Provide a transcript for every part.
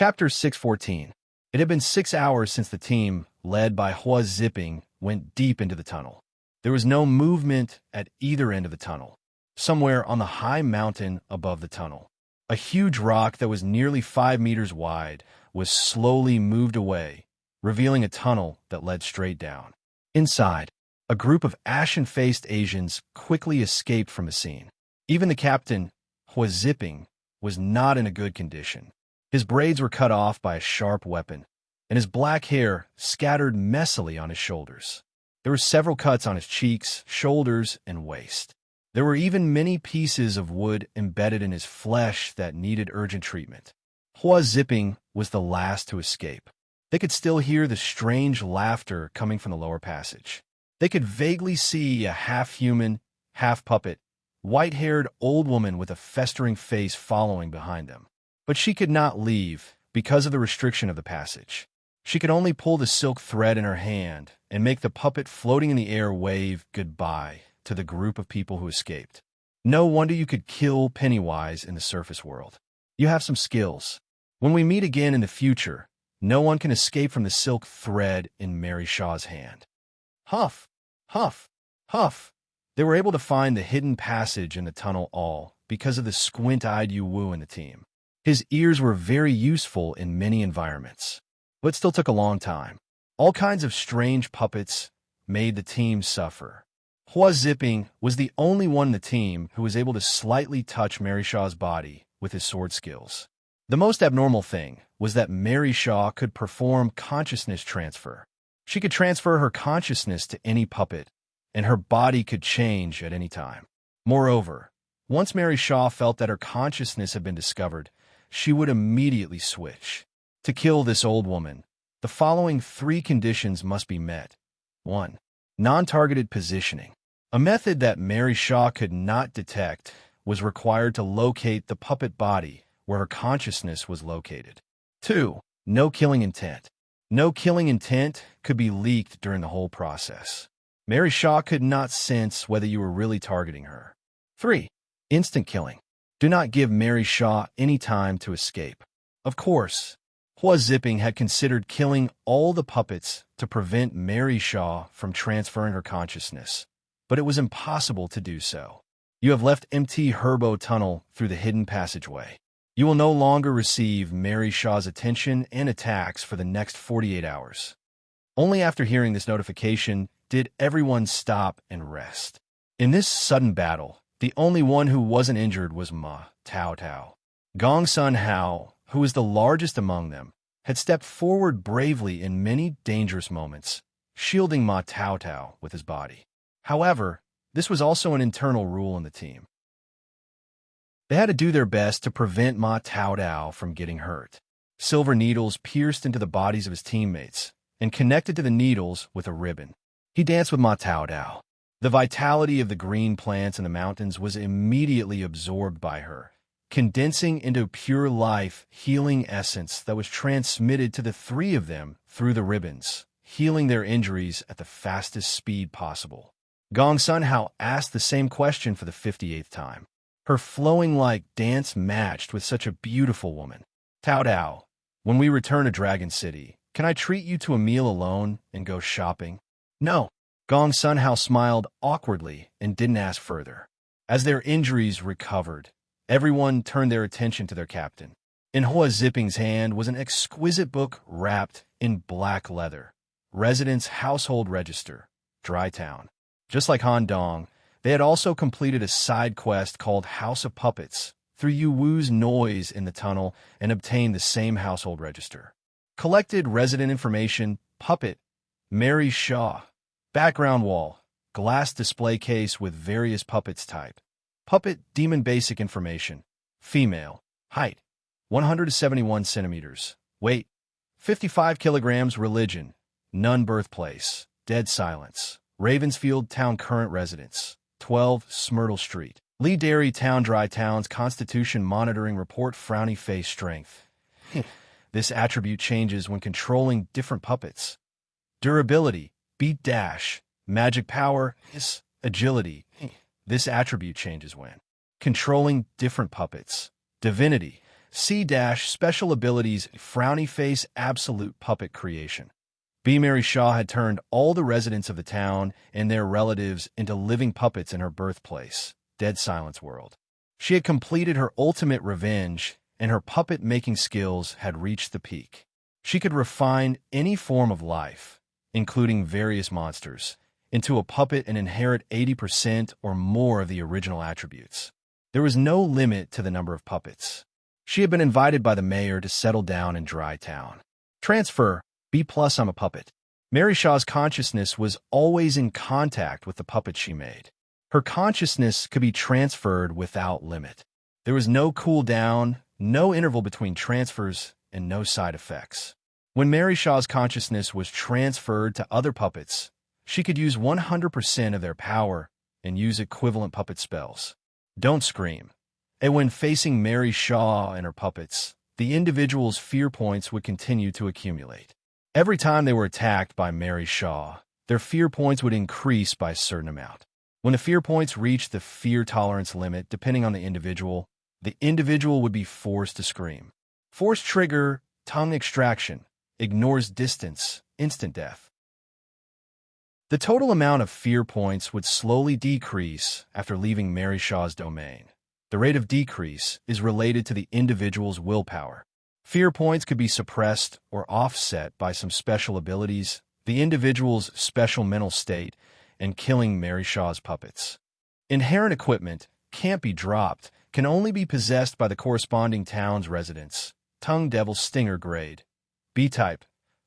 Chapter 614. It had been 6 hours since the team, led by Hua Zipping, went deep into the tunnel. There was no movement at either end of the tunnel. Somewhere on the high mountain above the tunnel, a huge rock that was nearly 5 meters wide was slowly moved away, revealing a tunnel that led straight down. Inside, a group of ashen-faced Asians quickly escaped from the scene. Even the captain, Hua Zipping, was not in a good condition. His braids were cut off by a sharp weapon, and his black hair scattered messily on his shoulders. There were several cuts on his cheeks, shoulders, and waist. There were even many pieces of wood embedded in his flesh that needed urgent treatment. Hua Zipping was the last to escape. They could still hear the strange laughter coming from the lower passage. They could vaguely see a half-human, half-puppet, white-haired old woman with a festering face following behind them. But she could not leave because of the restriction of the passage. She could only pull the silk thread in her hand and make the puppet floating in the air wave goodbye to the group of people who escaped. No wonder you could kill Pennywise in the surface world. You have some skills. When we meet again in the future, no one can escape from the silk thread in Mary Shaw's hand. Huff, huff, huff. They were able to find the hidden passage in the tunnel all because of the squint-eyed Yu Wu in the team. His ears were very useful in many environments, but still took a long time. All kinds of strange puppets made the team suffer. Hua Zipping was the only one in the team who was able to slightly touch Mary Shaw's body with his sword skills. The most abnormal thing was that Mary Shaw could perform consciousness transfer. She could transfer her consciousness to any puppet, and her body could change at any time. Moreover, once Mary Shaw felt that her consciousness had been discovered, she would immediately switch. To kill this old woman, the following 3 conditions must be met. 1. Non-targeted positioning. A method that Mary Shaw could not detect was required to locate the puppet body where her consciousness was located. 2. No killing intent. No killing intent could be leaked during the whole process. Mary Shaw could not sense whether you were really targeting her. 3. Instant killing. Do not give Mary Shaw any time to escape. Of course, Hua Zipping had considered killing all the puppets to prevent Mary Shaw from transferring her consciousness, but it was impossible to do so. You have left MT Herbo Tunnel through the hidden passageway. You will no longer receive Mary Shaw's attention and attacks for the next 48 hours. Only after hearing this notification did everyone stop and rest. In this sudden battle, the only one who wasn't injured was Ma Tao Tao. Gong Sun Hao, who was the largest among them, had stepped forward bravely in many dangerous moments, shielding Ma Tao Tao with his body. However, this was also an internal rule in the team. They had to do their best to prevent Ma Tao Tao from getting hurt. Silver needles pierced into the bodies of his teammates and connected to the needles with a ribbon. He danced with Ma Tao Tao. The vitality of the green plants in the mountains was immediately absorbed by her, condensing into pure life, healing essence that was transmitted to the 3 of them through the ribbons, healing their injuries at the fastest speed possible. Gong Sun Hao asked the same question for the 58th time. Her flowing like dance matched with such a beautiful woman. Tao Tao, when we return to Dragon City, can I treat you to a meal alone and go shopping? No. Gong Sun Hao smiled awkwardly and didn't ask further. As their injuries recovered, everyone turned their attention to their captain. In Hua Zipping's hand was an exquisite book wrapped in black leather. Residence Household Register, Dry Town. Just like Han Dong, they had also completed a side quest called House of Puppets through Yu Wu's noise in the tunnel and obtained the same household register. Collected resident information, puppet, Mary Shaw. Background wall, glass display case with various puppets type. Puppet demon basic information. Female. Height, 171 centimeters. Weight, 55 kilograms. Religion, none. Birthplace, dead silence. Ravensfield Town. Current residence, 12 Smyrtle Street. Lee Dairy Town. Dry Town's Constitution Monitoring Report. Frowny face. Strength. This attribute changes when controlling different puppets. Durability, beat dash. Magic power is agility. This attribute changes when controlling different puppets. Divinity, Special abilities, frowny face, absolute puppet creation. B. Mary Shaw had turned all the residents of the town and their relatives into living puppets in her birthplace, Dead Silence World. She had completed her ultimate revenge, and her puppet-making skills had reached the peak. She could refine any form of life, including various monsters, into a puppet and inherit 80% or more of the original attributes. There was no limit to the number of puppets. She had been invited by the mayor to settle down in Dry Town. Transfer, B+, I'm a puppet. Mary Shaw's consciousness was always in contact with the puppet she made. Her consciousness could be transferred without limit. There was no cooldown, no interval between transfers, and no side effects. When Mary Shaw's consciousness was transferred to other puppets, she could use 100% of their power and use equivalent puppet spells. Don't scream. And when facing Mary Shaw and her puppets, the individual's fear points would continue to accumulate. Every time they were attacked by Mary Shaw, their fear points would increase by a certain amount. When the fear points reached the fear tolerance limit, depending on the individual would be forced to scream. Force trigger, tongue extraction, ignores distance, instant death. The total amount of fear points would slowly decrease after leaving Mary Shaw's domain. The rate of decrease is related to the individual's willpower. Fear points could be suppressed or offset by some special abilities, the individual's special mental state, and killing Mary Shaw's puppets. Inherent equipment can't be dropped, can only be possessed by the corresponding town's residents. Tongue Devil Stinger grade. B-type,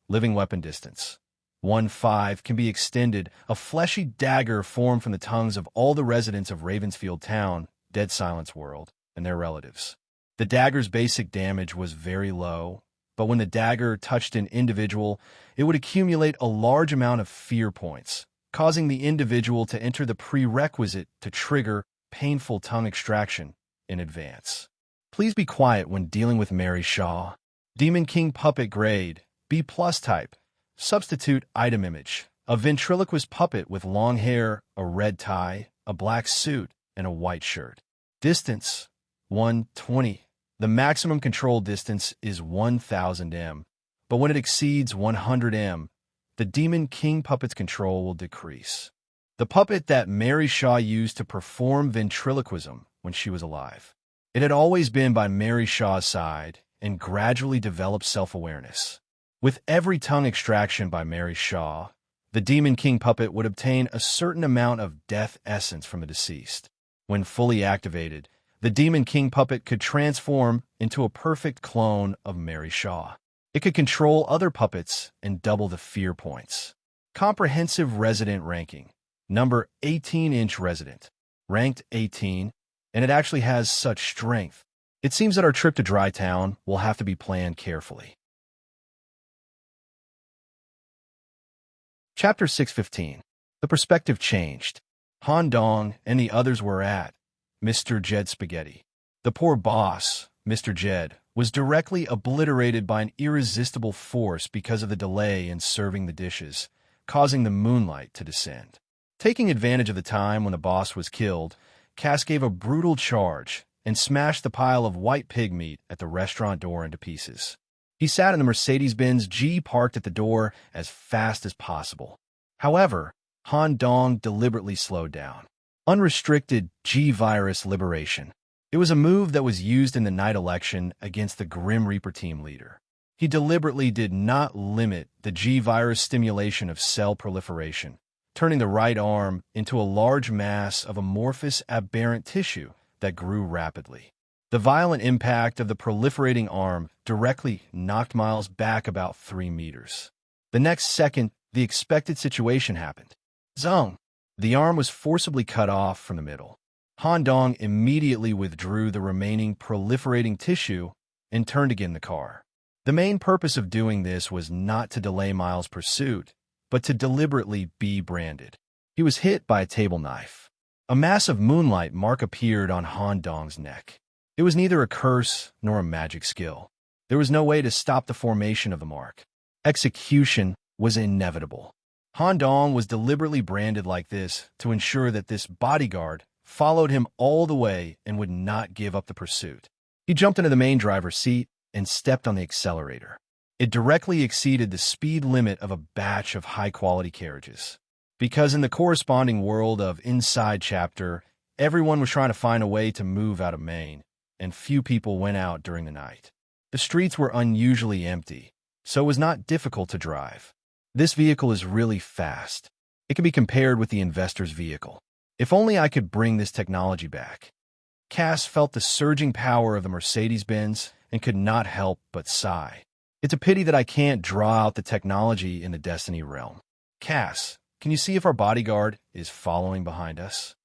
living weapon distance. 1-5 can be extended, a fleshy dagger formed from the tongues of all the residents of Ravensfield Town, Dead Silence World, and their relatives. The dagger's basic damage was very low, but when the dagger touched an individual, it would accumulate a large amount of fear points, causing the individual to enter the prerequisite to trigger painful tongue extraction in advance. Please be quiet when dealing with Mary Shaw. Demon King Puppet grade, B+ type. Substitute item image. A ventriloquist puppet with long hair, a red tie, a black suit, and a white shirt. Distance, 120. The maximum control distance is 1000 m, but when it exceeds 100 m, the Demon King puppet's control will decrease. The puppet that Mary Shaw used to perform ventriloquism when she was alive. It had always been by Mary Shaw's side and gradually developed self-awareness. With every tongue extraction by Mary Shaw, the Demon King puppet would obtain a certain amount of death essence from the deceased. When fully activated, the Demon King puppet could transform into a perfect clone of Mary Shaw. It could control other puppets and double the fear points. Comprehensive resident ranking. Number 18-inch resident. Ranked 18, and it actually has such strength. It seems that our trip to Dry Town will have to be planned carefully. Chapter 615. The perspective changed. Han Dong and the others were at Mr. Jed Spaghetti. The poor boss, Mr. Jed, was directly obliterated by an irresistible force because of the delay in serving the dishes, causing the moonlight to descend. Taking advantage of the time when the boss was killed, Cass gave a brutal charge and smashed the pile of white pig meat at the restaurant door into pieces. He sat in the Mercedes-Benz G parked at the door as fast as possible. However, Han Dong deliberately slowed down. Unrestricted G-virus liberation. It was a move that was used in the night election against the Grim Reaper team leader. He deliberately did not limit the G-virus stimulation of cell proliferation, turning the right arm into a large mass of amorphous aberrant tissue that grew rapidly. The violent impact of the proliferating arm directly knocked Miles back about 3 meters. The next second, the expected situation happened. Zong! The arm was forcibly cut off from the middle. Han Dong immediately withdrew the remaining proliferating tissue and turned again the car. The main purpose of doing this was not to delay Miles' pursuit, but to deliberately be branded. He was hit by a table knife. A massive moonlight mark appeared on Han Dong's neck. It was neither a curse nor a magic skill. There was no way to stop the formation of the mark. Execution was inevitable. Han Dong was deliberately branded like this to ensure that this bodyguard followed him all the way and would not give up the pursuit. He jumped into the main driver's seat and stepped on the accelerator. It directly exceeded the speed limit of a batch of high-quality carriages. Because in the corresponding world of Inside Chapter, everyone was trying to find a way to move out of Maine, and few people went out during the night. The streets were unusually empty, so it was not difficult to drive. This vehicle is really fast. It can be compared with the investor's vehicle. If only I could bring this technology back. Cass felt the surging power of the Mercedes-Benz and could not help but sigh. It's a pity that I can't draw out the technology in the Destiny realm. Cass, can you see if our bodyguard is following behind us?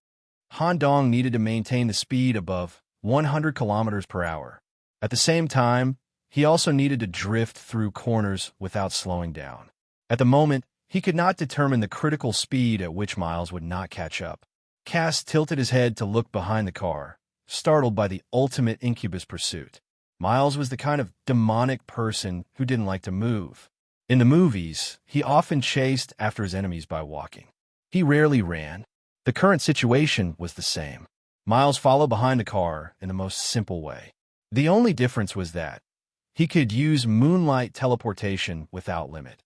Han Dong needed to maintain the speed above 100 kilometers per hour. At the same time, he also needed to drift through corners without slowing down. At the moment, he could not determine the critical speed at which Miles would not catch up. Cass tilted his head to look behind the car, startled by the ultimate incubus pursuit. Miles was the kind of demonic person who didn't like to move. In the movies, he often chased after his enemies by walking. He rarely ran. The current situation was the same. Miles followed behind the car in the most simple way. The only difference was that he could use moonlight teleportation without limit.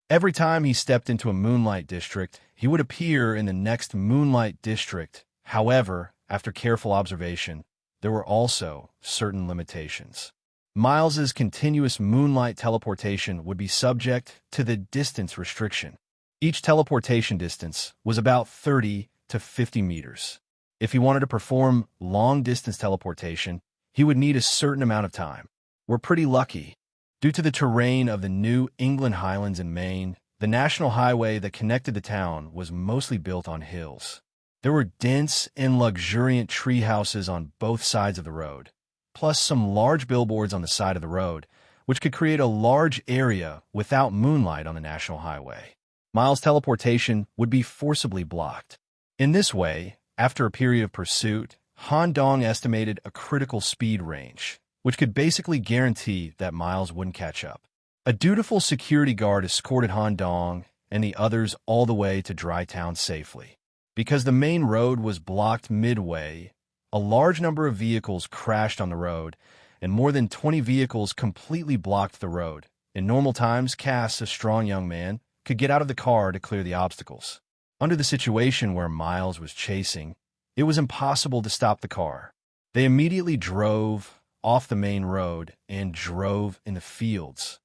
Every time he stepped into a moonlight district, he would appear in the next moonlight district. However, after careful observation, there were also certain limitations. Miles's continuous moonlight teleportation would be subject to the distance restriction. Each teleportation distance was about 30 to 50 meters. If he wanted to perform long-distance teleportation, he would need a certain amount of time. We're pretty lucky. Due to the terrain of the New England Highlands in Maine, the national highway that connected the town was mostly built on hills. There were dense and luxuriant tree houses on both sides of the road, plus some large billboards on the side of the road, which could create a large area without moonlight on the national highway. Miles' teleportation would be forcibly blocked. In this way, after a period of pursuit, Han Dong estimated a critical speed range, which could basically guarantee that Miles wouldn't catch up. A dutiful security guard escorted Han Dong and the others all the way to Dry Town safely. Because the main road was blocked midway, a large number of vehicles crashed on the road, and more than 20 vehicles completely blocked the road. In normal times, Cass, a strong young man, could get out of the car to clear the obstacles. Under the situation where Miles was chasing, it was impossible to stop the car. They immediately drove off the main road and drove in the fields.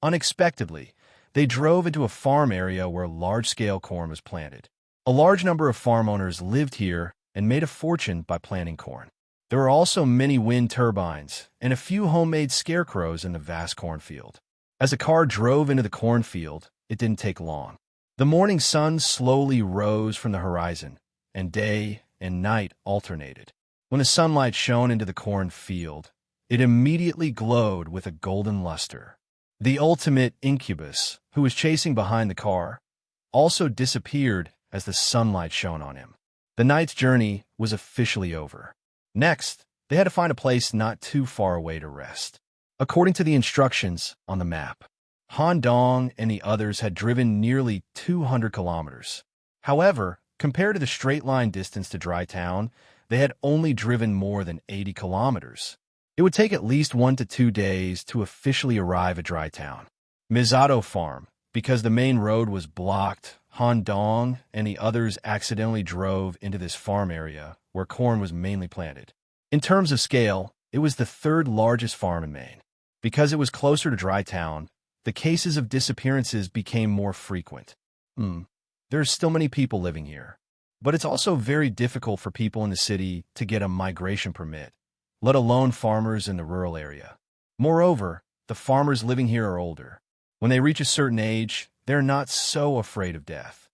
Unexpectedly, they drove into a farm area where large-scale corn was planted. A large number of farm owners lived here and made a fortune by planting corn. There were also many wind turbines and a few homemade scarecrows in the vast cornfield. As the car drove into the cornfield, it didn't take long. The morning sun slowly rose from the horizon, and day and night alternated. When the sunlight shone into the cornfield, it immediately glowed with a golden luster. The ultimate incubus, who was chasing behind the car, also disappeared as the sunlight shone on him. The night's journey was officially over. Next, they had to find a place not too far away to rest. According to the instructions on the map, Han Dong and the others had driven nearly 200 kilometers. However, compared to the straight-line distance to Dry Town, they had only driven more than 80 kilometers. It would take at least 1 to 2 days to officially arrive at Dry Town. Misato Farm. Because the main road was blocked, Han Dong and the others accidentally drove into this farm area where corn was mainly planted. In terms of scale, it was the third largest farm in Maine. Because it was closer to Dry Town, the cases of disappearances became more frequent. There's still many people living here, but it's also very difficult for people in the city to get a migration permit, let alone farmers in the rural area. Moreover, the farmers living here are older. When they reach a certain age, they're not so afraid of death.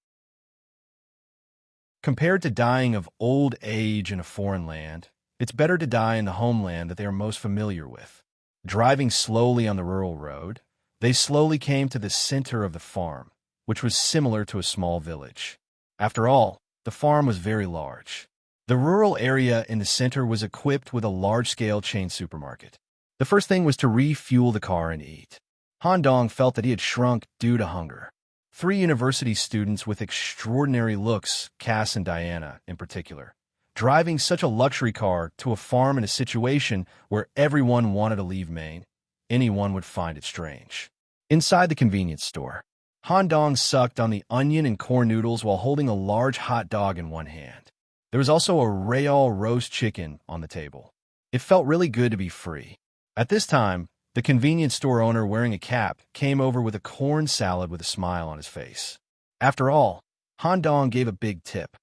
Compared to dying of old age in a foreign land, it's better to die in the homeland that they are most familiar with. Driving slowly on the rural road, they slowly came to the center of the farm, which was similar to a small village. After all, the farm was very large. The rural area in the center was equipped with a large-scale chain supermarket. The first thing was to refuel the car and eat. Han Dong felt that he had shrunk due to hunger. 3 university students with extraordinary looks, Cass and Diana in particular, driving such a luxury car to a farm in a situation where everyone wanted to leave Maine. Anyone would find it strange. Inside the convenience store, Han Dong sucked on the onion and corn noodles while holding a large hot dog in one hand. There was also a Royale roast chicken on the table. It felt really good to be free. At this time, the convenience store owner wearing a cap came over with a corn salad with a smile on his face. After all, Han Dong gave a big tip.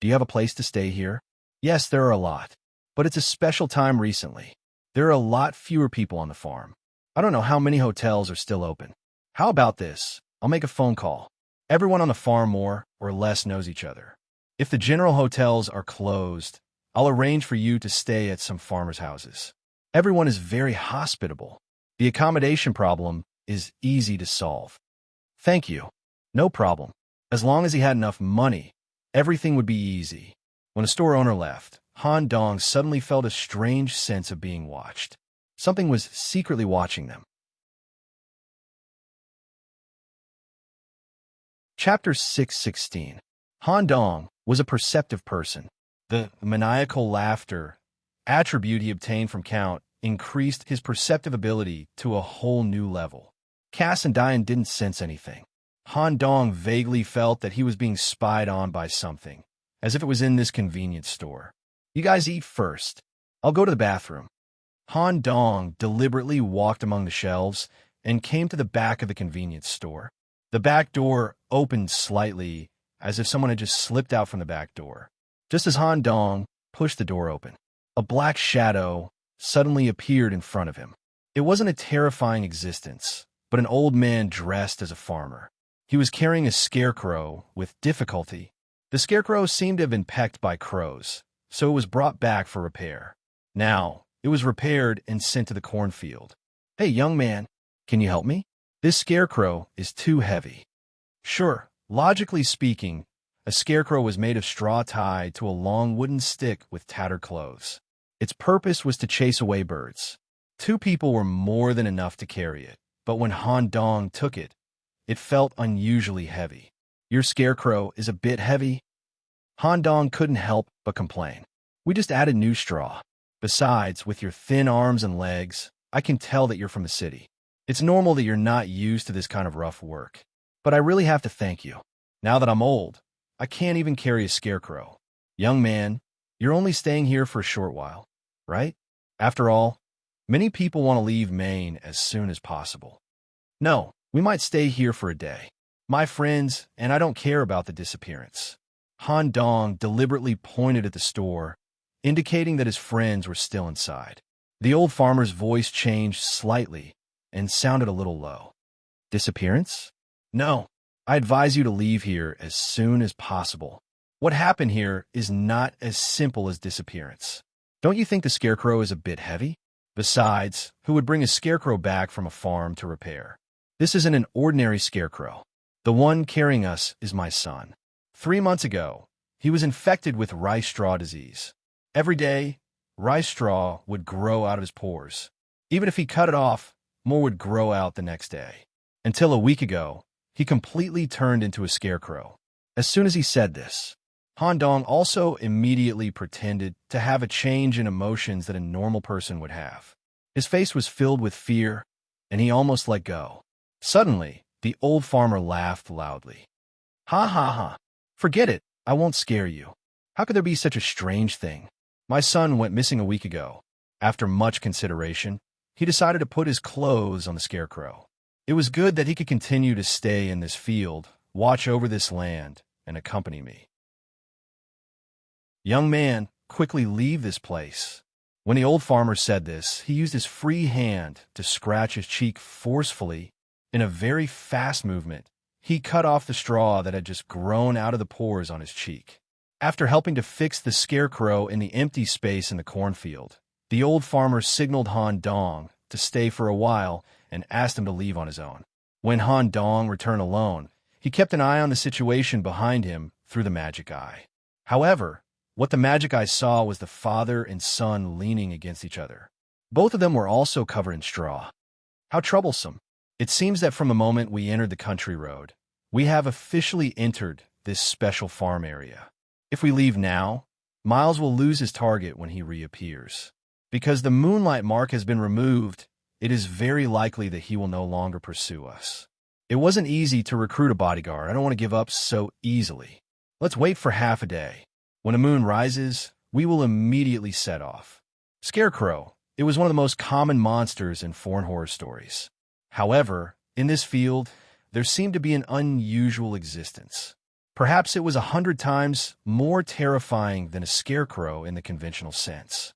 Do you have a place to stay here? Yes, there are a lot. But it's a special time recently. There are a lot fewer people on the farm. I don't know how many hotels are still open. How about this? I'll make a phone call. Everyone on the farm more or less knows each other. If the general hotels are closed, I'll arrange for you to stay at some farmers' houses. Everyone is very hospitable. The accommodation problem is easy to solve. Thank you. No problem. As long as he had enough money, everything would be easy. When the store owner left, Han Dong suddenly felt a strange sense of being watched. Something was secretly watching them. Chapter 6:16. Han Dong was a perceptive person. The maniacal laughter, attribute he obtained from Count, increased his perceptive ability to a whole new level. Cass and Diane didn't sense anything. Han Dong vaguely felt that he was being spied on by something, as if it was in this convenience store. You guys eat first. I'll go to the bathroom. Han Dong deliberately walked among the shelves and came to the back of the convenience store. The back door opened slightly, as if someone had just slipped out from the back door. Just as Han Dong pushed the door open, a black shadow suddenly appeared in front of him. It wasn't a terrifying existence, but an old man dressed as a farmer. He was carrying a scarecrow with difficulty. The scarecrow seemed to have been pecked by crows, so it was brought back for repair. Now, it was repaired and sent to the cornfield. Hey, young man, can you help me? This scarecrow is too heavy. Sure, logically speaking, a scarecrow was made of straw tied to a long wooden stick with tattered clothes. Its purpose was to chase away birds. 2 people were more than enough to carry it, but when Han Dong took it, it felt unusually heavy. Your scarecrow is a bit heavy? Han Dong couldn't help but complain. We just added new straw. Besides, with your thin arms and legs, I can tell that you're from the city. It's normal that you're not used to this kind of rough work. But I really have to thank you. Now that I'm old, I can't even carry a scarecrow. Young man, you're only staying here for a short while, right? After all, many people want to leave Maine as soon as possible. No, we might stay here for a day. My friends, and I don't care about the disappearance. Han Dong deliberately pointed at the store, indicating that his friends were still inside. The old farmer's voice changed slightly and sounded a little low. Disappearance? No, I advise you to leave here as soon as possible. What happened here is not as simple as disappearance. Don't you think the scarecrow is a bit heavy? Besides, who would bring a scarecrow back from a farm to repair? This isn't an ordinary scarecrow. The one carrying us is my son. 3 months ago, he was infected with rice straw disease. Every day, rice straw would grow out of his pores. Even if he cut it off, more would grow out the next day. Until a week ago, he completely turned into a scarecrow. As soon as he said this, Han Dong also immediately pretended to have a change in emotions that a normal person would have. His face was filled with fear, and he almost let go. Suddenly, the old farmer laughed loudly. Ha ha ha. Forget it. I won't scare you. How could there be such a strange thing? My son went missing a week ago. After much consideration, he decided to put his clothes on the scarecrow. It was good that he could continue to stay in this field, watch over this land, and accompany me. Young man, quickly leave this place. When the old farmer said this, he used his free hand to scratch his cheek forcefully. In a very fast movement, he cut off the straw that had just grown out of the pores on his cheek. After helping to fix the scarecrow in the empty space in the cornfield, the old farmer signaled Han Dong to stay for a while and asked him to leave on his own. When Han Dong returned alone, he kept an eye on the situation behind him through the magic eye. However, what the magic eye saw was the father and son leaning against each other. Both of them were also covered in straw. How troublesome. It seems that from the moment we entered the country road, we have officially entered this special farm area. If we leave now, Miles will lose his target when he reappears. Because the moonlight mark has been removed, it is very likely that he will no longer pursue us. It wasn't easy to recruit a bodyguard. I don't want to give up so easily. Let's wait for half a day. When the moon rises, we will immediately set off. Scarecrow. It was one of the most common monsters in foreign horror stories. However, in this field, there seemed to be an unusual existence. Perhaps it was 100 times more terrifying than a scarecrow in the conventional sense.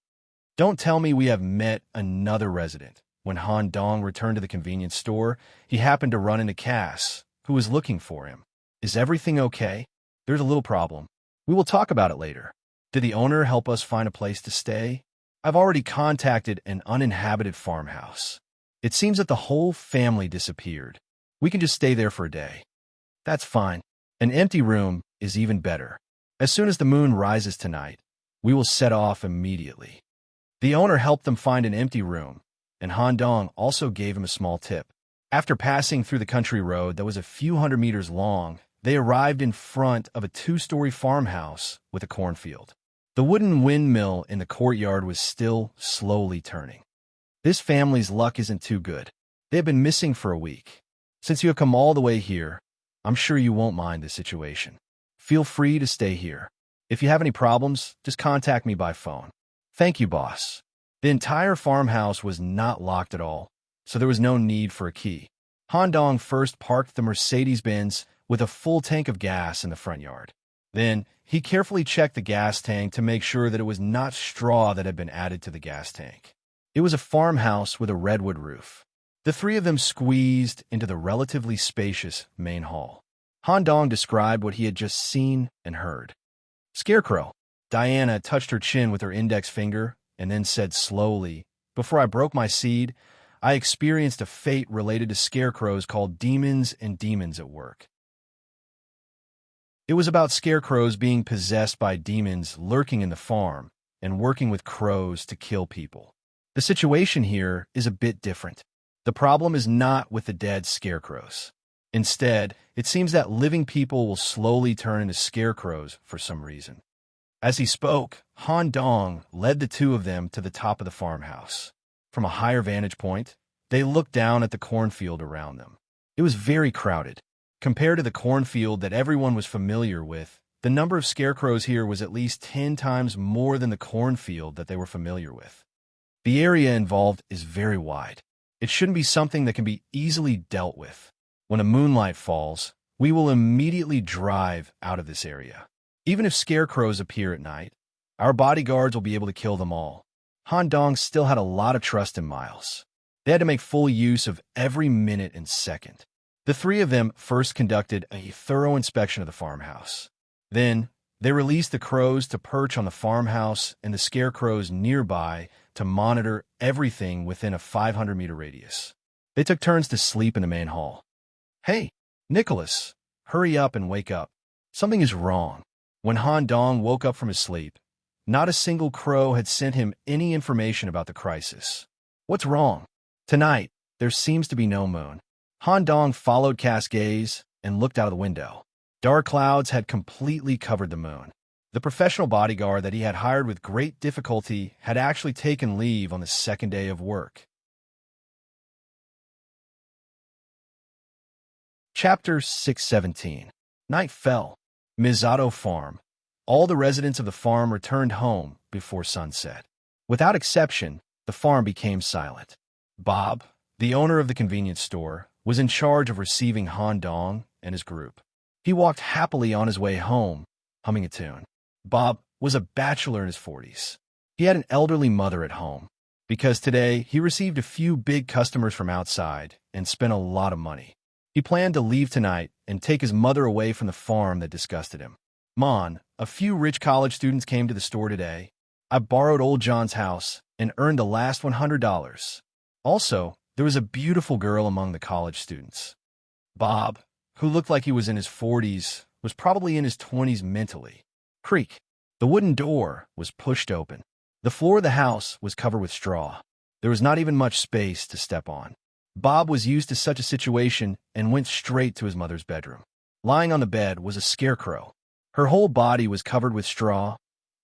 Don't tell me we have met another resident. When Han Dong returned to the convenience store, he happened to run into Cass, who was looking for him. Is everything okay? There's a little problem. We will talk about it later. Did the owner help us find a place to stay? I've already contacted an uninhabited farmhouse. It seems that the whole family disappeared. We can just stay there for a day. That's fine. An empty room is even better. As soon as the moon rises tonight, we will set off immediately. The owner helped them find an empty room, and Han Dong also gave him a small tip. After passing through the country road that was a few hundred meters long, they arrived in front of a 2-story farmhouse with a cornfield. The wooden windmill in the courtyard was still slowly turning. This family's luck isn't too good. They have been missing for a week. Since you have come all the way here, I'm sure you won't mind the situation. Feel free to stay here. If you have any problems, just contact me by phone. Thank you, boss. The entire farmhouse was not locked at all, so there was no need for a key. Han Dong first parked the Mercedes-Benz with a full tank of gas in the front yard. Then, he carefully checked the gas tank to make sure that it was not straw that had been added to the gas tank. It was a farmhouse with a redwood roof. The three of them squeezed into the relatively spacious main hall. Han Dong described what he had just seen and heard. Scarecrow. Diana touched her chin with her index finger and then said slowly, "Before I broke my seed, I experienced a fate related to scarecrows called demons and demons at work. It was about scarecrows being possessed by demons lurking in the farm and working with crows to kill people. The situation here is a bit different. The problem is not with the dead scarecrows. Instead, it seems that living people will slowly turn into scarecrows for some reason." As he spoke, Han Dong led the two of them to the top of the farmhouse. From a higher vantage point, they looked down at the cornfield around them. It was very crowded. Compared to the cornfield that everyone was familiar with, the number of scarecrows here was at least 10 times more than the cornfield that they were familiar with. The area involved is very wide. It shouldn't be something that can be easily dealt with. When a moonlight falls, we will immediately drive out of this area. Even if scarecrows appear at night, our bodyguards will be able to kill them all. Han Dong still had a lot of trust in Miles. They had to make full use of every minute and second. The three of them first conducted a thorough inspection of the farmhouse. Then, they released the crows to perch on the farmhouse and the scarecrows nearby to monitor everything within a 500-meter radius. They took turns to sleep in the main hall. "Hey, Nicholas, hurry up and wake up. Something is wrong." When Han Dong woke up from his sleep, not a single crow had sent him any information about the crisis. "What's wrong?" "Tonight, there seems to be no moon." Han Dong followed Cass' gaze and looked out of the window. Dark clouds had completely covered the moon. The professional bodyguard that he had hired with great difficulty had actually taken leave on the second day of work. Chapter 617. Night fell. Misato Farm. All the residents of the farm returned home before sunset. Without exception, the farm became silent. Bob, the owner of the convenience store, was in charge of receiving Han Dong and his group. He walked happily on his way home, humming a tune. Bob was a bachelor in his 40s. He had an elderly mother at home, because today he received a few big customers from outside and spent a lot of money. He planned to leave tonight and take his mother away from the farm that disgusted him. "Mon, a few rich college students came to the store today. I borrowed old John's house and earned the last $100. Also, there was a beautiful girl among the college students." Bob, who looked like he was in his 40s, was probably in his 20s mentally. Creak. The wooden door was pushed open. The floor of the house was covered with straw. There was not even much space to step on. Bob was used to such a situation and went straight to his mother's bedroom. Lying on the bed was a scarecrow. Her whole body was covered with straw,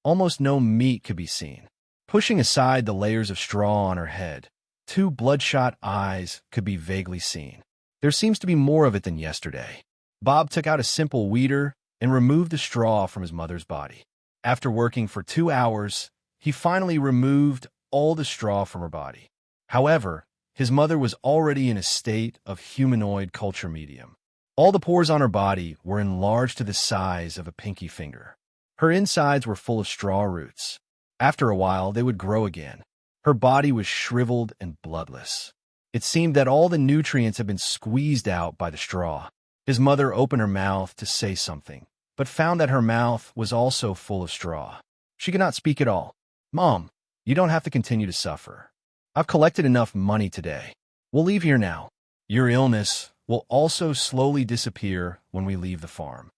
Almost no meat could be seen. Pushing aside the layers of straw on her head, 2 bloodshot eyes could be vaguely seen. There seems to be more of it than yesterday. Bob took out a simple weeder and removed the straw from his mother's body. After working for 2 hours, he finally removed all the straw from her body. However, his mother was already in a state of humanoid culture medium. All the pores on her body were enlarged to the size of a pinky finger. Her insides were full of straw roots. After a while, they would grow again. Her body was shriveled and bloodless. It seemed that all the nutrients had been squeezed out by the straw. His mother opened her mouth to say something, but found that her mouth was also full of straw. She could not speak at all. "Mom, you don't have to continue to suffer. I've collected enough money today. We'll leave here now. Your illness will also slowly disappear when we leave the farm."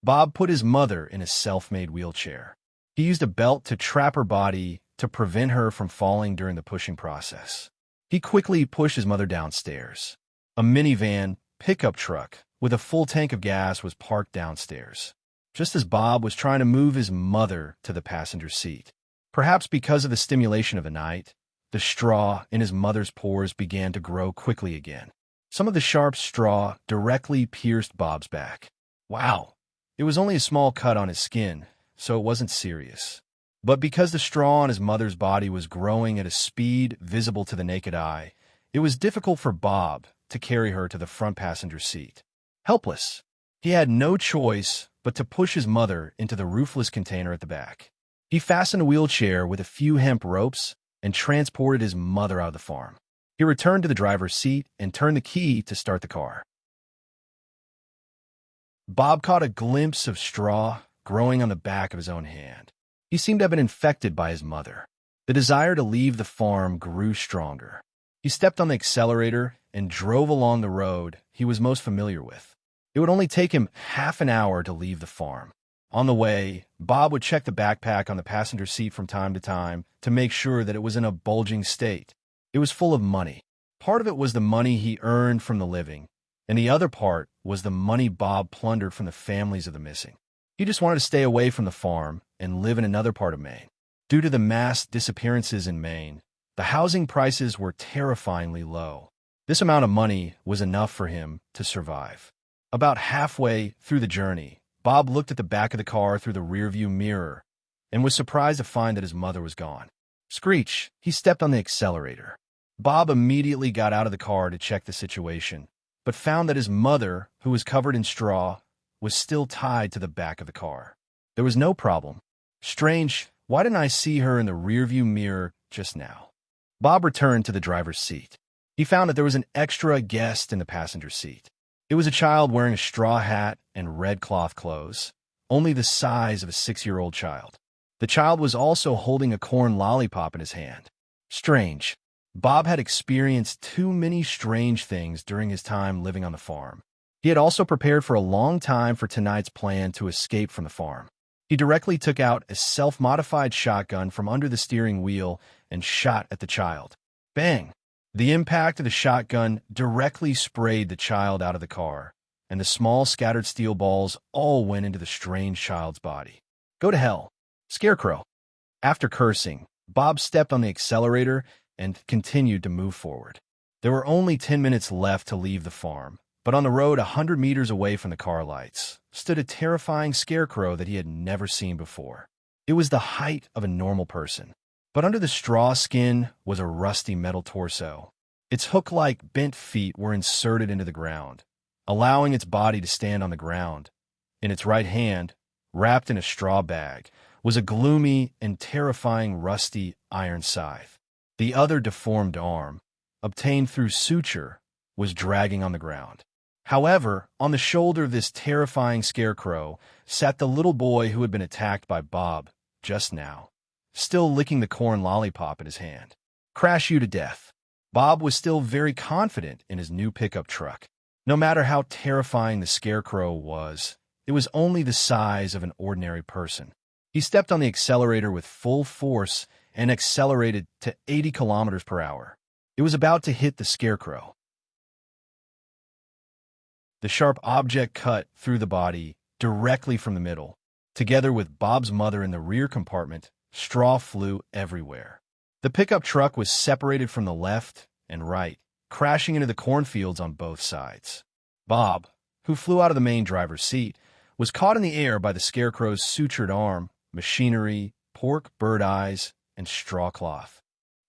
Bob put his mother in a self-made wheelchair. He used a belt to trap her body to prevent her from falling during the pushing process. He quickly pushed his mother downstairs. A minivan pickup truck with a full tank of gas was parked downstairs, just as Bob was trying to move his mother to the passenger seat. Perhaps because of the stimulation of the night, the straw in his mother's pores began to grow quickly again. Some of the sharp straw directly pierced Bob's back. Wow! It was only a small cut on his skin, so it wasn't serious. But because the straw on his mother's body was growing at a speed visible to the naked eye, it was difficult for Bob to carry her to the front passenger seat. Helpless, he had no choice but to push his mother into the roofless container at the back. He fastened a wheelchair with a few hemp ropes and transported his mother out of the farm. He returned to the driver's seat and turned the key to start the car. Bob caught a glimpse of straw growing on the back of his own hand. He seemed to have been infected by his mother. The desire to leave the farm grew stronger. He stepped on the accelerator and drove along the road he was most familiar with. It would only take him half an hour to leave the farm. On the way, Bob would check the backpack on the passenger seat from time to time to make sure that it was in a bulging state. It was full of money. Part of it was the money he earned from the living, and the other part was the money Bob plundered from the families of the missing. He just wanted to stay away from the farm and live in another part of Maine. Due to the mass disappearances in Maine, the housing prices were terrifyingly low. This amount of money was enough for him to survive. About halfway through the journey, Bob looked at the back of the car through the rearview mirror and was surprised to find that his mother was gone. Screech! He stepped on the accelerator. Bob immediately got out of the car to check the situation, but found that his mother, who was covered in straw, was still tied to the back of the car. There was no problem. Strange, why didn't I see her in the rearview mirror just now? Bob returned to the driver's seat. He found that there was an extra guest in the passenger seat. It was a child wearing a straw hat and red cloth clothes, only the size of a 6-year-old child. The child was also holding a corn lollipop in his hand. Strange. Bob had experienced too many strange things during his time living on the farm. He had also prepared for a long time for tonight's plan to escape from the farm. He directly took out a self-modified shotgun from under the steering wheel and shot at the child. Bang! The impact of the shotgun directly sprayed the child out of the car, and the small scattered steel balls all went into the strange child's body. Go to hell. Scarecrow. After cursing, Bob stepped on the accelerator and continued to move forward. There were only 10 minutes left to leave the farm, but on the road 100 meters away from the car lights stood a terrifying scarecrow that he had never seen before. It was the height of a normal person, but under the straw skin was a rusty metal torso. Its hook-like bent feet were inserted into the ground, allowing its body to stand on the ground. In its right hand, wrapped in a straw bag, was a gloomy and terrifying rusty iron scythe. The other deformed arm, obtained through suture, was dragging on the ground. However, on the shoulder of this terrifying scarecrow sat the little boy who had been attacked by Bob just now, still licking the corn lollipop in his hand. Crash you to death. Bob was still very confident in his new pickup truck. No matter how terrifying the scarecrow was, it was only the size of an ordinary person. He stepped on the accelerator with full force and accelerated to 80 kilometers per hour. It was about to hit the scarecrow. The sharp object cut through the body directly from the middle, Together with Bob's mother in the rear compartment, straw flew everywhere. The pickup truck was separated from the left and right, crashing into the cornfields on both sides. Bob, who flew out of the main driver's seat, was caught in the air by the scarecrow's sutured arm, machinery, pork bird eyes, and straw cloth.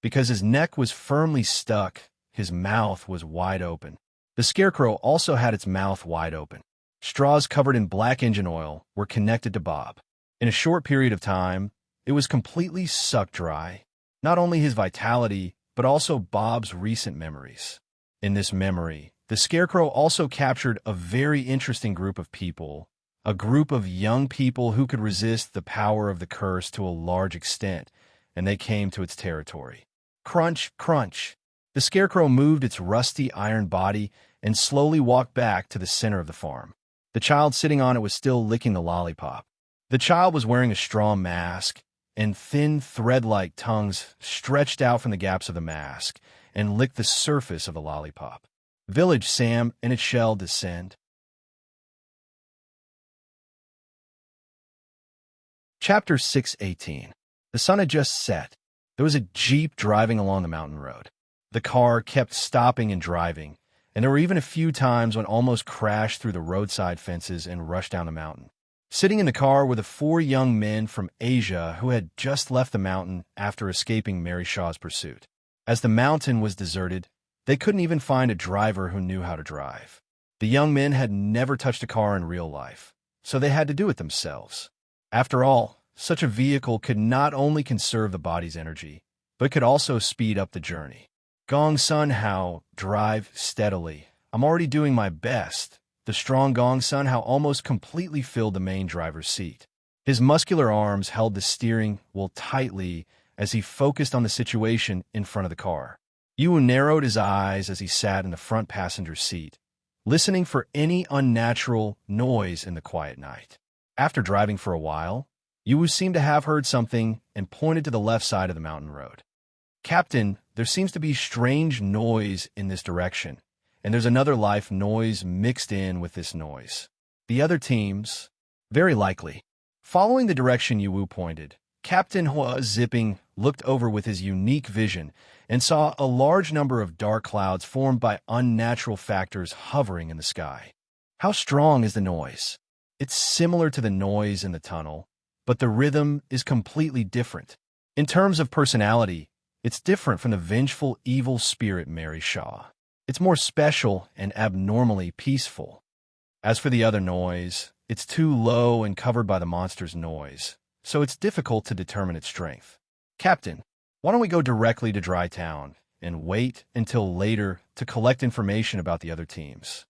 Because his neck was firmly stuck, his mouth was wide open. The scarecrow also had its mouth wide open. Straws covered in black engine oil were connected to Bob. In a short period of time, it was completely sucked dry. Not only his vitality, but also Bob's recent memories. In this memory, the scarecrow also captured a very interesting group of people, a group of young people who could resist the power of the curse to a large extent, and they came to its territory. Crunch, crunch. The scarecrow moved its rusty iron body and slowly walked back to the center of the farm. The child sitting on it was still licking the lollipop. The child was wearing a straw mask, and thin thread-like tongues stretched out from the gaps of the mask and licked the surface of the lollipop. Village Sam and its shell descend. Chapter 6:18. The sun had just set. There was a jeep driving along the mountain road. The car kept stopping and driving, and there were even a few times when it almost crashed through the roadside fences and rushed down the mountain. Sitting in the car were the 4 young men from Asia who had just left the mountain after escaping Mary Shaw's pursuit. As the mountain was deserted, they couldn't even find a driver who knew how to drive. The young men had never touched a car in real life, so they had to do it themselves. After all, such a vehicle could not only conserve the body's energy, but could also speed up the journey. Gong Sun Hao, drive steadily. I'm already doing my best. The strong Gong Sun Hao almost completely filled the main driver's seat. His muscular arms held the steering wheel tightly as he focused on the situation in front of the car. Yu narrowed his eyes as he sat in the front passenger seat, listening for any unnatural noise in the quiet night. After driving for a while, Yu seemed to have heard something and pointed to the left side of the mountain road. Captain, there seems to be strange noise in this direction, and there's another life noise mixed in with this noise. The other teams, very likely. Following the direction Yu pointed, Captain Hua Zipping looked over with his unique vision and saw a large number of dark clouds formed by unnatural factors hovering in the sky. How strong is the noise? It's similar to the noise in the tunnel, but the rhythm is completely different. In terms of personality, it's different from the vengeful evil spirit Mary Shaw. It's more special and abnormally peaceful. As for the other noise, it's too low and covered by the monster's noise, so it's difficult to determine its strength. Captain, why don't we go directly to Dry Town and wait until later to collect information about the other teams?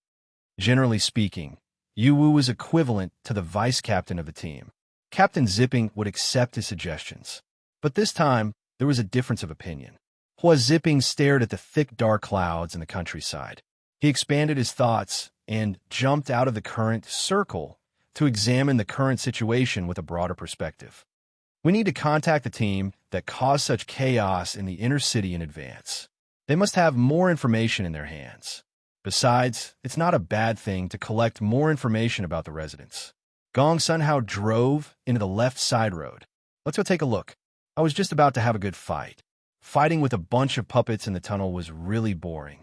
Generally speaking, Yu Wu is equivalent to the vice captain of the team. Captain Zipping would accept his suggestions. But this time, there was a difference of opinion. Hua Zipping stared at the thick dark clouds in the countryside. He expanded his thoughts and jumped out of the current circle to examine the current situation with a broader perspective. We need to contact the team that caused such chaos in the inner city in advance. They must have more information in their hands. Besides, it's not a bad thing to collect more information about the residents. Gong Sun Hao drove into the left side road. Let's go take a look. I was just about to have a good fight. Fighting with a bunch of puppets in the tunnel was really boring.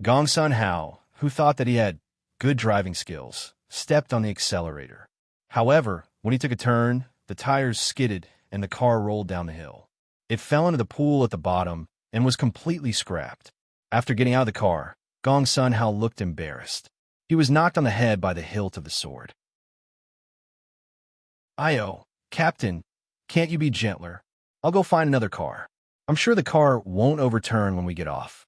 Gong Sun Hao, who thought that he had good driving skills, stepped on the accelerator. However, when he took a turn, the tires skidded and the car rolled down the hill. It fell into the pool at the bottom and was completely scrapped. After getting out of the car, Gong Sun Hao looked embarrassed. He was knocked on the head by the hilt of the sword. "Io, Captain, can't you be gentler? I'll go find another car. I'm sure the car won't overturn when we get off."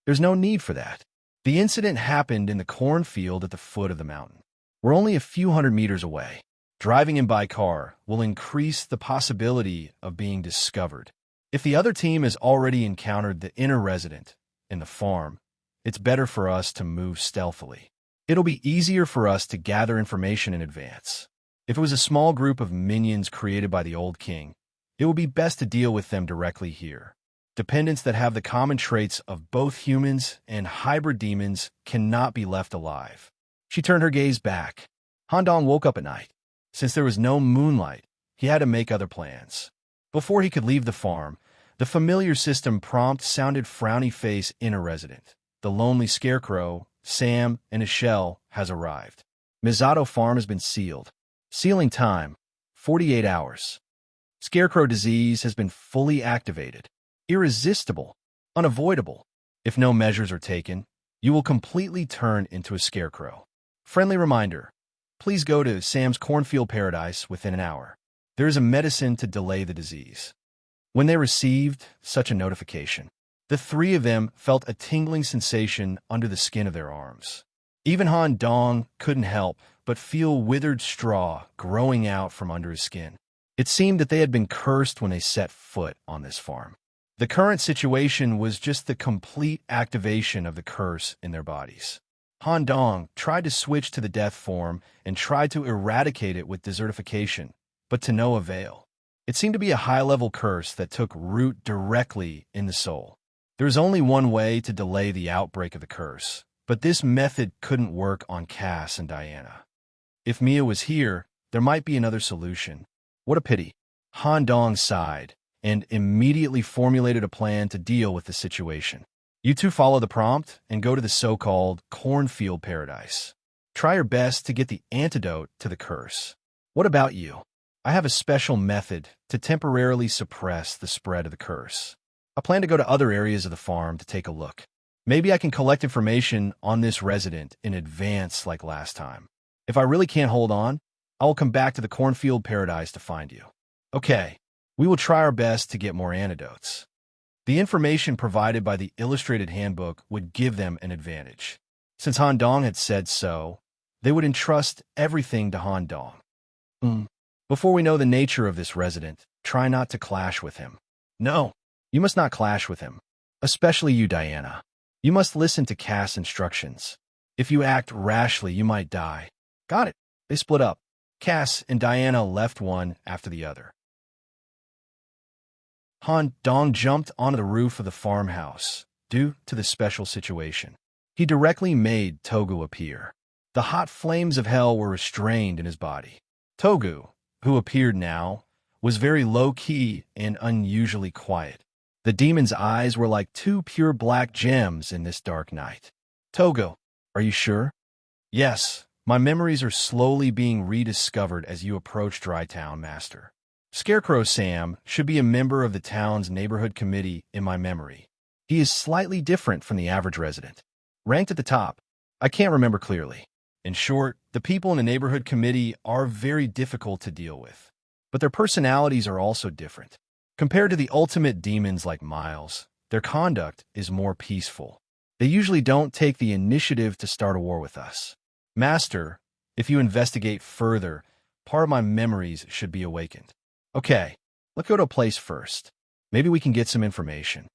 There's no need for that. The incident happened in the cornfield at the foot of the mountain. We're only a few hundred meters away. Driving in by car will increase the possibility of being discovered. If the other team has already encountered the inner resident in the farm, it's better for us to move stealthily. It'll be easier for us to gather information in advance. If it was a small group of minions created by the old king, it would be best to deal with them directly here. Dependents that have the common traits of both humans and hybrid demons cannot be left alive. She turned her gaze back. Han Dong woke up at night. Since there was no moonlight, he had to make other plans. Before he could leave the farm, the familiar system prompt sounded frowny face inner resident. The lonely scarecrow, Sam, and his shell has arrived. Misato Farm has been sealed. Sealing time, 48 hours. Scarecrow disease has been fully activated. Irresistible, unavoidable. If no measures are taken, you will completely turn into a scarecrow. Friendly reminder, please go to Sam's cornfield paradise within an hour. There is a medicine to delay the disease. When they received such a notification, the three of them felt a tingling sensation under the skin of their arms. Even Han Dong couldn't help but feel withered straw growing out from under his skin. It seemed that they had been cursed when they set foot on this farm. The current situation was just the complete activation of the curse in their bodies. Han Dong tried to switch to the death form and tried to eradicate it with desertification, but to no avail. It seemed to be a high-level curse that took root directly in the soul. There is only one way to delay the outbreak of the curse, but this method couldn't work on Cass and Diana. If Mia was here, there might be another solution. What a pity. Han Dong sighed and immediately formulated a plan to deal with the situation. You two follow the prompt and go to the so-called cornfield paradise. Try your best to get the antidote to the curse. What about you? I have a special method to temporarily suppress the spread of the curse. I plan to go to other areas of the farm to take a look. Maybe I can collect information on this resident in advance like last time. If I really can't hold on, I will come back to the cornfield paradise to find you. Okay, we will try our best to get more antidotes. The information provided by the illustrated handbook would give them an advantage. Since Han Dong had said so, they would entrust everything to Han Dong. Before we know the nature of this resident, try not to clash with him. No, you must not clash with him. Especially you, Diana. You must listen to Cass' instructions. If you act rashly, you might die. Got it. They split up. Cass and Diana left one after the other. Han Dong jumped onto the roof of the farmhouse due to the special situation. He directly made Togu appear. The hot flames of hell were restrained in his body. Togu, who appeared now, was very low-key and unusually quiet. The demon's eyes were like two pure black gems in this dark night. Togu, are you sure? Yes, my memories are slowly being rediscovered as you approach Dry Town, Master. Scarecrow Sam should be a member of the town's neighborhood committee in my memory. He is slightly different from the average resident. Ranked at the top, I can't remember clearly. In short, the people in the neighborhood committee are very difficult to deal with. But their personalities are also different. Compared to the ultimate demons like Miles, their conduct is more peaceful. They usually don't take the initiative to start a war with us. Master, if you investigate further, part of my memories should be awakened. Okay, let's go to a place first. Maybe we can get some information.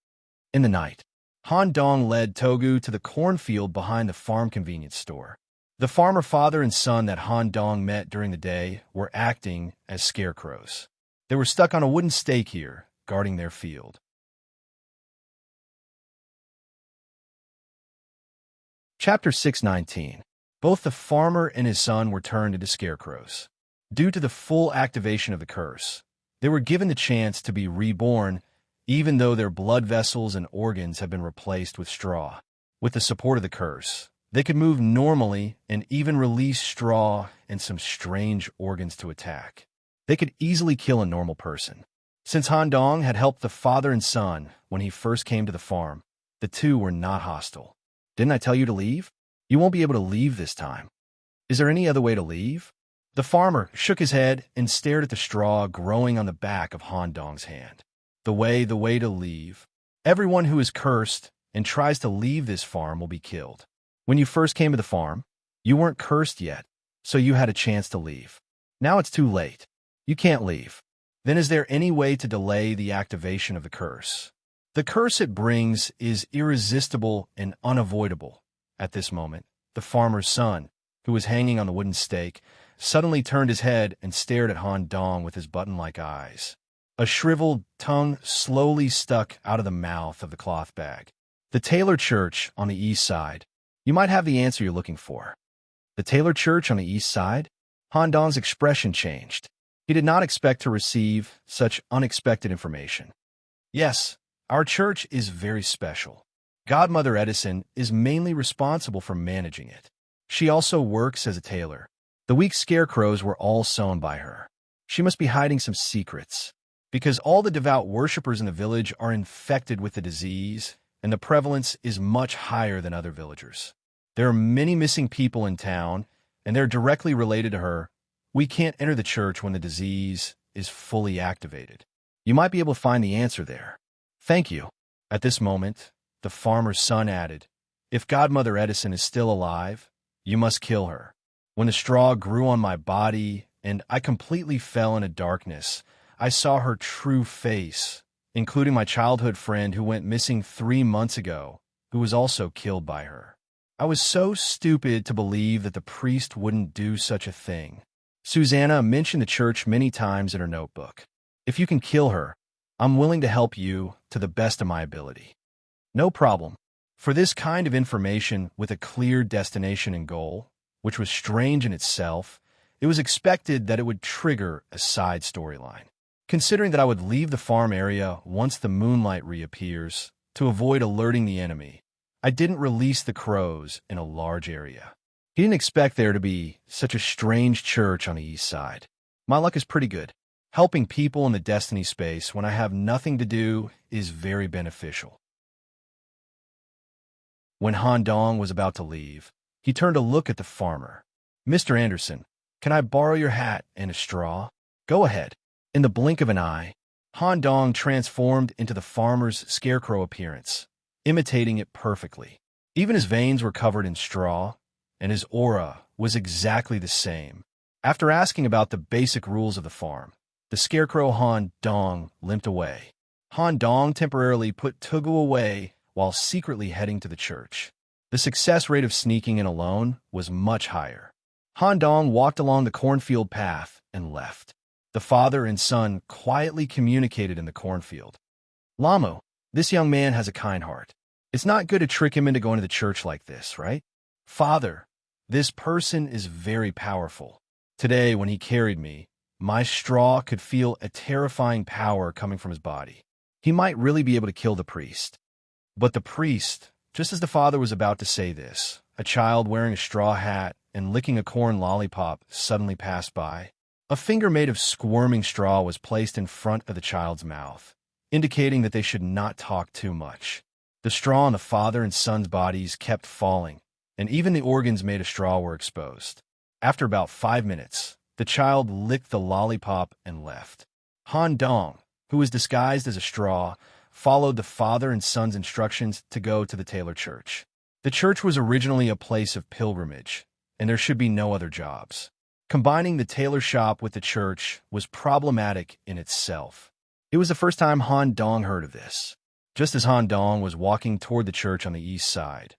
In the night, Han Dong led Togu to the cornfield behind the farm convenience store. The farmer father and son that Han Dong met during the day were acting as scarecrows. They were stuck on a wooden stake here, guarding their field. Chapter 619. Both the farmer and his son were turned into scarecrows. Due to the full activation of the curse, they were given the chance to be reborn, even though their blood vessels and organs had been replaced with straw. With the support of the curse, they could move normally and even release straw and some strange organs to attack. They could easily kill a normal person. Since Han Dong had helped the father and son when he first came to the farm, the two were not hostile. Didn't I tell you to leave? You won't be able to leave this time. Is there any other way to leave? The farmer shook his head and stared at the straw growing on the back of Han Dong's hand. The way to leave. Everyone who is cursed and tries to leave this farm will be killed. When you first came to the farm, you weren't cursed yet, so you had a chance to leave. Now it's too late. You can't leave. Then is there any way to delay the activation of the curse? The curse it brings is irresistible and unavoidable. At this moment, the farmer's son, who was hanging on the wooden stake, suddenly turned his head and stared at Han Dong with his button-like eyes. A shriveled tongue slowly stuck out of the mouth of the cloth bag. The Taylor Church on the east side. You might have the answer you're looking for. The Taylor Church on the east side? Han Dong's expression changed. He did not expect to receive such unexpected information. Yes, our church is very special. Godmother Edison is mainly responsible for managing it. She also works as a tailor. The weak scarecrows were all sewn by her. She must be hiding some secrets, because all the devout worshippers in the village are infected with the disease, and the prevalence is much higher than other villagers. There are many missing people in town, and they're directly related to her. We can't enter the church when the disease is fully activated. You might be able to find the answer there. Thank you. At this moment, the farmer's son added, if Godmother Edison is still alive, you must kill her. When the straw grew on my body and I completely fell into darkness, I saw her true face, including my childhood friend who went missing 3 months ago, who was also killed by her. I was so stupid to believe that the priest wouldn't do such a thing. Susanna mentioned the church many times in her notebook. If you can kill her, I'm willing to help you to the best of my ability. No problem. For this kind of information with a clear destination and goal, which was strange in itself, it was expected that it would trigger a side storyline. Considering that I would leave the farm area once the moonlight reappears to avoid alerting the enemy, I didn't release the crows in a large area. He didn't expect there to be such a strange church on the east side. My luck is pretty good. Helping people in the destiny space when I have nothing to do is very beneficial. When Han Dong was about to leave, he turned to look at the farmer. Mr. Anderson, can I borrow your hat and a straw? Go ahead. In the blink of an eye, Han Dong transformed into the farmer's scarecrow appearance, imitating it perfectly. Even his veins were covered in straw, and his aura was exactly the same. After asking about the basic rules of the farm, the scarecrow Han Dong limped away. Han Dong temporarily put Tugu away while secretly heading to the church. The success rate of sneaking in alone was much higher. Han Dong walked along the cornfield path and left. The father and son quietly communicated in the cornfield. Lamu, this young man has a kind heart. It's not good to trick him into going to the church like this, right? Father, this person is very powerful. Today, when he carried me, my straw could feel a terrifying power coming from his body. He might really be able to kill the priest. But the priest, just as the father was about to say this, a child wearing a straw hat and licking a corn lollipop suddenly passed by. A finger made of squirming straw was placed in front of the child's mouth, indicating that they should not talk too much. The straw on the father and son's bodies kept falling, and even the organs made of straw were exposed. After about 5 minutes, the child licked the lollipop and left. Han Dong, who was disguised as a straw, followed the father and son's instructions to go to the tailor church. The church was originally a place of pilgrimage, and there should be no other jobs. Combining the tailor shop with the church was problematic in itself. It was the first time Han Dong heard of this. Just as Han Dong was walking toward the church on the east side,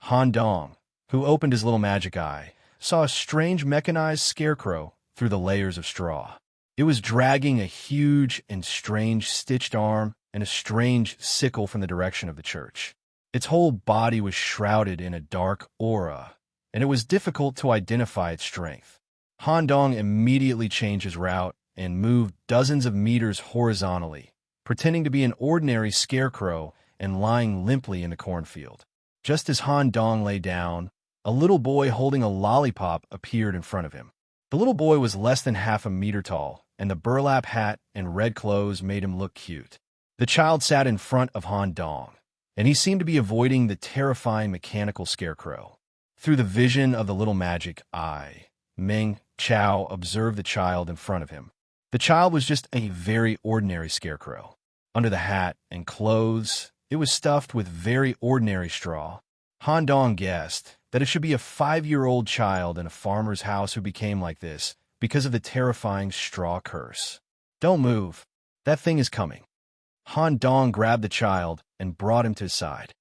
Han Dong, who opened his little magic eye, saw a strange mechanized scarecrow through the layers of straw. It was dragging a huge and strange stitched arm and a strange sickle from the direction of the church. Its whole body was shrouded in a dark aura, and it was difficult to identify its strength. Han Dong immediately changed his route and moved dozens of meters horizontally, pretending to be an ordinary scarecrow and lying limply in the cornfield. Just as Han Dong lay down, a little boy holding a lollipop appeared in front of him. The little boy was less than half a meter tall, and the burlap hat and red clothes made him look cute. The child sat in front of Han Dong, and he seemed to be avoiding the terrifying mechanical scarecrow. Through the vision of the little magic eye, Meng Chao observed the child in front of him. The child was just a very ordinary scarecrow. Under the hat and clothes, it was stuffed with very ordinary straw. Han Dong guessed that it should be a 5-year-old child in a farmer's house who became like this because of the terrifying straw curse. Don't move. That thing is coming. Han Dong grabbed the child and brought him to his side.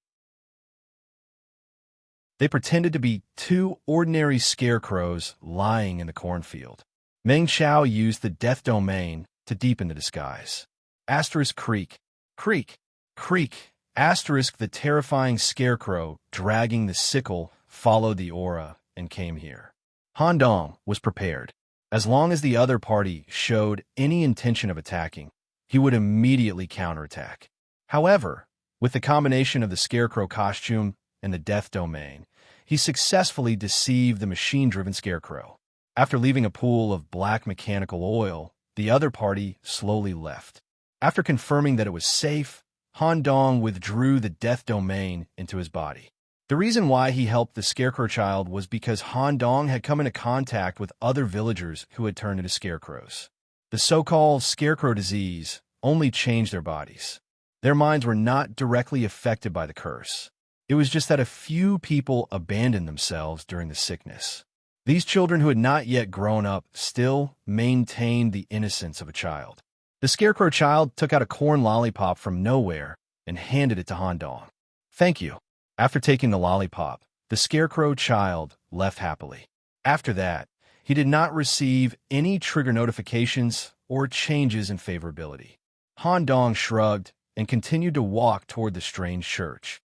They pretended to be 2 ordinary scarecrows lying in the cornfield. Meng Chao used the death domain to deepen the disguise. Asterisk creak, creak, creak, asterisk the terrifying scarecrow dragging the sickle followed the aura and came here. Han Dong was prepared. As long as the other party showed any intention of attacking, he would immediately counterattack. However, with the combination of the scarecrow costume and the death domain, he successfully deceived the machine-driven scarecrow. After leaving a pool of black mechanical oil, the other party slowly left. After confirming that it was safe, Han Dong withdrew the death domain into his body. The reason why he helped the Scarecrow Child was because Han Dong had come into contact with other villagers who had turned into scarecrows. The so-called scarecrow disease only changed their bodies. Their minds were not directly affected by the curse. It was just that a few people abandoned themselves during the sickness. These children who had not yet grown up still maintained the innocence of a child. The Scarecrow Child took out a corn lollipop from nowhere and handed it to Han Dong. "Thank you." After taking the lollipop, the Scarecrow Child left happily. After that, he did not receive any trigger notifications or changes in favorability. Han Dong shrugged and continued to walk toward the strange church.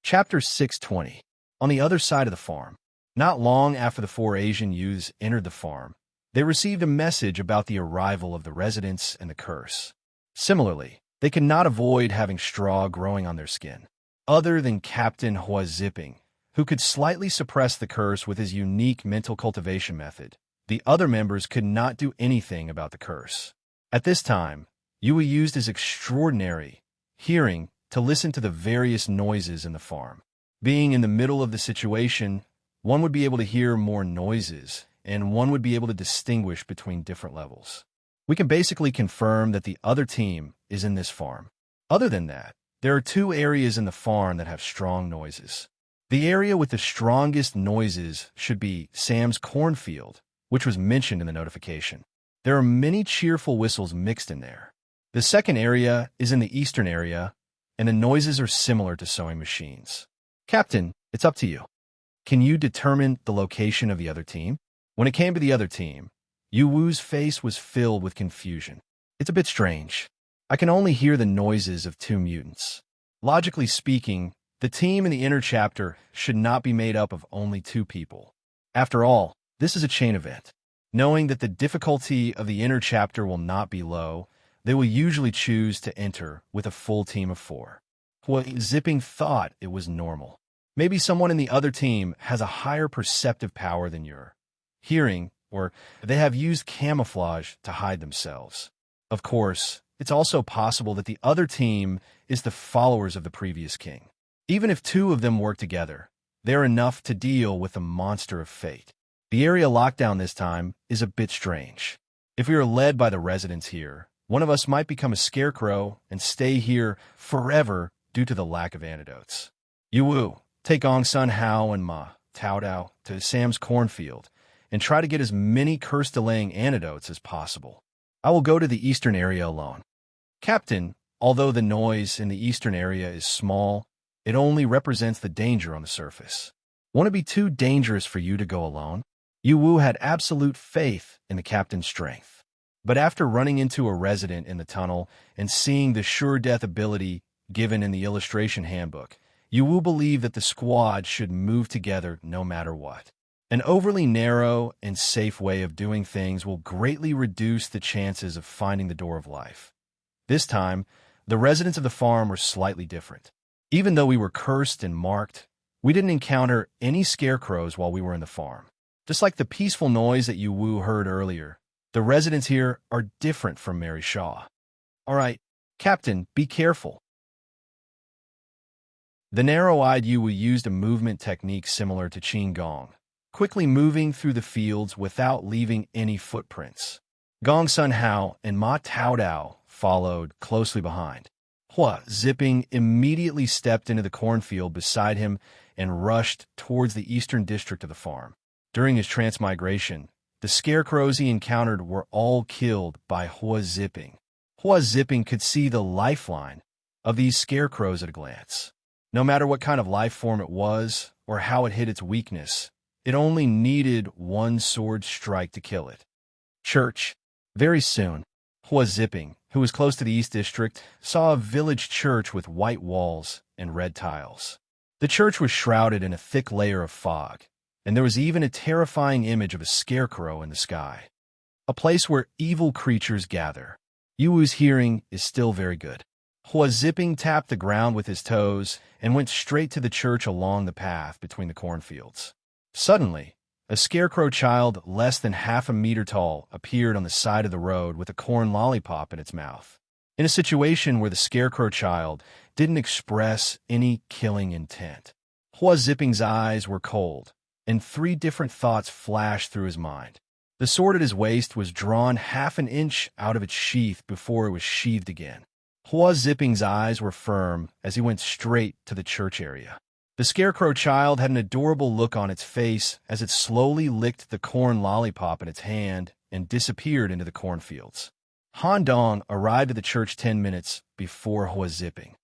Chapter 620. On the other side of the farm. Not long after the four Asian youths entered the farm, they received a message about the arrival of the residents and the curse. Similarly, they could not avoid having straw growing on their skin. Other than Captain Hua Zipping, who could slightly suppress the curse with his unique mental cultivation method, the other members could not do anything about the curse. At this time, Yue used his extraordinary hearing to listen to the various noises in the farm. Being in the middle of the situation, one would be able to hear more noises, and one would be able to distinguish between different levels. We can basically confirm that the other team is in this farm. Other than that, there are two areas in the farm that have strong noises. The area with the strongest noises should be Sam's cornfield, which was mentioned in the notification. There are many cheerful whistles mixed in there. The second area is in the eastern area, and the noises are similar to sewing machines. Captain, it's up to you. Can you determine the location of the other team? When it came to the other team, Yu Wu's face was filled with confusion. It's a bit strange. I can only hear the noises of two mutants. Logically speaking, the team in the inner chapter should not be made up of only two people. After all, this is a chain event. Knowing that the difficulty of the inner chapter will not be low, they will usually choose to enter with a full team of four. Hua Zipping thought it was normal. Maybe someone in the other team has a higher perceptive power than your hearing, or they have used camouflage to hide themselves. Of course, it's also possible that the other team is the followers of the previous king. Even if two of them work together, they're enough to deal with the monster of fate. The area lockdown this time is a bit strange. If we are led by the residents here, one of us might become a scarecrow and stay here forever due to the lack of antidotes. Yu Wu, take Ong Sun Hao and Ma Tao Dao to Sam's cornfield and try to get as many curse-delaying antidotes as possible. I will go to the eastern area alone. Captain, although the noise in the eastern area is small, it only represents the danger on the surface. Won't it be too dangerous for you to go alone? Yu Wu had absolute faith in the captain's strength. But after running into a resident in the tunnel and seeing the sure death ability given in the illustration handbook, Yu Wu believed that the squad should move together no matter what. An overly narrow and safe way of doing things will greatly reduce the chances of finding the door of life. This time, the residents of the farm were slightly different. Even though we were cursed and marked, we didn't encounter any scarecrows while we were in the farm. Just like the peaceful noise that Yu Wu heard earlier, the residents here are different from Mary Shaw. All right, Captain, be careful. The narrow-eyed Yu Wu used a movement technique similar to Qin Gong, quickly moving through the fields without leaving any footprints. Gong Sun Hao and Ma Tao Dao followed closely behind. Hua Zipping immediately stepped into the cornfield beside him and rushed towards the eastern district of the farm. During his transmigration, the scarecrows he encountered were all killed by Hua Zipping. Hua Zipping could see the lifeline of these scarecrows at a glance. No matter what kind of life form it was or how it hid its weakness, it only needed one sword strike to kill it. Church. Very soon, Hua Zipping, who was close to the East District, saw a village church with white walls and red tiles. The church was shrouded in a thick layer of fog, and there was even a terrifying image of a scarecrow in the sky. A place where evil creatures gather. Yuwu's hearing is still very good. Hua Zipping tapped the ground with his toes and went straight to the church along the path between the cornfields. Suddenly, a scarecrow child less than half a meter tall appeared on the side of the road with a corn lollipop in its mouth. In a situation where the scarecrow child didn't express any killing intent, Hua Zipping's eyes were cold, and 3 different thoughts flashed through his mind. The sword at his waist was drawn half an inch out of its sheath before it was sheathed again. Hua Zipping's eyes were firm as he went straight to the church area. The scarecrow child had an adorable look on its face as it slowly licked the corn lollipop in its hand and disappeared into the cornfields. Han Dong arrived at the church 10 minutes before Hua Zipping.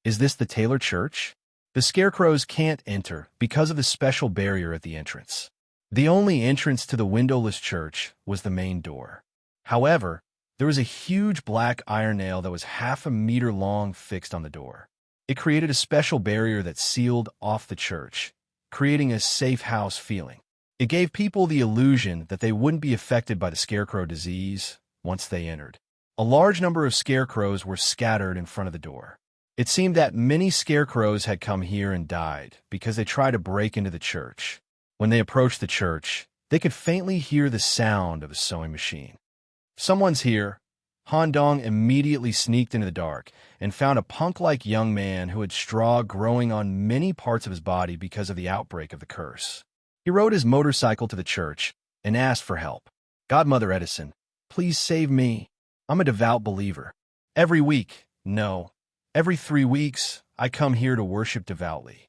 Is this the Taylor Church? The scarecrows can't enter because of the special barrier at the entrance. The only entrance to the windowless church was the main door. However, there was a huge black iron nail that was half a meter long fixed on the door. It created a special barrier that sealed off the church, creating a safe house feeling. It gave people the illusion that they wouldn't be affected by the scarecrow disease once they entered. A large number of scarecrows were scattered in front of the door. It seemed that many scarecrows had come here and died because they tried to break into the church. When they approached the church, they could faintly hear the sound of a sewing machine. Someone's here. Han Dong immediately sneaked into the dark and found a punk-like young man who had straw growing on many parts of his body because of the outbreak of the curse. He rode his motorcycle to the church and asked for help. Godmother Edison, please save me. I'm a devout believer. Every 3 weeks, I come here to worship devoutly.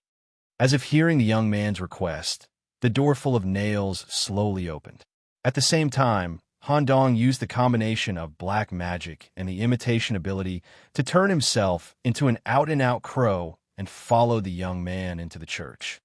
As if hearing the young man's request, the door full of nails slowly opened. At the same time, Han Dong used the combination of black magic and the imitation ability to turn himself into an out-and-out crow and followed the young man into the church.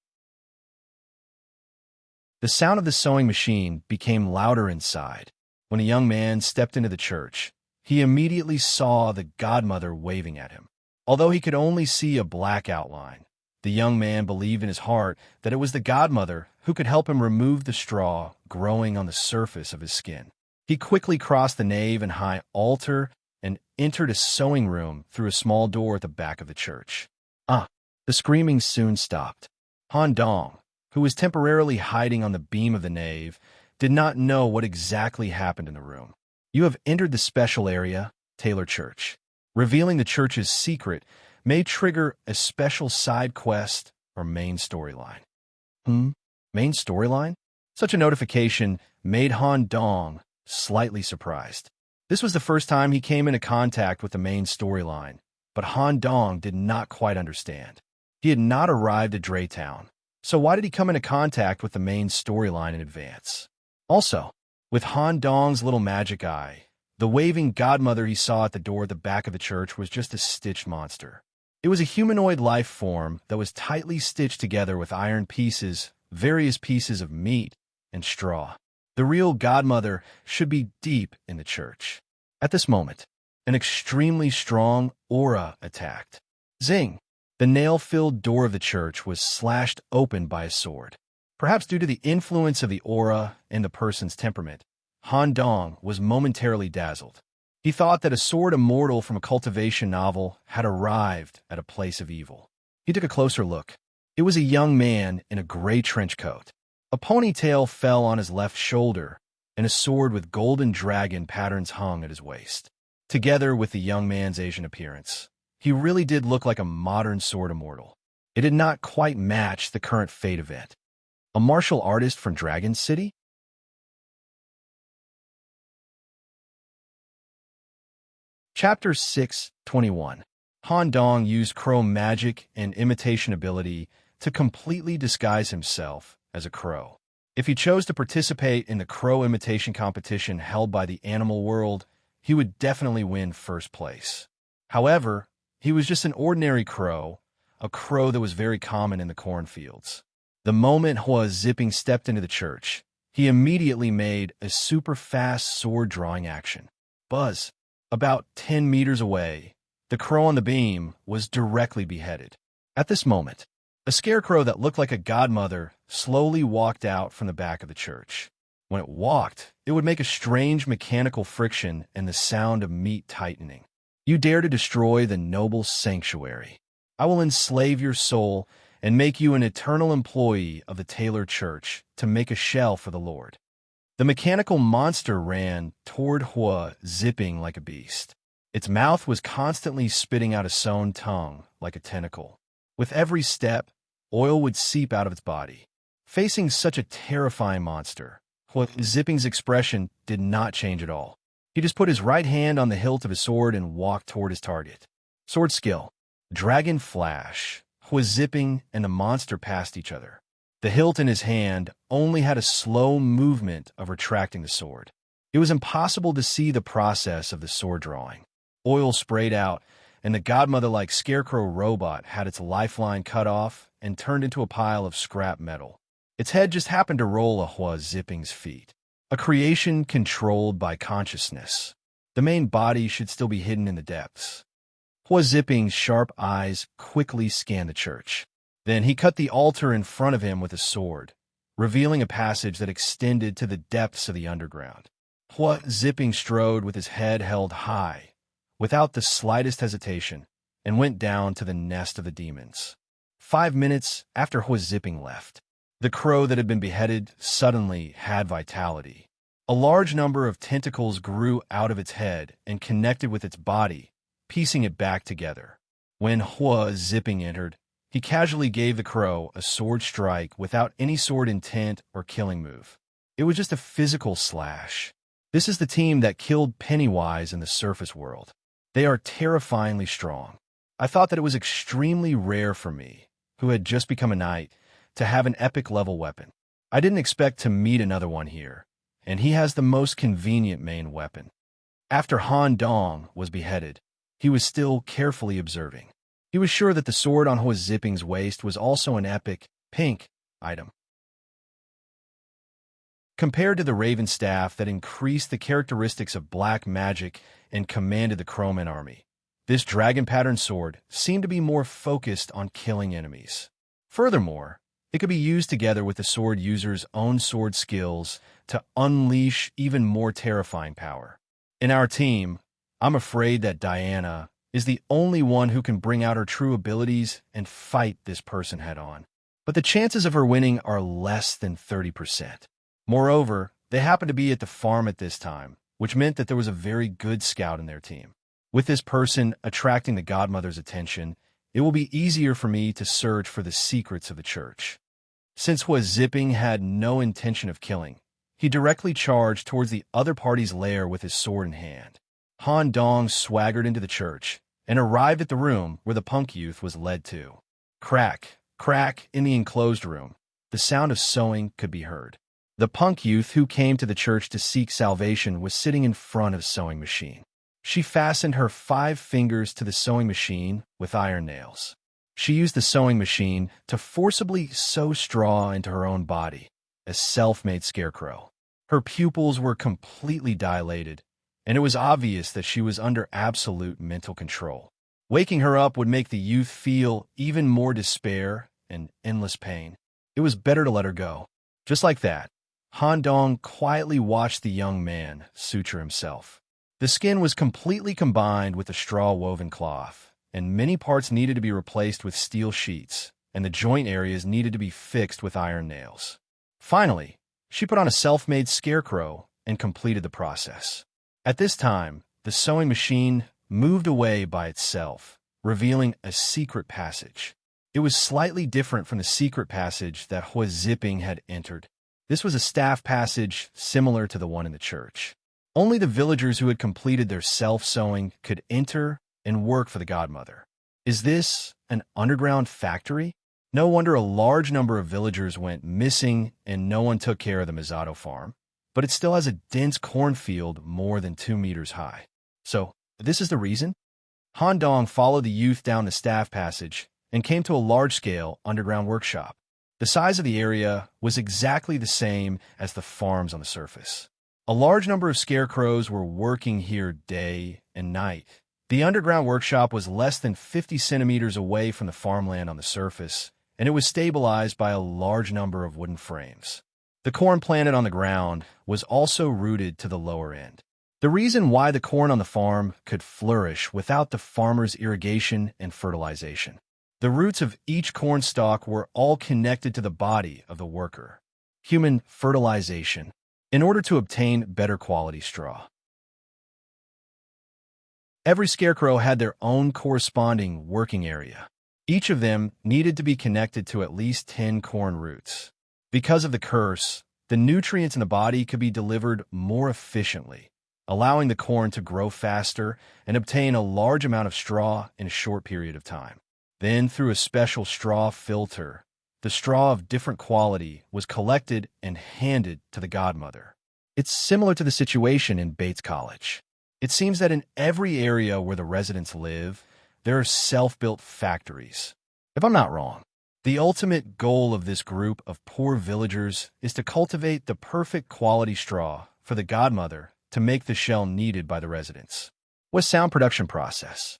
The sound of the sewing machine became louder inside. When a young man stepped into the church, he immediately saw the godmother waving at him. Although he could only see a black outline, the young man believed in his heart that it was the godmother who could help him remove the straw growing on the surface of his skin. He quickly crossed the nave and high altar and entered a sewing room through a small door at the back of the church. The screaming soon stopped. Han Dong, who was temporarily hiding on the beam of the nave, did not know what exactly happened in the room. You have entered the special area, Taylor Church. Revealing the church's secret may trigger a special side quest or main storyline. Main storyline? Such a notification made Han Dong slightly surprised. This was the first time he came into contact with the main storyline, but Han Dong did not quite understand. He had not arrived at Draytown, so why did he come into contact with the main storyline in advance? Also, with Han Dong's little magic eye, the waving godmother he saw at the door at the back of the church was just a stitched monster. It was a humanoid life form that was tightly stitched together with iron pieces, various pieces of meat, and straw. The real godmother should be deep in the church. At this moment, an extremely strong aura attacked. Zing! The nail-filled door of the church was slashed open by a sword. Perhaps due to the influence of the aura and the person's temperament, Han Dong was momentarily dazzled. He thought that a sword immortal from a cultivation novel had arrived at a place of evil. He took a closer look. It was a young man in a gray trench coat. A ponytail fell on his left shoulder, and a sword with golden dragon patterns hung at his waist. Together with the young man's Asian appearance, he really did look like a modern sword immortal. It did not quite match the current Fate event. A martial artist from Dragon City? Chapter 6:21. Han Dong used crow magic and imitation ability to completely disguise himself as a crow. If he chose to participate in the crow imitation competition held by the animal world, he would definitely win first place. However, he was just an ordinary crow, a crow that was very common in the cornfields. The moment Hua Zipping stepped into the church, he immediately made a super fast sword drawing action. Buzz! About 10 meters away, the crow on the beam was directly beheaded. At this moment, A scarecrow that looked like a godmother slowly walked out from the back of the church. When it walked, it would make a strange mechanical friction and the sound of meat tightening. You dare to destroy the noble sanctuary. I will enslave your soul and make you an eternal employee of the Taylor Church to make a shell for the Lord. The mechanical monster ran toward Hua, zipping like a beast. Its mouth was constantly spitting out a sewn tongue like a tentacle. With every step, oil would seep out of its body. Facing such a terrifying monster, Hua Zipping's expression did not change at all. He just put his right hand on the hilt of his sword and walked toward his target. Sword skill. Dragon flash. Hua Zipping and the monster passed each other. The hilt in his hand only had a slow movement of retracting the sword. It was impossible to see the process of the sword drawing. Oil sprayed out, and the godmother-like scarecrow robot had its lifeline cut off and turned into a pile of scrap metal. Its head just happened to roll at Hua Zipping's feet. A creation controlled by consciousness. The main body should still be hidden in the depths. Hua Zipping's sharp eyes quickly scanned the church. Then he cut the altar in front of him with a sword, revealing a passage that extended to the depths of the underground. Hua Zipping strode with his head held high, without the slightest hesitation, and went down to the nest of the demons. 5 minutes after Hua Zipping left, the crow that had been beheaded suddenly had vitality. A large number of tentacles grew out of its head and connected with its body, piecing it back together. When Hua Zipping entered, he casually gave the crow a sword strike without any sword intent or killing move. It was just a physical slash. This is the team that killed Pennywise in the surface world. They are terrifyingly strong. I thought that it was extremely rare for me, who had just become a knight, to have an epic level weapon. I didn't expect to meet another one here, and he has the most convenient main weapon. After Han Dong was beheaded, he was still carefully observing. He was sure that the sword on Hua Zipping's waist was also an epic, pink, item. Compared to the Raven Staff that increased the characteristics of black magic and commanded the Crowman army, this dragon-patterned sword seemed to be more focused on killing enemies. Furthermore, it could be used together with the sword user's own sword skills to unleash even more terrifying power. In our team, I'm afraid that Diana is the only one who can bring out her true abilities and fight this person head-on. But the chances of her winning are less than 30%. Moreover, they happen to be at the farm at this time, which meant that there was a very good scout in their team. With this person attracting the godmother's attention, it will be easier for me to search for the secrets of the church. Since Hua Zipping had no intention of killing, he directly charged towards the other party's lair with his sword in hand. Han Dong swaggered into the church and arrived at the room where the punk youth was led to. Crack, crack in the enclosed room. The sound of sewing could be heard. The punk youth who came to the church to seek salvation was sitting in front of the sewing machine. She fastened her 5 fingers to the sewing machine with iron nails. She used the sewing machine to forcibly sew straw into her own body, a self-made scarecrow. Her pupils were completely dilated, and it was obvious that she was under absolute mental control. Waking her up would make the youth feel even more despair and endless pain. It was better to let her go. Just like that, Han Dong quietly watched the young man suture himself. The skin was completely combined with the straw-woven cloth, and many parts needed to be replaced with steel sheets, and the joint areas needed to be fixed with iron nails. Finally, she put on a self-made scarecrow and completed the process. At this time, the sewing machine moved away by itself, revealing a secret passage. It was slightly different from the secret passage that Hua Zipping had entered. This was a staff passage similar to the one in the church. Only the villagers who had completed their self-sewing could enter and work for the godmother. Is this an underground factory? No wonder a large number of villagers went missing and no one took care of the Misato farm. But it still has a dense cornfield more than 2 meters high. So, this is the reason? Han Dong followed the youth down the staff passage and came to a large-scale underground workshop. The size of the area was exactly the same as the farms on the surface. A large number of scarecrows were working here day and night. The underground workshop was less than 50 centimeters away from the farmland on the surface, and it was stabilized by a large number of wooden frames. The corn planted on the ground was also rooted to the lower end. The reason why the corn on the farm could flourish without the farmer's irrigation and fertilization. The roots of each corn stalk were all connected to the body of the worker. Human fertilization, in order to obtain better quality straw. Every scarecrow had their own corresponding working area. Each of them needed to be connected to at least 10 corn roots. Because of the curse, the nutrients in the body could be delivered more efficiently, allowing the corn to grow faster and obtain a large amount of straw in a short period of time. Then, through a special straw filter, the straw of different quality was collected and handed to the godmother. It's similar to the situation in Bates College. It seems that in every area where the residents live, there are self-built factories. If I'm not wrong, the ultimate goal of this group of poor villagers is to cultivate the perfect quality straw for the godmother to make the shell needed by the residents. What sound production process?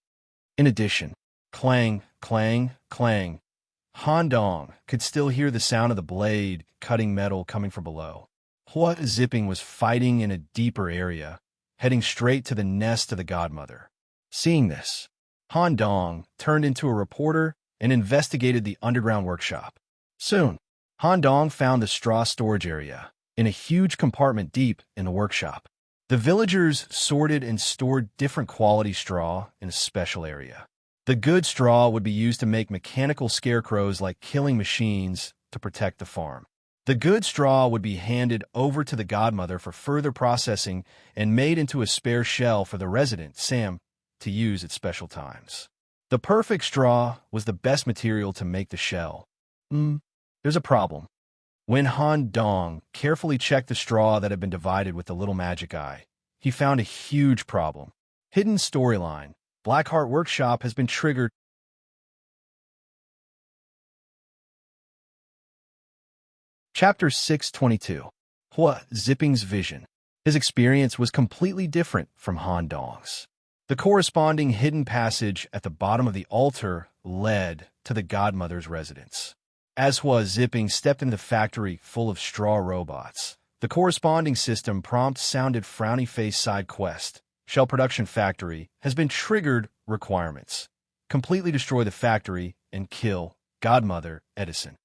In addition, clang, clang, clang. Han Dong could still hear the sound of the blade cutting metal coming from below. Hua Zipping was fighting in a deeper area, heading straight to the nest of the godmother. Seeing this, Han Dong turned into a reporter and investigated the underground workshop. Soon, Han Dong found the straw storage area in a huge compartment deep in the workshop. The villagers sorted and stored different quality straw in a special area. The good straw would be used to make mechanical scarecrows like killing machines to protect the farm. The good straw would be handed over to the godmother for further processing and made into a spare shell for the resident, Sam, to use at special times. The perfect straw was the best material to make the shell. There's a problem. When Han Dong carefully checked the straw that had been divided with the little magic eye, he found a huge problem. Hidden storyline. Blackheart Workshop has been triggered. Chapter 622. Hua Zipping's vision. His experience was completely different from Han Dong's. The corresponding hidden passage at the bottom of the altar led to the godmother's residence. As Hua Zipping stepped into the factory full of straw robots, the corresponding system prompt sounded frowny face side quest. Shell production factory has been triggered requirements. Completely destroy the factory and kill godmother Edison.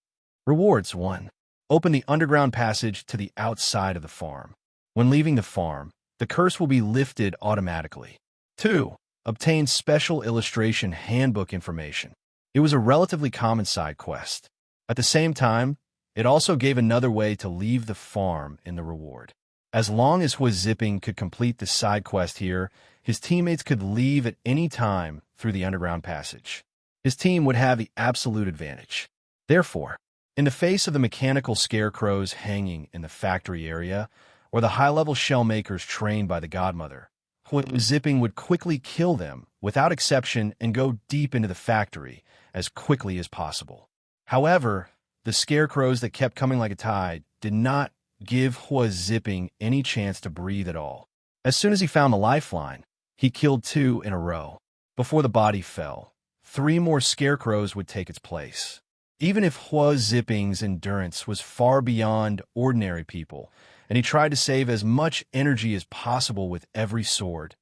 Rewards 1. Open the underground passage to the outside of the farm. When leaving the farm, the curse will be lifted automatically. 2. Obtain special illustration handbook information. It was a relatively common side quest. At the same time, it also gave another way to leave the farm in the reward. As long as Hua Zipping could complete the side quest here, his teammates could leave at any time through the underground passage. His team would have the absolute advantage. Therefore, in the face of the mechanical scarecrows hanging in the factory area, or the high-level shell makers trained by the godmother, Hua Zipping would quickly kill them without exception and go deep into the factory as quickly as possible. However, the scarecrows that kept coming like a tide did not give Hua Zipping any chance to breathe at all. As soon as he found the lifeline, he killed 2 in a row. Before the body fell, 3 more scarecrows would take its place. Even if Hua Zipping's endurance was far beyond ordinary people, and he tried to save as much energy as possible with every sword,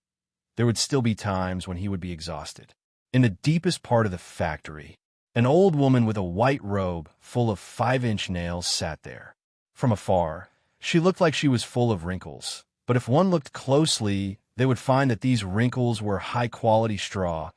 there would still be times when he would be exhausted. In the deepest part of the factory, an old woman with a white robe full of 5-inch nails sat there. From afar, she looked like she was full of wrinkles, but if one looked closely, they would find that these wrinkles were high-quality straw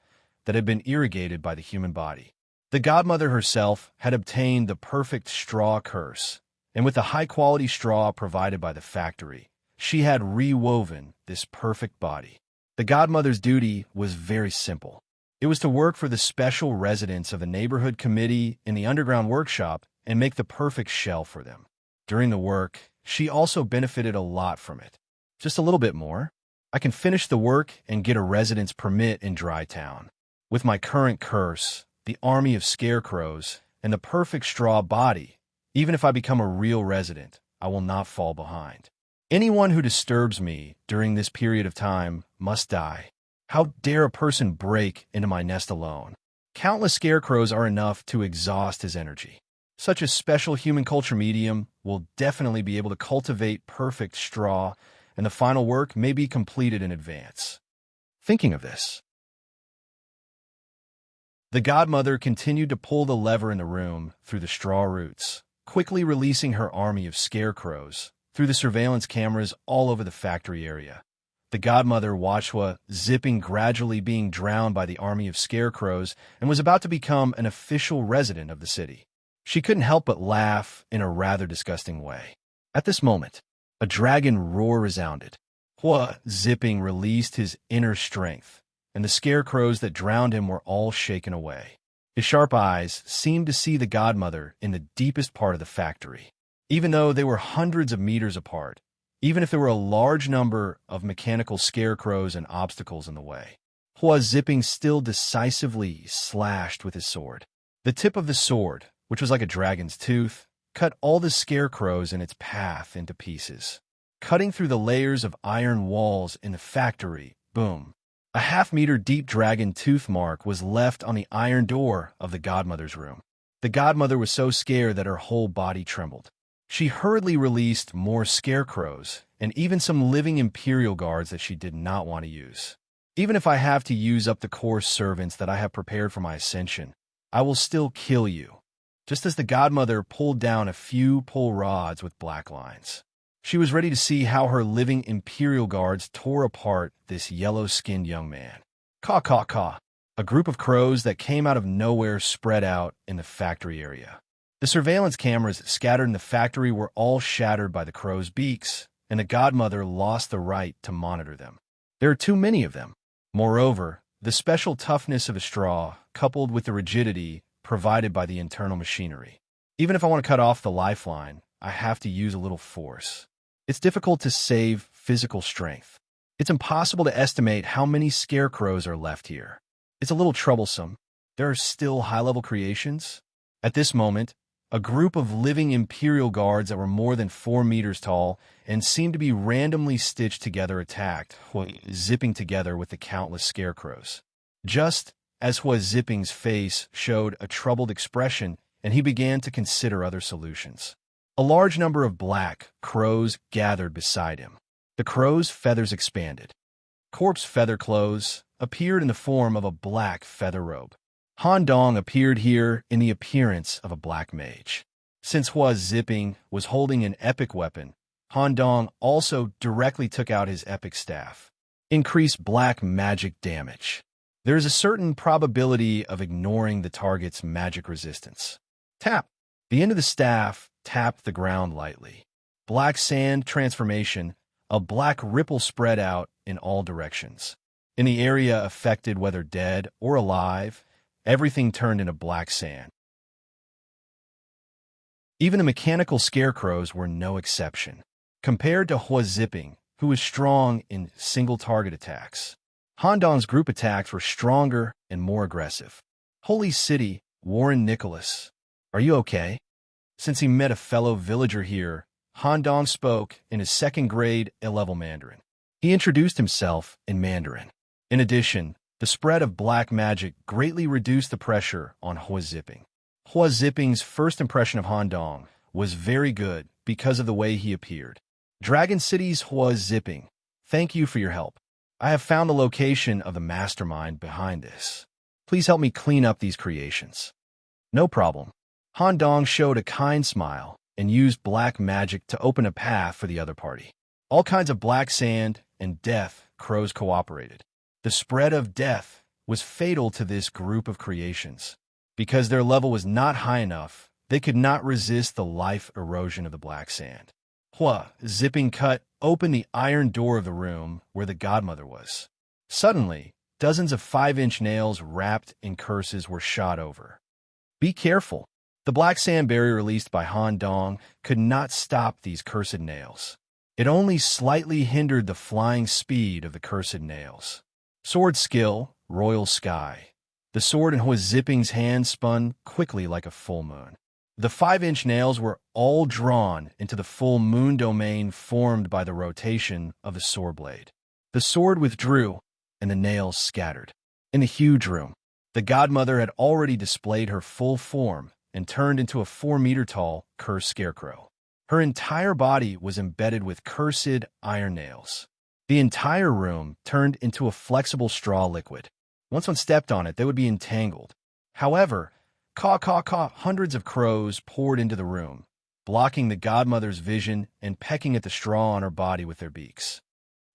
that had been irrigated by the human body. The godmother herself had obtained the perfect straw curse, and with the high-quality straw provided by the factory, she had rewoven this perfect body. The godmother's duty was very simple. It was to work for the special residents of the neighborhood committee in the underground workshop and make the perfect shell for them. During the work, she also benefited a lot from it. Just a little bit more. I can finish the work and get a residence permit in Dry Town. With my current curse, the army of scarecrows, and the perfect straw body, even if I become a real resident, I will not fall behind. Anyone who disturbs me during this period of time must die. How dare a person break into my nest alone? Countless scarecrows are enough to exhaust his energy. Such a special human culture medium will definitely be able to cultivate perfect straw, and the final work may be completed in advance. Thinking of this, the godmother continued to pull the lever in the room through the straw roots, quickly releasing her army of scarecrows through the surveillance cameras all over the factory area. The godmother watched zipping gradually being drowned by the army of scarecrows and was about to become an official resident of the city. She couldn't help but laugh in a rather disgusting way. At this moment, a dragon roar resounded. Zipping released his inner strength, and the scarecrows that drowned him were all shaken away. His sharp eyes seemed to see the godmother in the deepest part of the factory. Even though they were hundreds of meters apart, even if there were a large number of mechanical scarecrows and obstacles in the way, Zipping still decisively slashed with his sword. The tip of the sword, which was like a dragon's tooth, cut all the scarecrows in its path into pieces. Cutting through the layers of iron walls in the factory, boom. A half-meter deep dragon tooth mark was left on the iron door of the godmother's room. The godmother was so scared that her whole body trembled. She hurriedly released more scarecrows and even some living imperial guards that she did not want to use. Even if I have to use up the coarse servants that I have prepared for my ascension, I will still kill you. Just as the godmother pulled down a few pull rods with black lines. She was ready to see how her living imperial guards tore apart this yellow-skinned young man. Caw, caw, caw. A group of crows that came out of nowhere spread out in the factory area. The surveillance cameras scattered in the factory were all shattered by the crows' beaks, and the godmother lost the right to monitor them. There are too many of them. Moreover, the special toughness of a straw, coupled with the rigidity provided by the internal machinery. Even if I want to cut off the lifeline, I have to use a little force. It's difficult to save physical strength. It's impossible to estimate how many scarecrows are left here. It's a little troublesome. There are still high-level creations. At this moment, a group of living imperial guards that were more than 4 meters tall and seemed to be randomly stitched together attacked, zipping together with the countless scarecrows. Just as Zipping's face showed a troubled expression and he began to consider other solutions. A large number of black crows gathered beside him. The crows' feathers expanded. Corpse feather clothes appeared in the form of a black feather robe. Han Dong appeared here in the appearance of a black mage. Since Zipping was holding an epic weapon, Han Dong also directly took out his epic staff. Increased black magic damage. There is a certain probability of ignoring the target's magic resistance. Tap. The end of the staff tapped the ground lightly. Black sand transformation, a black ripple spread out in all directions. In the area affected, whether dead or alive, everything turned into black sand. Even the mechanical scarecrows were no exception. Compared to Zipping, who was strong in single-target attacks, Han Dong's group attacks were stronger and more aggressive. Holy City, Warren Nicholas. Are you okay? Since he met a fellow villager here, Han Dong spoke in his second-grade A-level Mandarin. He introduced himself in Mandarin. In addition, the spread of black magic greatly reduced the pressure on Zipping. Zipping's first impression of Han Dong was very good because of the way he appeared. Dragon City's Zipping, thank you for your help. I have found the location of the mastermind behind this. Please help me clean up these creations. No problem. Han Dong showed a kind smile and used black magic to open a path for the other party. All kinds of black sand and death crows cooperated. The spread of death was fatal to this group of creations. Because their level was not high enough, they could not resist the life erosion of the black sand. Zipping cut open the iron door of the room where the godmother was. Suddenly, dozens of 5-inch nails wrapped in curses were shot over. Be careful. The black sand barrier released by Han Dong could not stop these cursed nails. It only slightly hindered the flying speed of the cursed nails. Sword skill, Royal Sky. The sword in Zipping's hand spun quickly like a full moon. The 5-inch nails were all drawn into the full moon domain formed by the rotation of the sword blade. The sword withdrew, and the nails scattered. In the huge room, The godmother had already displayed her full form and turned into a 4-meter-tall cursed scarecrow. Her entire body was embedded with cursed iron nails. The entire room turned into a flexible straw liquid. Once one stepped on it, they would be entangled. However, hundreds of crows poured into the room, blocking the godmother's vision and pecking at the straw on her body with their beaks.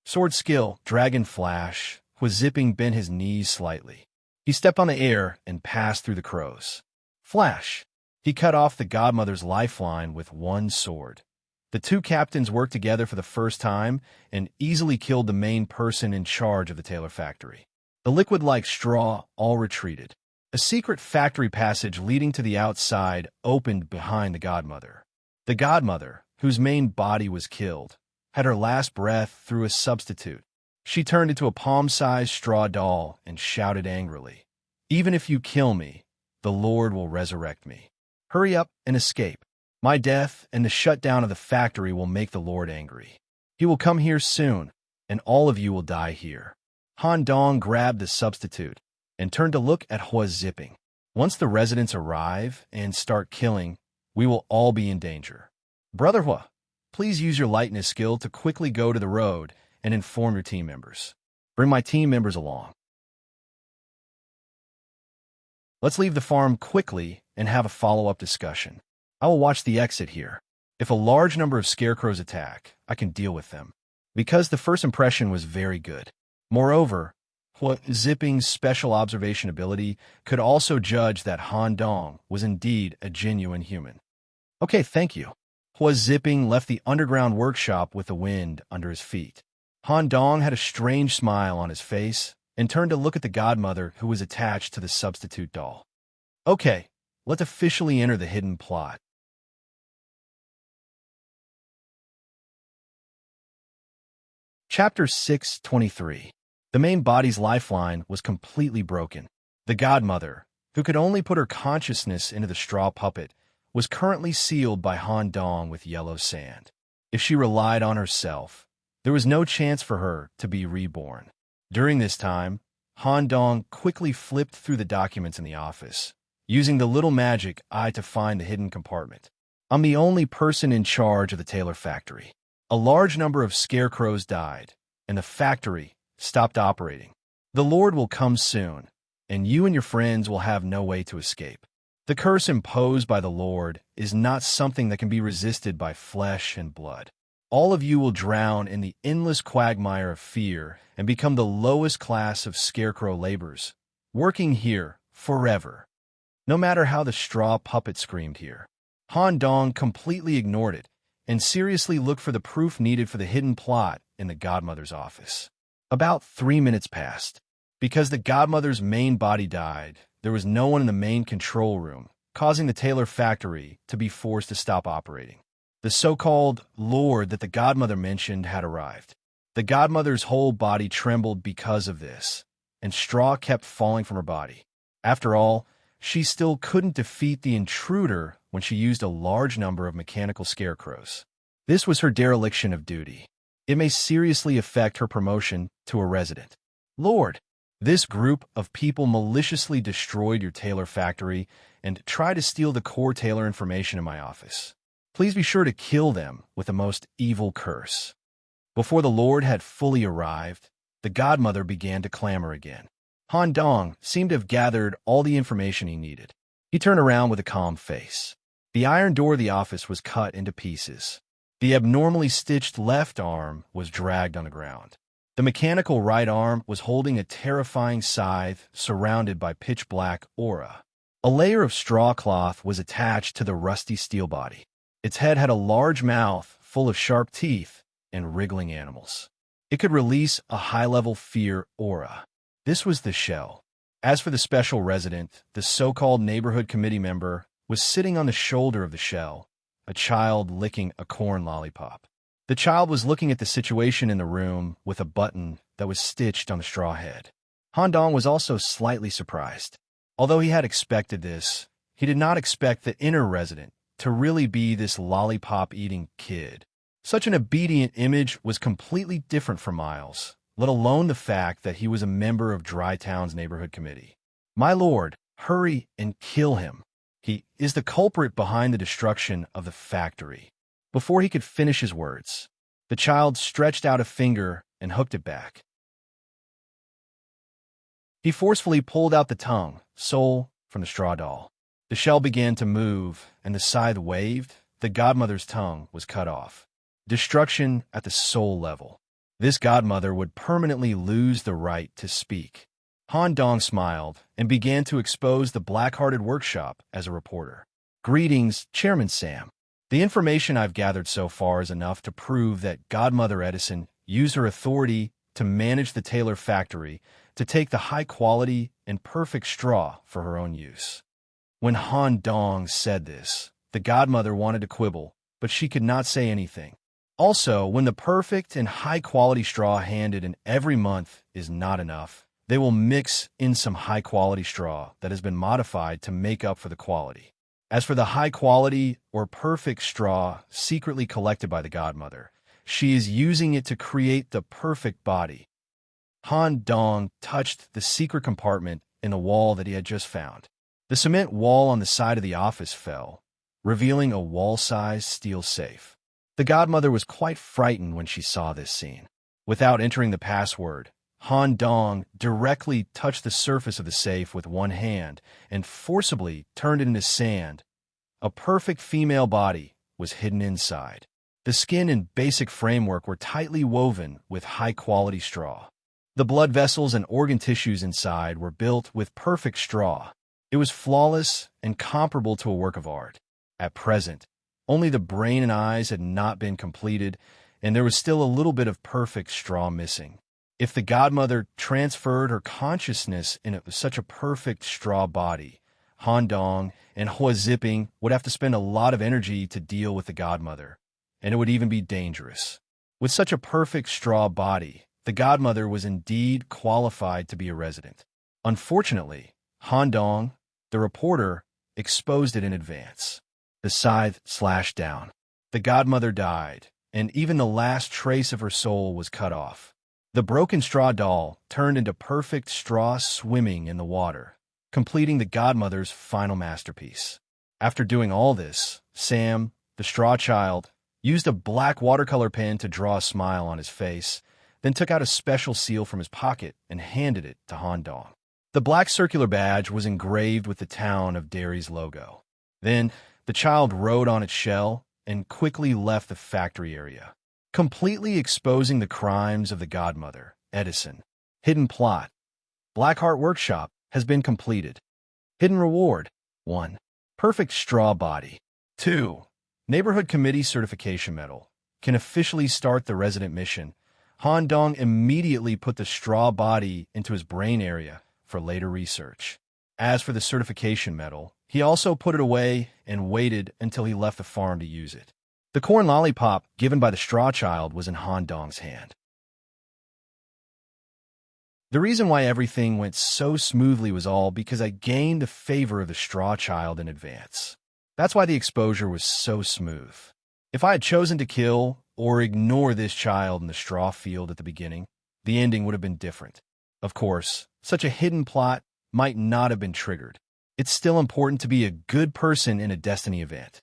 Sword skill, Dragon Flash, was zipping bent his knees slightly. He stepped on the air and passed through the crows. Flash! He cut off the godmother's lifeline with one sword. The two captains worked together for the first time and easily killed the main person in charge of the tailor factory. The liquid-like straw all retreated. A secret factory passage leading to the outside opened behind the godmother. The godmother, whose main body was killed, had her last breath through a substitute. She turned into a palm-sized straw doll and shouted angrily, "Even if you kill me, the Lord will resurrect me. Hurry up and escape. My death and the shutdown of the factory will make the Lord angry. He will come here soon, and all of you will die here." Han Dong grabbed the substitute and turned to look at Hua Zipping. "Once the residents arrive and start killing, we will all be in danger. Brother Hua, please use your lightness skill to quickly go to the road and inform your team members. Bring my team members along. Let's leave the farm quickly and have a follow-up discussion. I will watch the exit here. If a large number of scarecrows attack, I can deal with them." Because the first impression was very good. Moreover, Hua Zipping's special observation ability could also judge that Han Dong was indeed a genuine human. "Okay, thank you." Hua Zipping left the underground workshop with the wind under his feet. Han Dong had a strange smile on his face and turned to look at the godmother who was attached to the substitute doll. "Okay, let's officially enter the hidden plot." Chapter 623. The main body's lifeline was completely broken. The godmother, who could only put her consciousness into the straw puppet, was currently sealed by Han Dong with yellow sand. If she relied on herself, there was no chance for her to be reborn. During this time, Han Dong quickly flipped through the documents in the office, using the little magic eye to find the hidden compartment. "I'm the only person in charge of the tailor factory. A large number of scarecrows died, and the factory stopped operating. The Lord will come soon, and you and your friends will have no way to escape. The curse imposed by the Lord is not something that can be resisted by flesh and blood. All of you will drown in the endless quagmire of fear and become the lowest class of scarecrow laborers, working here forever." No matter how the straw puppet screamed here, Han Dong completely ignored it and seriously looked for the proof needed for the hidden plot in the godmother's office. About 3 minutes passed. Because the godmother's main body died, there was no one in the main control room, causing the tailor factory to be forced to stop operating. The so-called Lord that the godmother mentioned had arrived. The godmother's whole body trembled because of this, and straw kept falling from her body. After all, she still couldn't defeat the intruder when she used a large number of mechanical scarecrows. This was her dereliction of duty. It may seriously affect her promotion to a resident. "Lord, this group of people maliciously destroyed your tailor factory and tried to steal the core tailor information in my office. Please be sure to kill them with the most evil curse." Before the Lord had fully arrived, the godmother began to clamor again. Han Dong seemed to have gathered all the information he needed. He turned around with a calm face. The iron door of the office was cut into pieces. The abnormally stitched left arm was dragged on the ground. The mechanical right arm was holding a terrifying scythe surrounded by pitch-black aura. A layer of straw cloth was attached to the rusty steel body. Its head had a large mouth full of sharp teeth and wriggling animals. It could release a high-level fear aura. This was the shell. As for the special resident, the so-called neighborhood committee member was sitting on the shoulder of the shell, a child licking a corn lollipop. The child was looking at the situation in the room with a button that was stitched on the straw head. Han Dong was also slightly surprised. Although he had expected this, he did not expect the inner resident to really be this lollipop-eating kid. Such an obedient image was completely different from Miles, let alone the fact that he was a member of Dry Town's neighborhood committee. My lord, hurry and kill him. He is the culprit behind the destruction of the factory. Before he could finish his words, the child stretched out a finger and hooked it back. He forcefully pulled out the tongue, soul, from the straw doll. The shell began to move, and the scythe waved. The godmother's tongue was cut off. Destruction at the soul level. This godmother would permanently lose the right to speak. Han Dong smiled and began to expose the black-hearted workshop as a reporter. Greetings, Chairman Sam. The information I've gathered so far is enough to prove that Godmother Edison used her authority to manage the Taylor factory to take the high-quality and perfect straw for her own use. When Han Dong said this, the godmother wanted to quibble, but she could not say anything. Also, when the perfect and high-quality straw handed in every month is not enough, they will mix in some high-quality straw that has been modified to make up for the quality. As for the high-quality or perfect straw secretly collected by the godmother, she is using it to create the perfect body. Han Dong touched the secret compartment in the wall that he had just found. The cement wall on the side of the office fell, revealing a wall-sized steel safe. The godmother was quite frightened when she saw this scene. Without entering the password, Han Dong directly touched the surface of the safe with one hand and forcibly turned it into sand. A perfect female body was hidden inside. The skin and basic framework were tightly woven with high-quality straw. The blood vessels and organ tissues inside were built with perfect straw. It was flawless and comparable to a work of art. At present, only the brain and eyes had not been completed, and there was still a little bit of perfect straw missing. If the godmother transferred her consciousness in such a perfect straw body, Han Dong and Hua Ziping would have to spend a lot of energy to deal with the godmother, and it would even be dangerous. With such a perfect straw body, the godmother was indeed qualified to be a resident. Unfortunately, Han Dong, the reporter, exposed it in advance. The scythe slashed down. The godmother died, and even the last trace of her soul was cut off. The broken straw doll turned into perfect straw swimming in the water, completing the godmother's final masterpiece. After doing all this, Sam, the straw child, used a black watercolor pen to draw a smile on his face, then took out a special seal from his pocket and handed it to Han Dong. The black circular badge was engraved with the town of Derry's logo. Then, the child rode on its shell and quickly left the factory area, completely exposing the crimes of the godmother, Edison. Hidden plot. Blackheart Workshop has been completed. Hidden reward. 1. Perfect straw body. 2. Neighborhood Committee Certification Medal. Can officially start the resident mission. Han Dong immediately put the straw body into his brain area for later research. As for the certification medal, he also put it away and waited until he left the farm to use it. The corn lollipop given by the straw child was in Han Dong's hand. The reason why everything went so smoothly was all because I gained the favor of the straw child in advance. That's why the exposure was so smooth. If I had chosen to kill or ignore this child in the straw field at the beginning, the ending would have been different. Of course, such a hidden plot might not have been triggered. It's still important to be a good person in a destiny event.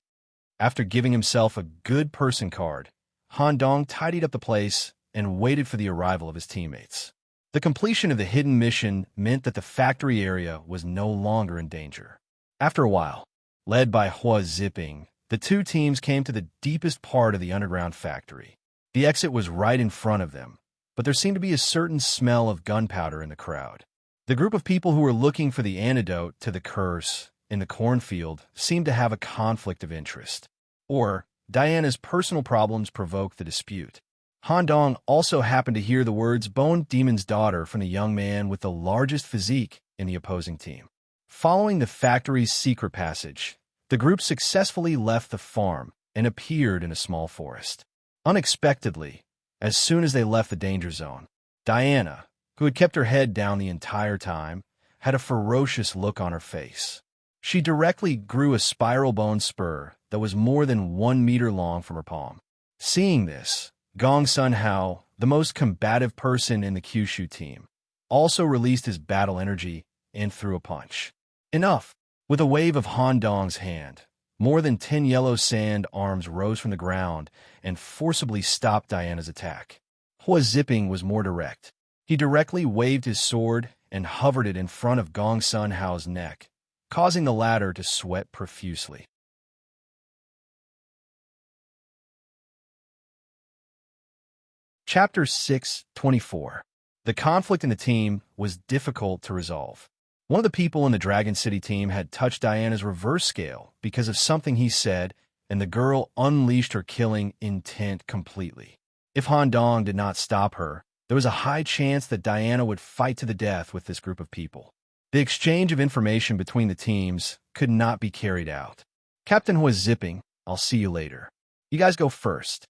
After giving himself a good person card, Han Dong tidied up the place and waited for the arrival of his teammates. The completion of the hidden mission meant that the factory area was no longer in danger. After a while, led by Hua Ziping, the two teams came to the deepest part of the underground factory. The exit was right in front of them, but there seemed to be a certain smell of gunpowder in the crowd. The group of people who were looking for the antidote to the curse in the cornfield seemed to have a conflict of interest. Or, Diana's personal problems provoked the dispute. Han Dong also happened to hear the words Bone Demon's daughter from the young man with the largest physique in the opposing team. Following the factory's secret passage, the group successfully left the farm and appeared in a small forest. Unexpectedly, as soon as they left the danger zone, Diana, who had kept her head down the entire time, had a ferocious look on her face. She directly grew a spiral bone spur that was more than 1 meter long from her palm. Seeing this, Gong Sun Hao, the most combative person in the Kyushu team, also released his battle energy and threw a punch. Enough! With a wave of Han Dong's hand, more than 10 yellow sand arms rose from the ground and forcibly stopped Diana's attack. Hua Zipping was more direct. He directly waved his sword and hovered it in front of Gong Sun Hao's neck, causing the latter to sweat profusely. Chapter 6:24. The conflict in the team was difficult to resolve. One of the people in the Dragon City team had touched Diana's reverse scale because of something he said, and the girl unleashed her killing intent completely. If Han Dong did not stop her, there was a high chance that Diana would fight to the death with this group of people. The exchange of information between the teams could not be carried out. Captain Hua Zipping, I'll see you later. You guys go first.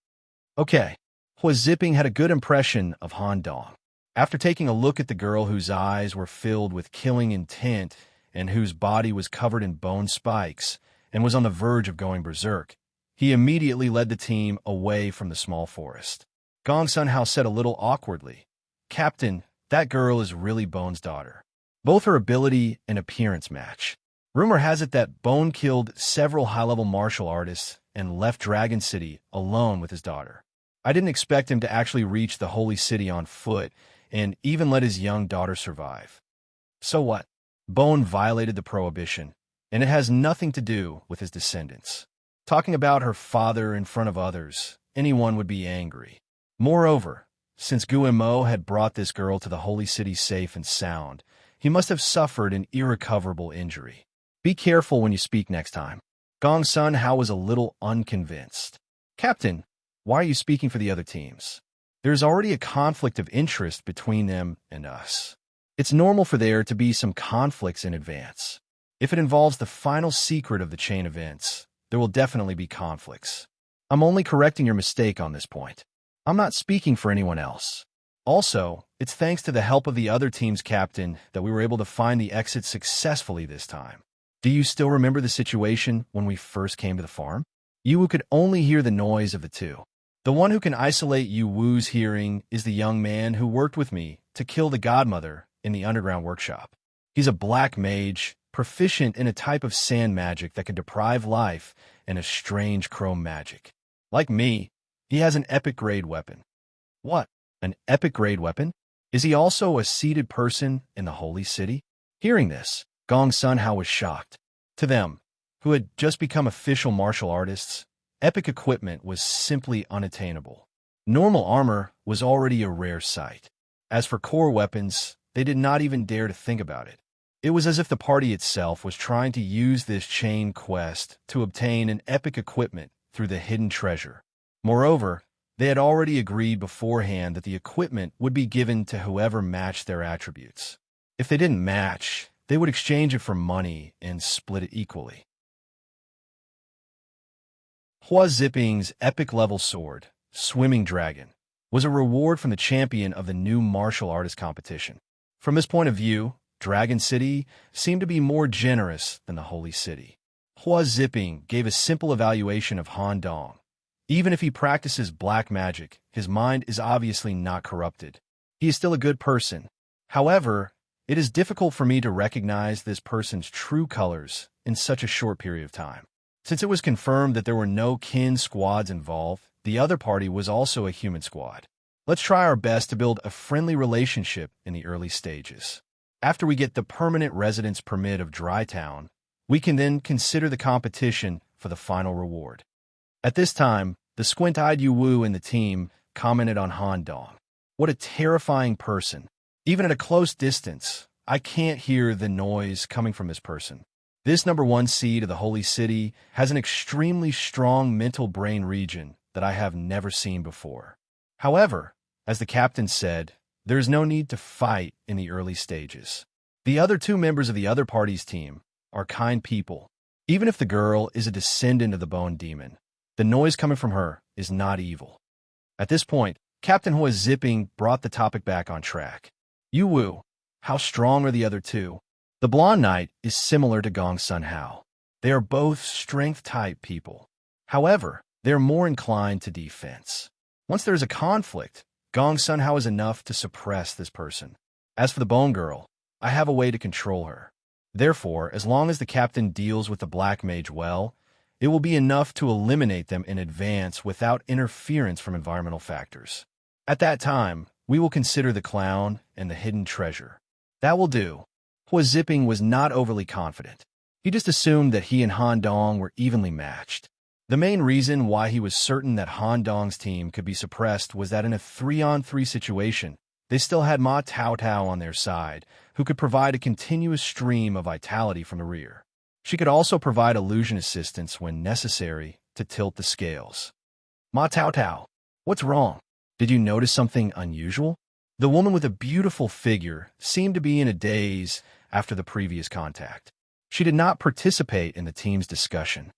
Okay. Hua Zipping had a good impression of Han Dong. After taking a look at the girl whose eyes were filled with killing intent and whose body was covered in bone spikes and was on the verge of going berserk, he immediately led the team away from the small forest. Gong Sun Hao said a little awkwardly, "Captain, that girl is really Bone's daughter. Both her ability and appearance match. Rumor has it that Bone killed several high-level martial artists and left Dragon City alone with his daughter. I didn't expect him to actually reach the Holy City on foot and even let his young daughter survive. So what? Bone violated the prohibition, and it has nothing to do with his descendants. Talking about her father in front of others, anyone would be angry. Moreover, since Guillemot had brought this girl to the Holy City safe and sound, he must have suffered an irrecoverable injury. Be careful when you speak next time." Gong Sun Hao was a little unconvinced. "Captain, why are you speaking for the other teams? There's already a conflict of interest between them and us. It's normal for there to be some conflicts in advance. If it involves the final secret of the chain events, there will definitely be conflicts. I'm only correcting your mistake on this point. I'm not speaking for anyone else. Also, it's thanks to the help of the other team's captain that we were able to find the exit successfully this time. Do you still remember the situation when we first came to the farm? Yu Wu could only hear the noise of the two. The one who can isolate Yu Wu's hearing is the young man who worked with me to kill the godmother in the underground workshop. He's a black mage, proficient in a type of sand magic that can deprive life and a strange chrome magic. Like me, he has an epic-grade weapon." "What? An epic-grade weapon? Is he also a seated person in the Holy City?" Hearing this, Gong Sun Hao was shocked. To them, who had just become official martial artists, epic equipment was simply unattainable. Normal armor was already a rare sight. As for core weapons, they did not even dare to think about it. It was as if the party itself was trying to use this chain quest to obtain an epic equipment through the hidden treasure. Moreover, they had already agreed beforehand that the equipment would be given to whoever matched their attributes. If they didn't match, they would exchange it for money and split it equally. Hua Zipping's epic-level sword, Swimming Dragon, was a reward from the champion of the new martial artist competition. From this point of view, Dragon City seemed to be more generous than the Holy City. Hua Zipping gave a simple evaluation of Han Dong. Even if he practices black magic, his mind is obviously not corrupted. He is still a good person. However, it is difficult for me to recognize this person's true colors in such a short period of time. Since it was confirmed that there were no kin squads involved, the other party was also a human squad. Let's try our best to build a friendly relationship in the early stages. After we get the permanent residence permit of Dry Town, we can then consider the competition for the final reward. At this time, the squint-eyed Yu Wu and the team commented on Han Dong. What a terrifying person. Even at a close distance, I can't hear the noise coming from this person. This number 1 seed of the Holy City has an extremely strong mental brain region that I have never seen before. However, as the captain said, there is no need to fight in the early stages. The other 2 members of the other party's team are kind people. Even if the girl is a descendant of the Bone Demon, the noise coming from her is not evil. At this point, Captain Hua Zipping brought the topic back on track. Yu Wu, how strong are the other 2? The blonde knight is similar to Gong Sun Hao. They are both strength-type people. However, they are more inclined to defense. Once there is a conflict, Gong Sun Hao is enough to suppress this person. As for the Bone Girl, I have a way to control her. Therefore, as long as the captain deals with the black mage well, it will be enough to eliminate them in advance without interference from environmental factors. At that time, we will consider the clown and the hidden treasure. That will do. Hua Zipping was not overly confident. He just assumed that he and Han Dong were evenly matched. The main reason why he was certain that Han Dong's team could be suppressed was that in a 3-on-3 situation, they still had Ma Tao Tao on their side, who could provide a continuous stream of vitality from the rear. She could also provide illusion assistance when necessary to tilt the scales. Ma Tao Tao, what's wrong? Did you notice something unusual? The woman with a beautiful figure seemed to be in a daze after the previous contact. She did not participate in the team's discussion.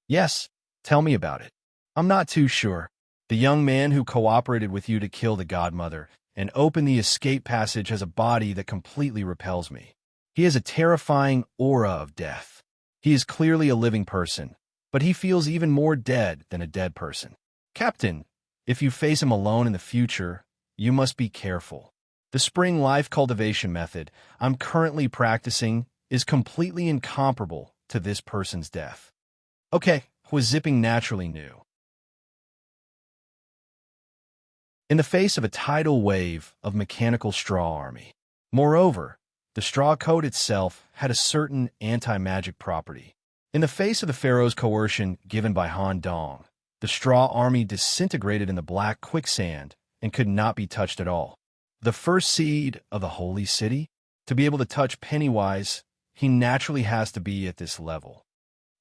Yes, tell me about it. I'm not too sure. The young man who cooperated with you to kill the godmother and open the escape passage has a body that completely repels me. He has a terrifying aura of death. He is clearly a living person, but he feels even more dead than a dead person. Captain, if you face him alone in the future, you must be careful. The spring life cultivation method I'm currently practicing is completely incomparable to this person's death. Okay, Hua Zipping naturally knew. In the face of a tidal wave of mechanical straw army. Moreover, the straw coat itself had a certain anti-magic property. In the face of the pharaoh's coercion given by Han Dong, the straw army disintegrated in the black quicksand and could not be touched at all. The first seed of the holy city? To be able to touch Pennywise, he naturally has to be at this level.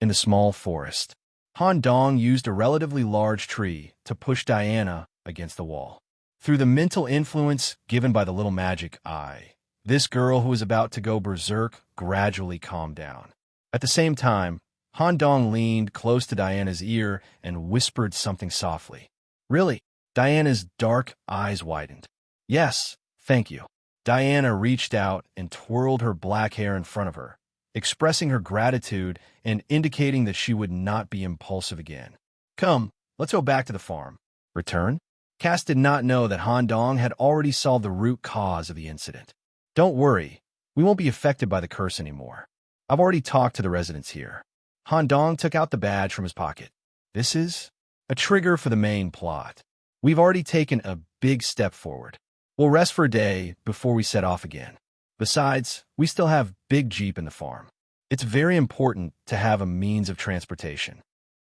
In the small forest, Han Dong used a relatively large tree to push Diana against the wall. Through the mental influence given by the little magic eye, this girl who was about to go berserk gradually calmed down. At the same time, Han Dong leaned close to Diana's ear and whispered something softly. Really? Diana's dark eyes widened. Yes, thank you. Diana reached out and twirled her black hair in front of her, expressing her gratitude and indicating that she would not be impulsive again. Come, let's go back to the farm. Return? Cass did not know that Han Dong had already solved the root cause of the incident. Don't worry, we won't be affected by the curse anymore. I've already talked to the residents here. Han Dong took out the badge from his pocket. This is a trigger for the main plot. We've already taken a big step forward. We'll rest for a day before we set off again. Besides, we still have Big Jeep in the farm. It's very important to have a means of transportation.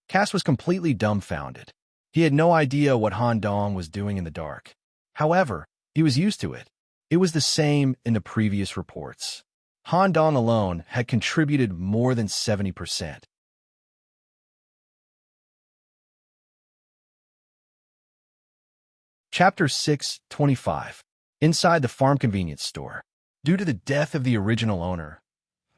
Cass was completely dumbfounded. He had no idea what Han Dong was doing in the dark. However, he was used to it. It was the same in the previous reports. Han Dong alone had contributed more than 70%. Chapter 6:25. Inside the farm convenience store. Due to the death of the original owner,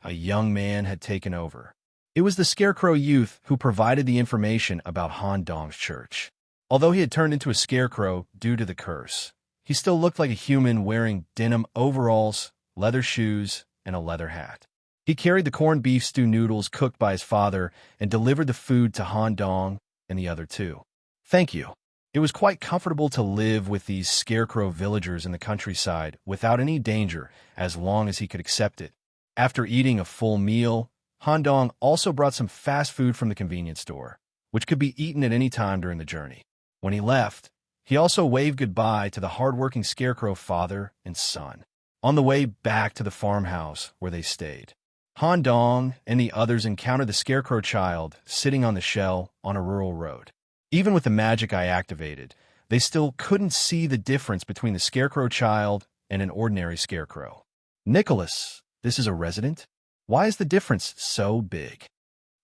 a young man had taken over. It was the Scarecrow youth who provided the information about Han Dong's church. Although he had turned into a scarecrow due to the curse, he still looked like a human wearing denim overalls, leather shoes, and a leather hat. He carried the corned beef stew noodles cooked by his father and delivered the food to Han Dong and the other two. Thank you. It was quite comfortable to live with these scarecrow villagers in the countryside without any danger as long as he could accept it. After eating a full meal, Han Dong also brought some fast food from the convenience store, which could be eaten at any time during the journey. When he left, he also waved goodbye to the hardworking scarecrow father and son. On the way back to the farmhouse where they stayed, Han Dong and the others encountered the scarecrow child sitting on the shell on a rural road. Even with the magic I activated, they still couldn't see the difference between the scarecrow child and an ordinary scarecrow. Nicholas, this is a resident? Why is the difference so big?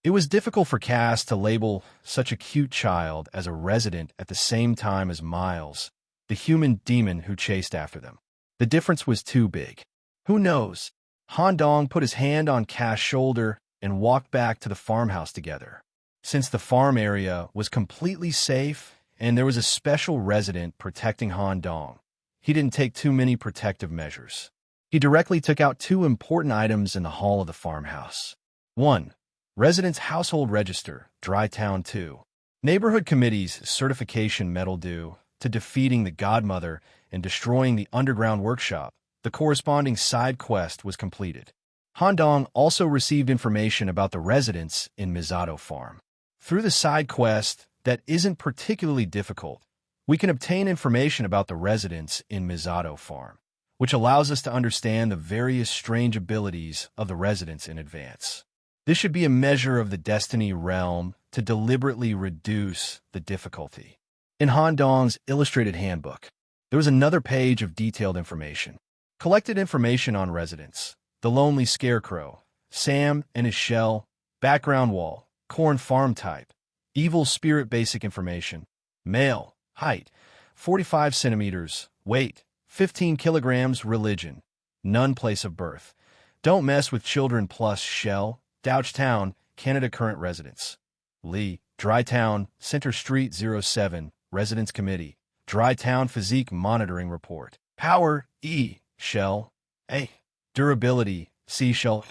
It was difficult for Cass to label such a cute child as a resident at the same time as Miles, the human demon who chased after them. The difference was too big. Who knows? Han Dong put his hand on Cass' shoulder and walked back to the farmhouse together. Since the farm area was completely safe and there was a special resident protecting Han Dong, he didn't take too many protective measures. He directly took out two important items in the hall of the farmhouse. 1. Residents' Household Register, Dry Town 2. Neighborhood Committee's certification medal due to defeating the godmother and destroying the underground workshop. the corresponding side quest was completed. Handong also received information about the residents in Misato Farm. Through the side quest that isn't particularly difficult, we can obtain information about the residents in Misato Farm, which allows us to understand the various strange abilities of the residents in advance. This should be a measure of the Destiny realm to deliberately reduce the difficulty. In Handong's illustrated handbook, there was another page of detailed information. Collected information on residents: the lonely scarecrow, Sam and his shell, background wall, corn farm type, evil spirit basic information, male, height, 45 centimeters, weight, 15 kilograms, religion, none, place of birth, don't mess with children plus shell, Douchtown, Canada, current residence, Lee, Dry Town, Center Street 07, Residence Committee, Dry Town Physique Monitoring Report, Power, E, Shell, A, Durability, C, Shell,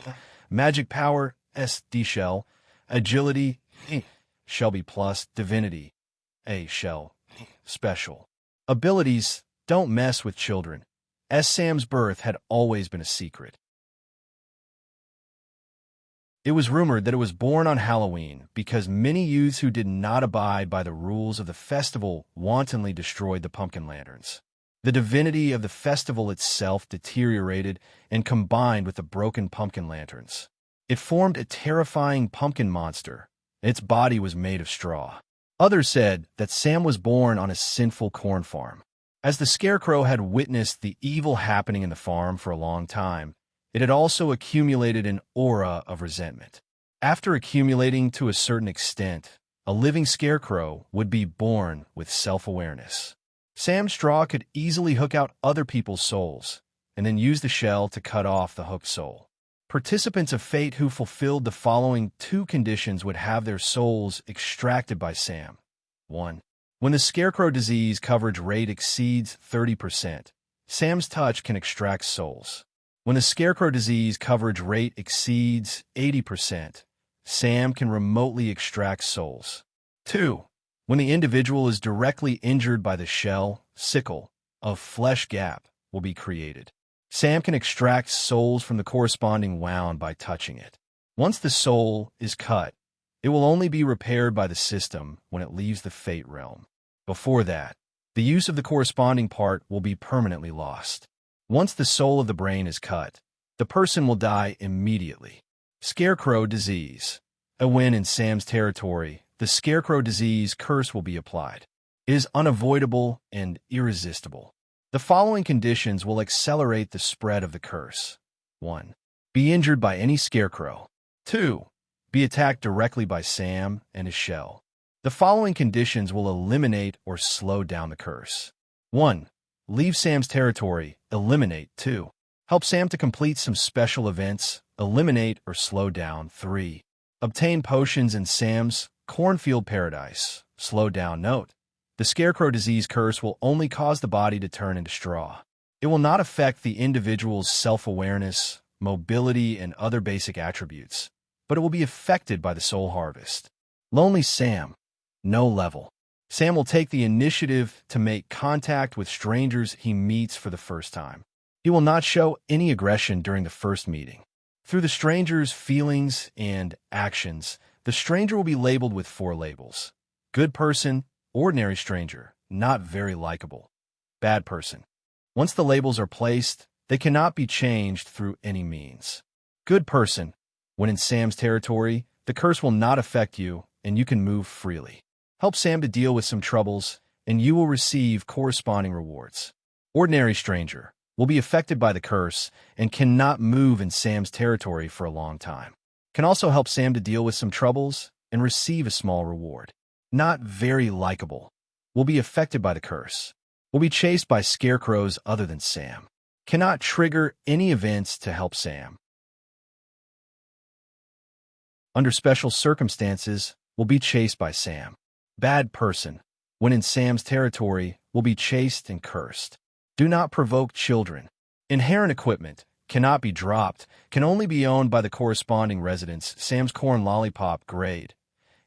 Magic Power, S, D, Shell, Agility, E, Shell B+, Divinity, A, Shell, Special. Abilities: don't mess with children. S. Sam's birth had always been a secret. It was rumored that it was born on Halloween because many youths who did not abide by the rules of the festival wantonly destroyed the pumpkin lanterns. The divinity of the festival itself deteriorated and combined with the broken pumpkin lanterns. It formed a terrifying pumpkin monster. Its body was made of straw. Others said that Sam was born on a sinful corn farm. As the scarecrow had witnessed the evil happening in the farm for a long time, it had also accumulated an aura of resentment. After accumulating to a certain extent, a living scarecrow would be born with self-awareness. Sam's straw could easily hook out other people's souls, and then use the shell to cut off the hooked soul. Participants of Fate who fulfilled the following two conditions would have their souls extracted by Sam. 1. When the scarecrow disease coverage rate exceeds 30%, Sam's touch can extract souls. When the scarecrow disease coverage rate exceeds 80%, Sam can remotely extract souls. 2. When the individual is directly injured by the shell, sickle, of flesh gap will be created. Sam can extract souls from the corresponding wound by touching it. Once the soul is cut, it will only be repaired by the system when it leaves the Fate realm. Before that, the use of the corresponding part will be permanently lost. Once the soul of the brain is cut, the person will die immediately. Scarecrow disease. When in Sam's territory, the scarecrow disease curse will be applied. It is unavoidable and irresistible. The following conditions will accelerate the spread of the curse. 1. Be injured by any scarecrow. 2. Be attacked directly by Sam and his shell. The following conditions will eliminate or slow down the curse. 1. Leave Sam's territory. Eliminate. 2. Help Sam to complete some special events. Eliminate or slow down. 3. Obtain potions in Sam's cornfield paradise. Slow down. Note: the scarecrow disease curse will only cause the body to turn into straw. It will not affect the individual's self-awareness, mobility, and other basic attributes, but it will be affected by the soul harvest. Lonely Sam. No level. Sam will take the initiative to make contact with strangers he meets for the first time. He will not show any aggression during the first meeting. Through the stranger's feelings and actions, the stranger will be labeled with 4 labels: good person, ordinary stranger, not very likable, bad person. Once the labels are placed, they cannot be changed through any means. Good person. When in Sam's territory, the curse will not affect you and you can move freely. Help Sam to deal with some troubles and you will receive corresponding rewards. Ordinary stranger will be affected by the curse and cannot move in Sam's territory for a long time. Can also help Sam to deal with some troubles and receive a small reward. Not very likable. Will be affected by the curse. Will be chased by scarecrows other than Sam. Cannot trigger any events to help Sam. Under special circumstances, will be chased by Sam. Bad person. When in Sam's territory, will be chased and cursed. Do not provoke children. Inherent equipment. Cannot be dropped. Can only be owned by the corresponding residents. Sam's corn lollipop grade.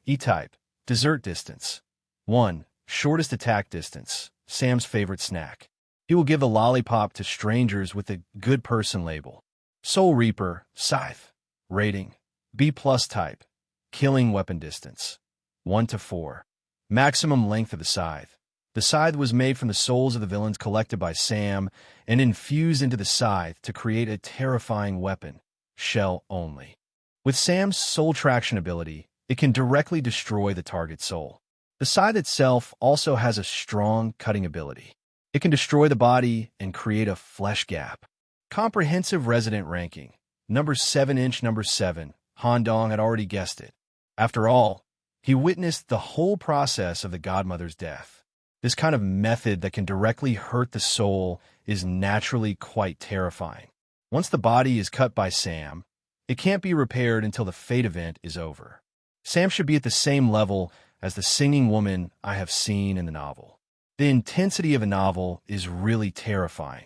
E-type. Dessert distance. 1. Shortest attack distance. Sam's favorite snack. He will give a lollipop to strangers with a good person label. Soul Reaper, Scythe. Rating, B+ type. Killing weapon distance, 1 to 4. Maximum length of the scythe. The scythe was made from the souls of the villains collected by Sam and infused into the scythe to create a terrifying weapon, shell only. With Sam's soul traction ability, it can directly destroy the target's soul. The scythe itself also has a strong cutting ability. It can destroy the body and create a flesh gap. Comprehensive resident ranking. Number 7 number 7. Han Dong had already guessed it. After all, he witnessed the whole process of the godmother's death. This kind of method that can directly hurt the soul is naturally quite terrifying. Once the body is cut by Sam, it can't be repaired until the fate event is over. Sam should be at the same level as the singing woman I have seen in the novel. The intensity of a novel is really terrifying.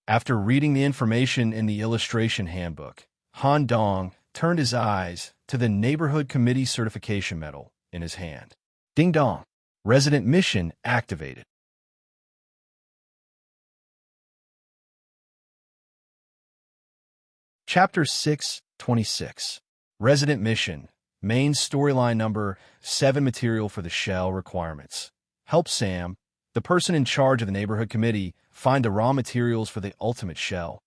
After reading the information in the illustration handbook, Han Dong turned his eyes to the Neighborhood Committee Certification Medal in his hand. Ding dong. Resident mission activated. Chapter 626. Resident mission. Main storyline number 7. Material for the shell requirements. Help Sam, the person in charge of the neighborhood committee, find the raw materials for the ultimate shell.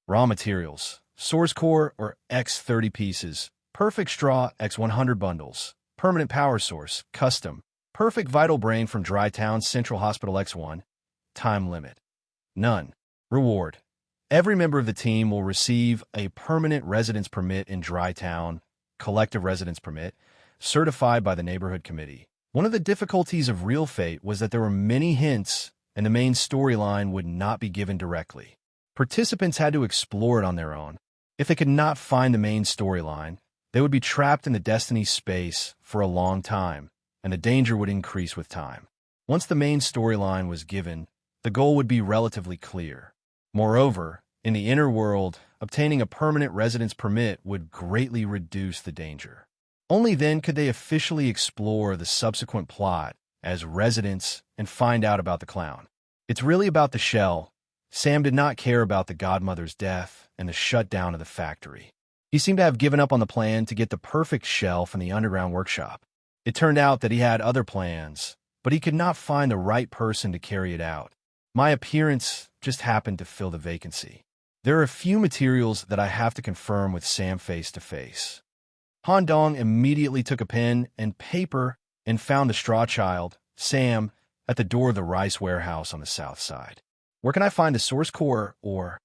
Raw materials. Source core or X 30 pieces. Perfect straw X 100 bundles. Permanent power source. Custom. Perfect vital brain from Dry Town Central Hospital X1. Time limit. None. Reward. Every member of the team will receive a permanent residence permit in Dry Town, collective residence permit, certified by the neighborhood committee. One of the difficulties of Real Fate was that there were many hints and the main storyline would not be given directly. Participants had to explore it on their own. If they could not find the main storyline, they would be trapped in the Destiny space for a long time, and the danger would increase with time. Once the main storyline was given, the goal would be relatively clear. Moreover, in the inner world, obtaining a permanent residence permit would greatly reduce the danger. Only then could they officially explore the subsequent plot as residents and find out about the clown. It's really about the shell. Sam did not care about the godmother's death and the shutdown of the factory. He seemed to have given up on the plan to get the perfect shell from the underground workshop. It turned out that he had other plans, but he could not find the right person to carry it out. My appearance just happened to fill the vacancy. There are a few materials that I have to confirm with Sam face to face. Han Dong immediately took a pen and paper and found the straw child, Sam, at the door of the rice warehouse on the south side. Where can I find the source core or...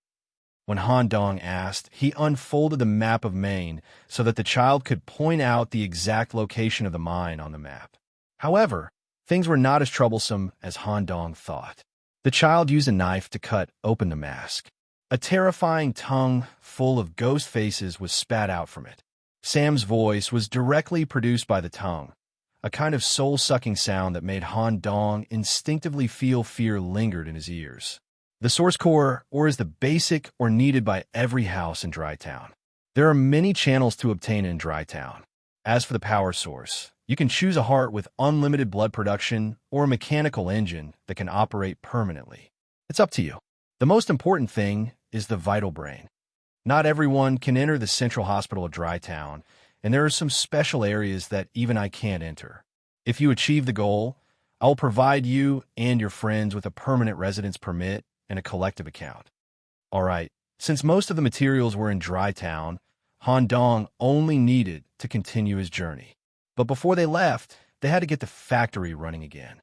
When Han Dong asked, he unfolded the map of Maine so that the child could point out the exact location of the mine on the map. However, things were not as troublesome as Han Dong thought. The child used a knife to cut open the mask. A terrifying tongue full of ghost faces was spat out from it. Sam's voice was directly produced by the tongue, a kind of soul-sucking sound that made Han Dong instinctively feel fear lingered in his ears. The source core ore is the basic or needed by every house in Dry Town. There are many channels to obtain in Dry Town. As for the power source, you can choose a heart with unlimited blood production or a mechanical engine that can operate permanently. It's up to you. The most important thing is the vital brain. Not everyone can enter the Central Hospital of Dry Town, and there are some special areas that even I can't enter. If you achieve the goal, I will provide you and your friends with a permanent residence permit and a collective account. All right, since most of the materials were in Dry Town, Han Dong only needed to continue his journey. But before they left, they had to get the factory running again.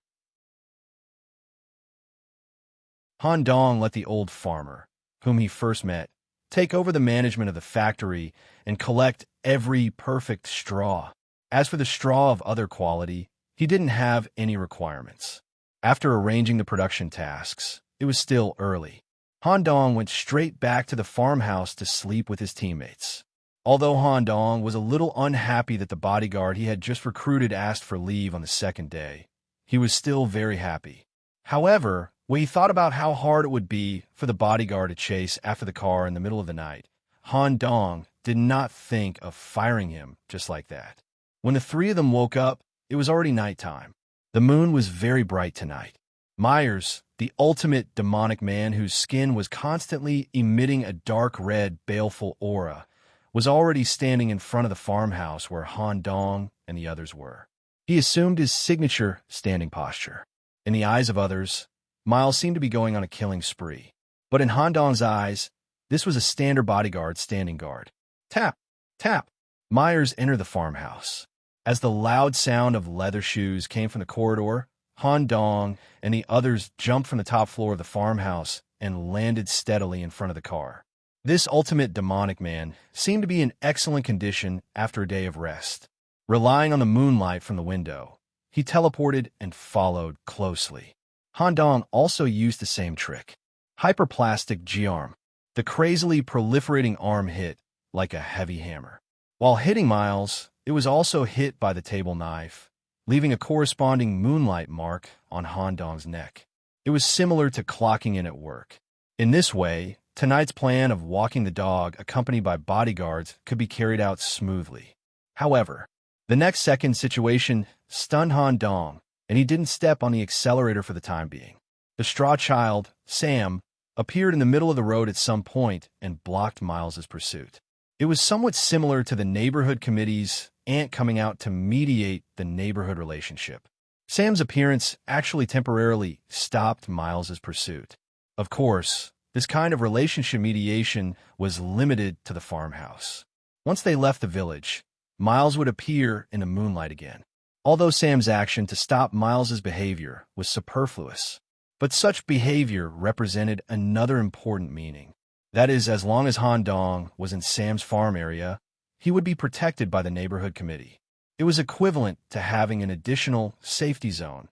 Han Dong let the old farmer, whom he first met, take over the management of the factory and collect every perfect straw. As for the straw of other quality, he didn't have any requirements. After arranging the production tasks, it was still early. Han Dong went straight back to the farmhouse to sleep with his teammates. Although Han Dong was a little unhappy that the bodyguard he had just recruited asked for leave on the second day, he was still very happy. However, when he thought about how hard it would be for the bodyguard to chase after the car in the middle of the night, Han Dong did not think of firing him just like that. When the three of them woke up, it was already nighttime. The moon was very bright tonight. Myers, the ultimate demonic man whose skin was constantly emitting a dark red, baleful aura, was already standing in front of the farmhouse where Han Dong and the others were. He assumed his signature standing posture. In the eyes of others, Miles seemed to be going on a killing spree. But in Han Dong's eyes, this was a standard bodyguard standing guard. Tap, tap. Myers entered the farmhouse. As the loud sound of leather shoes came from the corridor, Han Dong and the others jumped from the top floor of the farmhouse and landed steadily in front of the car. This ultimate demonic man seemed to be in excellent condition after a day of rest. Relying on the moonlight from the window, he teleported and followed closely. Han Dong also used the same trick. Hyperplastic G-arm. The crazily proliferating arm hit like a heavy hammer. While hitting Miles, it was also hit by the table knife, leaving a corresponding moonlight mark on Han Dong's neck. It was similar to clocking in at work. In this way, tonight's plan of walking the dog accompanied by bodyguards could be carried out smoothly. However, the next second situation stunned Han Dong, and he didn't step on the accelerator for the time being. The straw child, Sam, appeared in the middle of the road at some point and blocked Miles's pursuit. It was somewhat similar to the neighborhood committee's aunt coming out to mediate the neighborhood relationship. Sam's appearance actually temporarily stopped Miles's pursuit. Of course, this kind of relationship mediation was limited to the farmhouse. Once they left the village, Miles would appear in the moonlight again. Although Sam's action to stop Miles's behavior was superfluous, but such behavior represented another important meaning. That is, as long as Han Dong was in Sam's farm area, he would be protected by the neighborhood committee. It was equivalent to having an additional safety zone.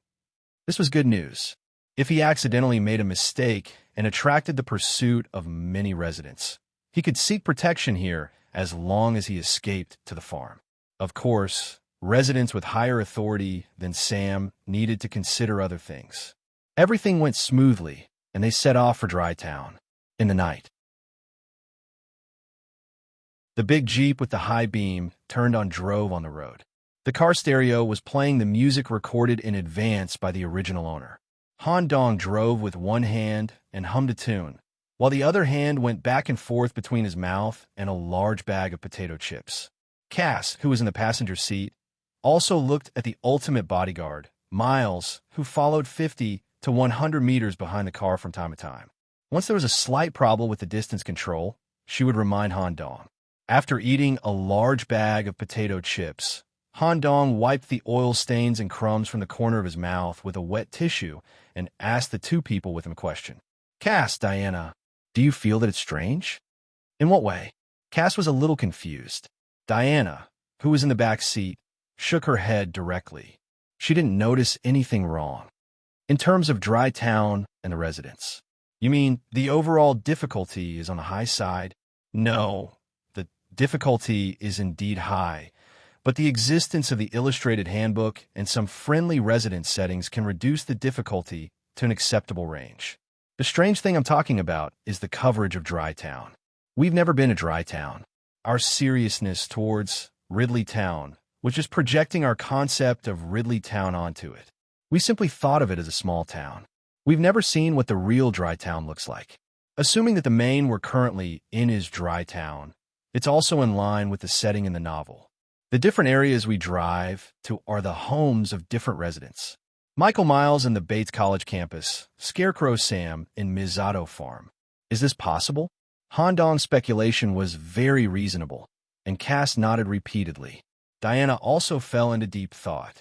This was good news. If he accidentally made a mistake and attracted the pursuit of many residents, he could seek protection here as long as he escaped to the farm. Of course, residents with higher authority than Sam needed to consider other things. Everything went smoothly, and they set off for Dry Town in the night. The big Jeep with the high beam turned on drove on the road. The car stereo was playing the music recorded in advance by the original owner. Han Dong drove with one hand and hummed a tune, while the other hand went back and forth between his mouth and a large bag of potato chips. Cass, who was in the passenger seat, also looked at the ultimate bodyguard, Miles, who followed 50 to 100 meters behind the car from time to time. Once there was a slight problem with the distance control, she would remind Han Dong. After eating a large bag of potato chips, Han Dong wiped the oil stains and crumbs from the corner of his mouth with a wet tissue and asked the two people with him a question. Cass, Diana, do you feel that it's strange? In what way? Cass was a little confused. Diana, who was in the back seat, shook her head directly. She didn't notice anything wrong. In terms of Dry Town and the residents. You mean the overall difficulty is on the high side? No. Difficulty is indeed high, but the existence of the illustrated handbook and some friendly residence settings can reduce the difficulty to an acceptable range. The strange thing I'm talking about is the coverage of Dry Town. We've never been to Dry Town. Our seriousness towards Ridley Town was just projecting our concept of Ridley Town onto it. We simply thought of it as a small town. We've never seen what the real Dry Town looks like. Assuming that the main we're currently in is Dry Town, it's also in line with the setting in the novel. The different areas we drive to are the homes of different residents. Michael Miles in the Bates College campus, Scarecrow Sam in Misato Farm. Is this possible? Han Dong's speculation was very reasonable, and Cass nodded repeatedly. Diana also fell into deep thought.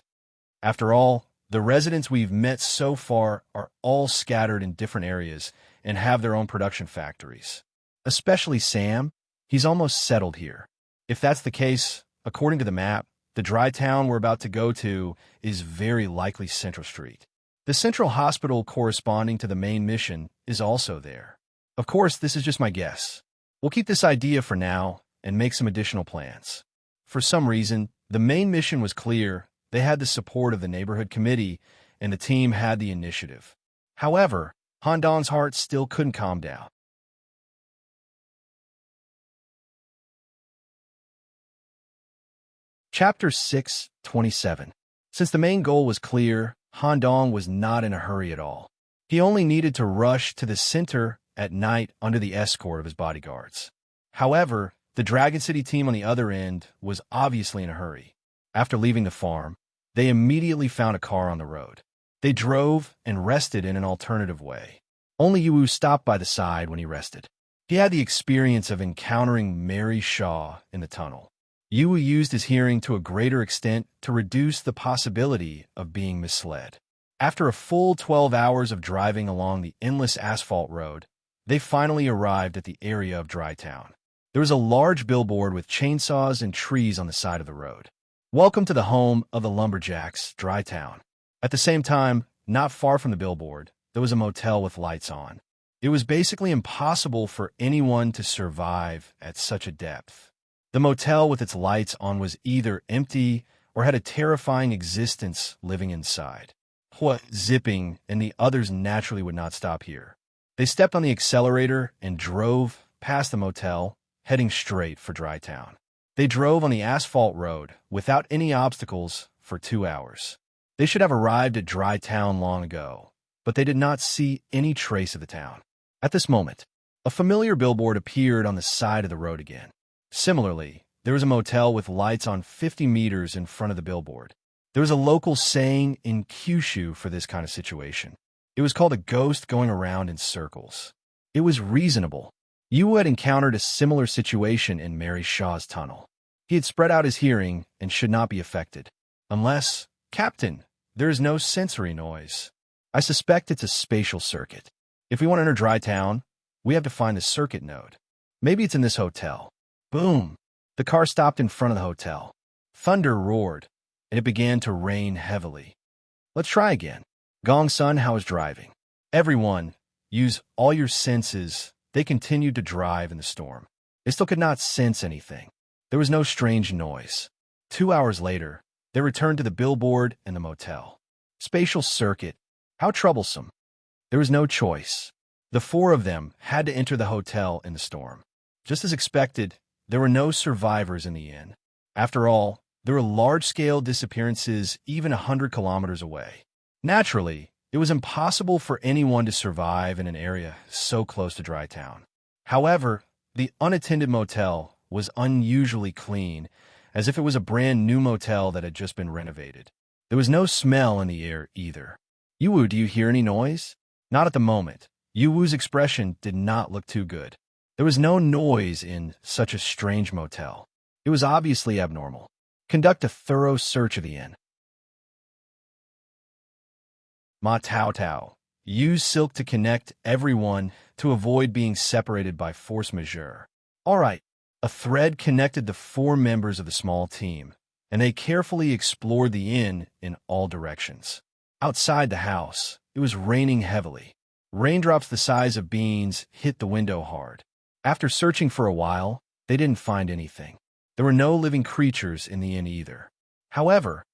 After all, the residents we've met so far are all scattered in different areas and have their own production factories. Especially Sam. He's almost settled here. If that's the case, according to the map, the Dry Town we're about to go to is very likely Central Street. The central hospital corresponding to the main mission is also there. Of course, this is just my guess. We'll keep this idea for now and make some additional plans. For some reason, the main mission was clear. They had the support of the neighborhood committee, and the team had the initiative. However, Han Dong's heart still couldn't calm down. Chapter 6:27. Since the main goal was clear, Han Dong was not in a hurry at all. He only needed to rush to the center at night under the escort of his bodyguards. However, the Dragon City team on the other end was obviously in a hurry. After leaving the farm, they immediately found a car on the road. They drove and rested in an alternative way. Only Yu stopped by the side when he rested. He had the experience of encountering Mary Shaw in the tunnel. Yu used his hearing to a greater extent to reduce the possibility of being misled. After a full 12 hours of driving along the endless asphalt road, they finally arrived at the area of Dry Town. There was a large billboard with chainsaws and trees on the side of the road. Welcome to the home of the lumberjacks, Dry Town. At the same time, not far from the billboard, there was a motel with lights on. It was basically impossible for anyone to survive at such a depth. The motel with its lights on was either empty or had a terrifying existence living inside. Hua, zipping, and the others naturally would not stop here. They stepped on the accelerator and drove past the motel, heading straight for Dry Town. They drove on the asphalt road without any obstacles for 2 hours. They should have arrived at Dry Town long ago, but they did not see any trace of the town. At this moment, a familiar billboard appeared on the side of the road again. Similarly, there was a motel with lights on 50 meters in front of the billboard. There was a local saying in Kyushu for this kind of situation. It was called a ghost going around in circles. It was reasonable. Yu had encountered a similar situation in Mary Shaw's tunnel. He had spread out his hearing and should not be affected. Unless, Captain, there is no sensory noise. I suspect it's a spatial circuit. If we want to enter Dry Town, we have to find the circuit node. Maybe it's in this hotel. Boom! The car stopped in front of the hotel. Thunder roared, and it began to rain heavily. Let's try again. Gong-sun, how is driving? Everyone, use all your senses. They continued to drive in the storm. They still could not sense anything. There was no strange noise. 2 hours later, they returned to the billboard and the motel. Spatial circuit. How troublesome. There was no choice. The four of them had to enter the hotel in the storm. Just as expected, there were no survivors in the inn. After all, there were large-scale disappearances even 100 kilometers away. Naturally, it was impossible for anyone to survive in an area so close to Dry Town. However, the unattended motel was unusually clean, as if it was a brand-new motel that had just been renovated. There was no smell in the air either. Yu, do you hear any noise? Not at the moment. Yuwu's expression did not look too good. There was no noise in such a strange motel. It was obviously abnormal. Conduct a thorough search of the inn. Ma Tao Tao. Use silk to connect everyone to avoid being separated by force majeure. All right. A thread connected the four members of the small team, and they carefully explored the inn in all directions. Outside the house, it was raining heavily. Raindrops the size of beans hit the window hard. After searching for a while, they didn't find anything. There were no living creatures in the inn either. However,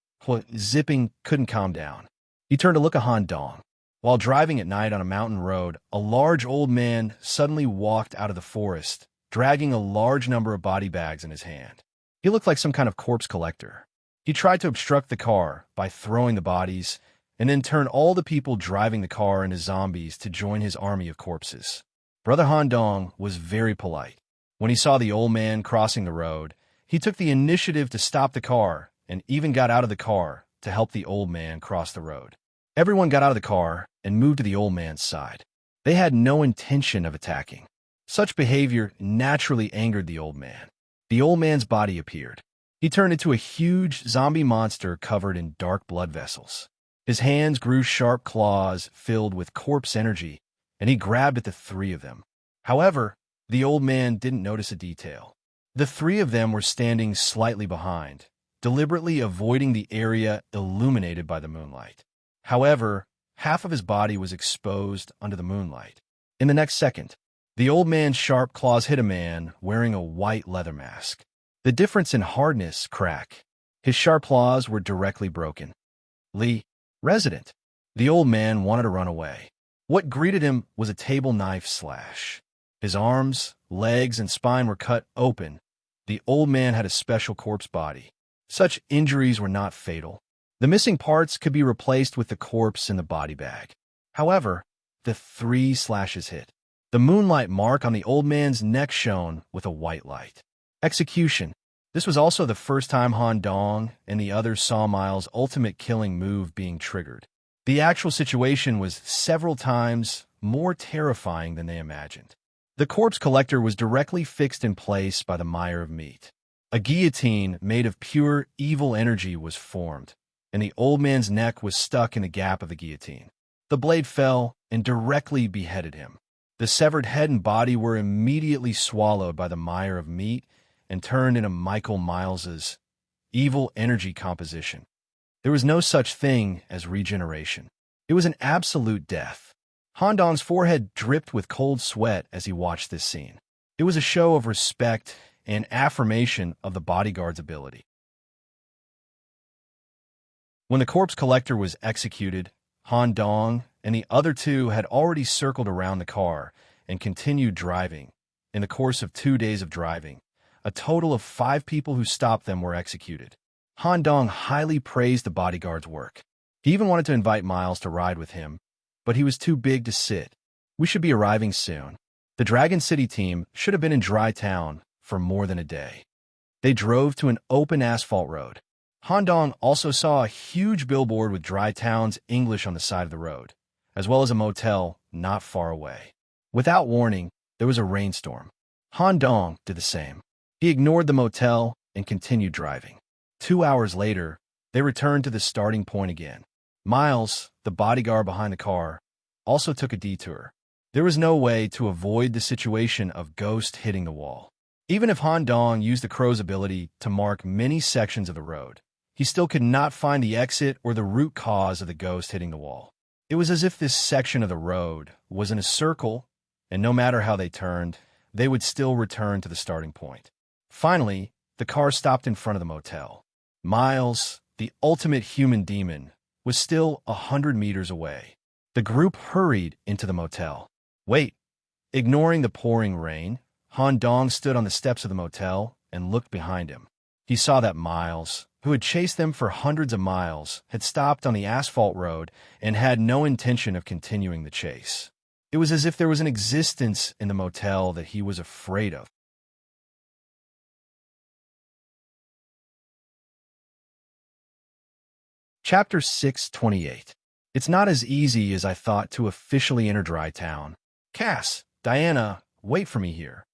Zipping couldn't calm down. He turned to look at Han Dong. While driving at night on a mountain road, a large old man suddenly walked out of the forest, dragging a large number of body bags in his hand. He looked like some kind of corpse collector. He tried to obstruct the car by throwing the bodies, and then turned all the people driving the car into zombies to join his army of corpses. Brother Han Dong was very polite. When he saw the old man crossing the road, he took the initiative to stop the car and even got out of the car to help the old man cross the road. Everyone got out of the car and moved to the old man's side. They had no intention of attacking. Such behavior naturally angered the old man. The old man's body appeared. He turned into a huge zombie monster covered in dark blood vessels. His hands grew sharp claws filled with corpse energy, and he grabbed at the three of them. However, the old man didn't notice a detail. The three of them were standing slightly behind, deliberately avoiding the area illuminated by the moonlight. However, half of his body was exposed under the moonlight. In the next second, the old man's sharp claws hit a man wearing a white leather mask. The difference in hardness crack. His sharp claws were directly broken. Lee, resident. The old man wanted to run away. What greeted him was a table knife slash. His arms, legs, and spine were cut open. The old man had a special corpse body. Such injuries were not fatal. The missing parts could be replaced with the corpse in the body bag. However, the 3 slashes hit. The moonlight mark on the old man's neck shone with a white light. Execution. This was also the first time Han Dong and the others saw Miles' ultimate killing move being triggered. The actual situation was several times more terrifying than they imagined. The corpse collector was directly fixed in place by the mire of meat. A guillotine made of pure evil energy was formed, and the old man's neck was stuck in the gap of the guillotine. The blade fell and directly beheaded him. The severed head and body were immediately swallowed by the mire of meat and turned into Michael Miles's evil energy composition. There was no such thing as regeneration. It was an absolute death. Han Dong's forehead dripped with cold sweat as he watched this scene. It was a show of respect and affirmation of the bodyguard's ability. When the corpse collector was executed, Han Dong and the other two had already circled around the car and continued driving. In the course of 2 days of driving, a total of 5 people who stopped them were executed. Han Dong highly praised the bodyguard's work. He even wanted to invite Miles to ride with him, but he was too big to sit. We should be arriving soon. The Dragon City team should have been in Dry Town for more than a day. They drove to an open asphalt road. Han Dong also saw a huge billboard with Dry Town's English on the side of the road, as well as a motel not far away. Without warning, there was a rainstorm. Han Dong did the same. He ignored the motel and continued driving. 2 hours later, they returned to the starting point again. Miles, the bodyguard behind the car, also took a detour. There was no way to avoid the situation of ghost hitting the wall. Even if Han Dong used the crow's ability to mark many sections of the road, he still could not find the exit or the root cause of the ghost hitting the wall. It was as if this section of the road was in a circle, and no matter how they turned, they would still return to the starting point. Finally, the car stopped in front of the motel. Miles, the ultimate human demon, was still 100 meters away. The group hurried into the motel. Wait. Ignoring the pouring rain, Han Dong stood on the steps of the motel and looked behind him. He saw that Miles, who had chased them for hundreds of miles, had stopped on the asphalt road and had no intention of continuing the chase. It was as if there was an existence in the motel that he was afraid of. Chapter 628. It's not as easy as I thought to officially enter Dry Town. Cass, Diana, wait for me here.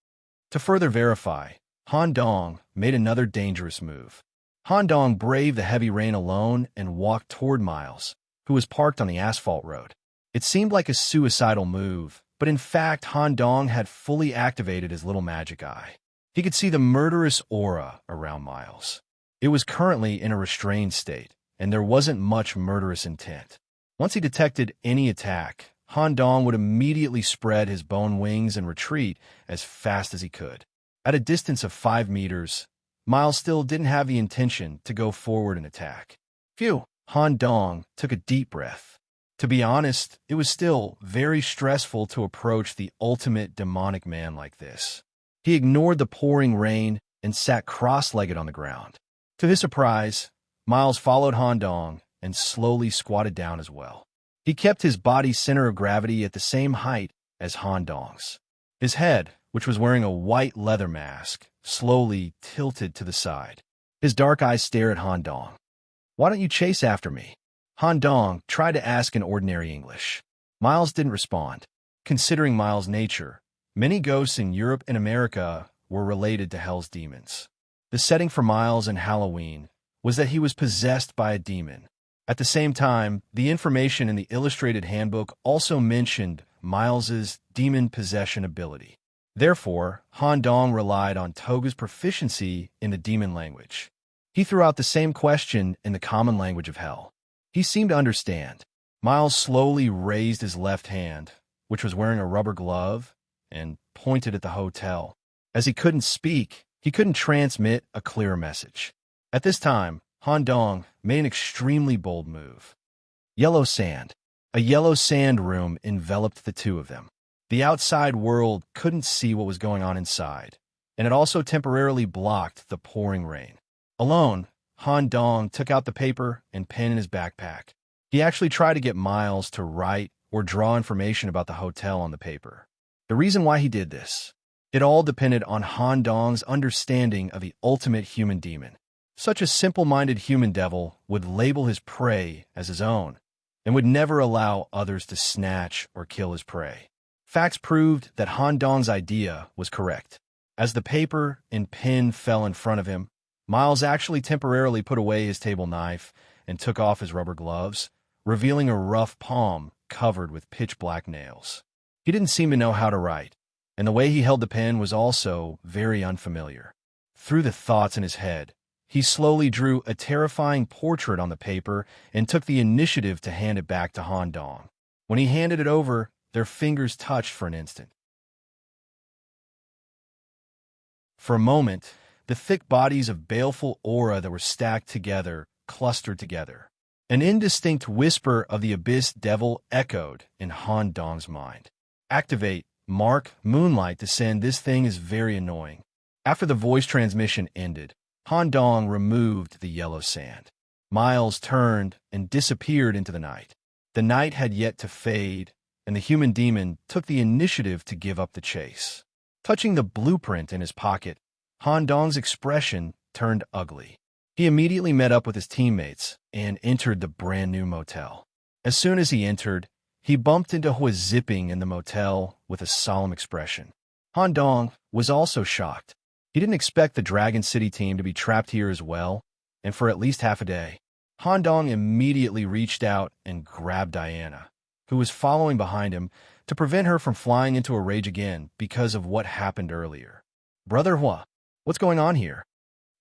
To further verify, Han Dong made another dangerous move. Han Dong braved the heavy rain alone and walked toward Miles, who was parked on the asphalt road. It seemed like a suicidal move, but in fact Han Dong had fully activated his little magic eye. He could see the murderous aura around Miles. It was currently in a restrained state, and there wasn't much murderous intent. Once he detected any attack, Han Dong would immediately spread his bone wings and retreat as fast as he could. At a distance of 5 meters, Miles still didn't have the intention to go forward and attack. Phew! Han Dong took a deep breath. To be honest, it was still very stressful to approach the ultimate demonic man like this. He ignored the pouring rain and sat cross-legged on the ground. To his surprise, Miles followed Han Dong and slowly squatted down as well. He kept his body's center of gravity at the same height as Han Dong's. His head, which was wearing a white leather mask, slowly tilted to the side. His dark eyes stared at Han Dong. "Why don't you chase after me?" Han Dong tried to ask in ordinary English. Miles didn't respond. Considering Miles' nature, many ghosts in Europe and America were related to Hell's demons. The setting for Miles and Halloween was that he was possessed by a demon. At the same time, the information in the illustrated handbook also mentioned Miles's demon possession ability. Therefore, Han Dong relied on Toga's proficiency in the demon language. He threw out the same question in the common language of Hell. He seemed to understand. Miles slowly raised his left hand, which was wearing a rubber glove, and pointed at the hotel. As he couldn't speak, he couldn't transmit a clear message. At this time, Han Dong made an extremely bold move. Yellow sand. A yellow sand room enveloped the two of them. The outside world couldn't see what was going on inside, and it also temporarily blocked the pouring rain. Alone, Han Dong took out the paper and pen in his backpack. He actually tried to get Miles to write or draw information about the hotel on the paper. The reason why he did this, it all depended on Han Dong's understanding of the ultimate human demon. Such a simple-minded human devil would label his prey as his own and would never allow others to snatch or kill his prey. Facts proved that Han Dong's idea was correct. As the paper and pen fell in front of him, Miles actually temporarily put away his table knife and took off his rubber gloves, revealing a rough palm covered with pitch-black nails. He didn't seem to know how to write, and the way he held the pen was also very unfamiliar. Through the thoughts in his head, he slowly drew a terrifying portrait on the paper and took the initiative to hand it back to Han Dong. When he handed it over, their fingers touched for an instant. For a moment, the thick bodies of baleful aura that were stacked together clustered together. An indistinct whisper of the Abyss Devil echoed in Han Dong's mind. Activate, mark, moonlight to send. This thing is very annoying. After the voice transmission ended, Han Dong removed the yellow sand. Miles turned and disappeared into the night. The night had yet to fade, and the human demon took the initiative to give up the chase. Touching the blueprint in his pocket, Han Dong's expression turned ugly. He immediately met up with his teammates and entered the brand-new motel. As soon as he entered, he bumped into Hua zipping in the motel with a solemn expression. Han Dong was also shocked. He didn't expect the Dragon City team to be trapped here as well, and for at least half a day. Han Dong immediately reached out and grabbed Diana, who was following behind him, to prevent her from flying into a rage again because of what happened earlier. Brother Hua, what's going on here?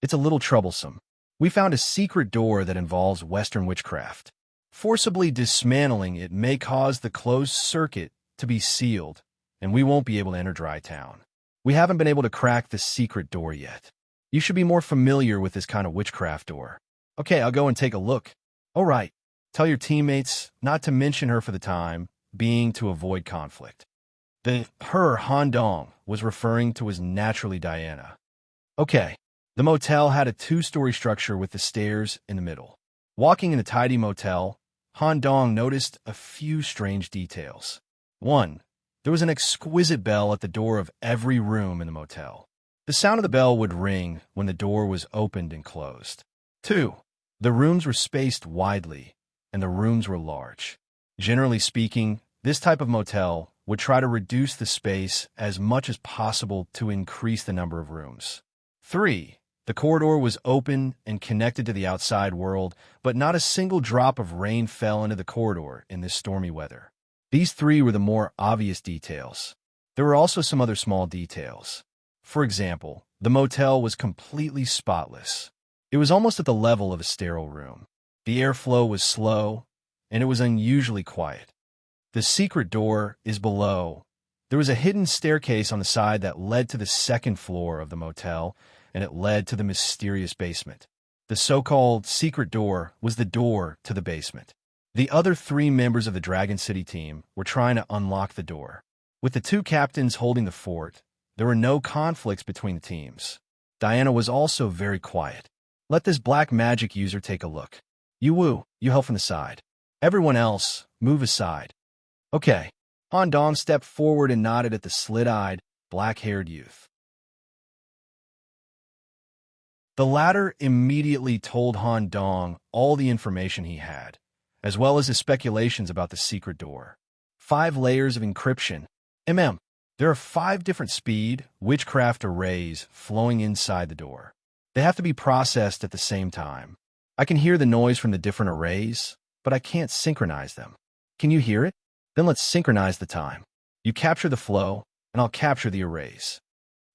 It's a little troublesome. We found a secret door that involves Western witchcraft. Forcibly dismantling it may cause the closed circuit to be sealed, and we won't be able to enter Dry Town. We haven't been able to crack the secret door yet. You should be more familiar with this kind of witchcraft door. Okay, I'll go and take a look. All right. Tell your teammates not to mention her for the time being to avoid conflict. Her, Han Dong, was referring to as naturally Diana. Okay. The motel had a two-story structure with the stairs in the middle. Walking in the tidy motel, Han Dong noticed a few strange details. 1. There was an exquisite bell at the door of every room in the motel. The sound of the bell would ring when the door was opened and closed. 2. The rooms were spaced widely, and the rooms were large. Generally speaking, this type of motel would try to reduce the space as much as possible to increase the number of rooms. 3. The corridor was open and connected to the outside world, but not a single drop of rain fell into the corridor in this stormy weather. These 3 were the more obvious details. There were also some other small details. For example, the motel was completely spotless. It was almost at the level of a sterile room. The airflow was slow, and it was unusually quiet. The secret door is below. There was a hidden staircase on the side that led to the second floor of the motel, and it led to the mysterious basement. The so-called secret door was the door to the basement. The other 3 members of the Dragon City team were trying to unlock the door. With the 2 captains holding the fort, there were no conflicts between the teams. Diana was also very quiet. Let this black magic user take a look. Yu, you help from the side. Everyone else, move aside. Okay. Han Dong stepped forward and nodded at the slit-eyed, black-haired youth. The latter immediately told Han Dong all the information he had, as well as his speculations about the secret door. 5 layers of encryption. There are 5 different speed, witchcraft arrays flowing inside the door. They have to be processed at the same time. I can hear the noise from the different arrays, but I can't synchronize them. Can you hear it? Then let's synchronize the time. You capture the flow, and I'll capture the arrays.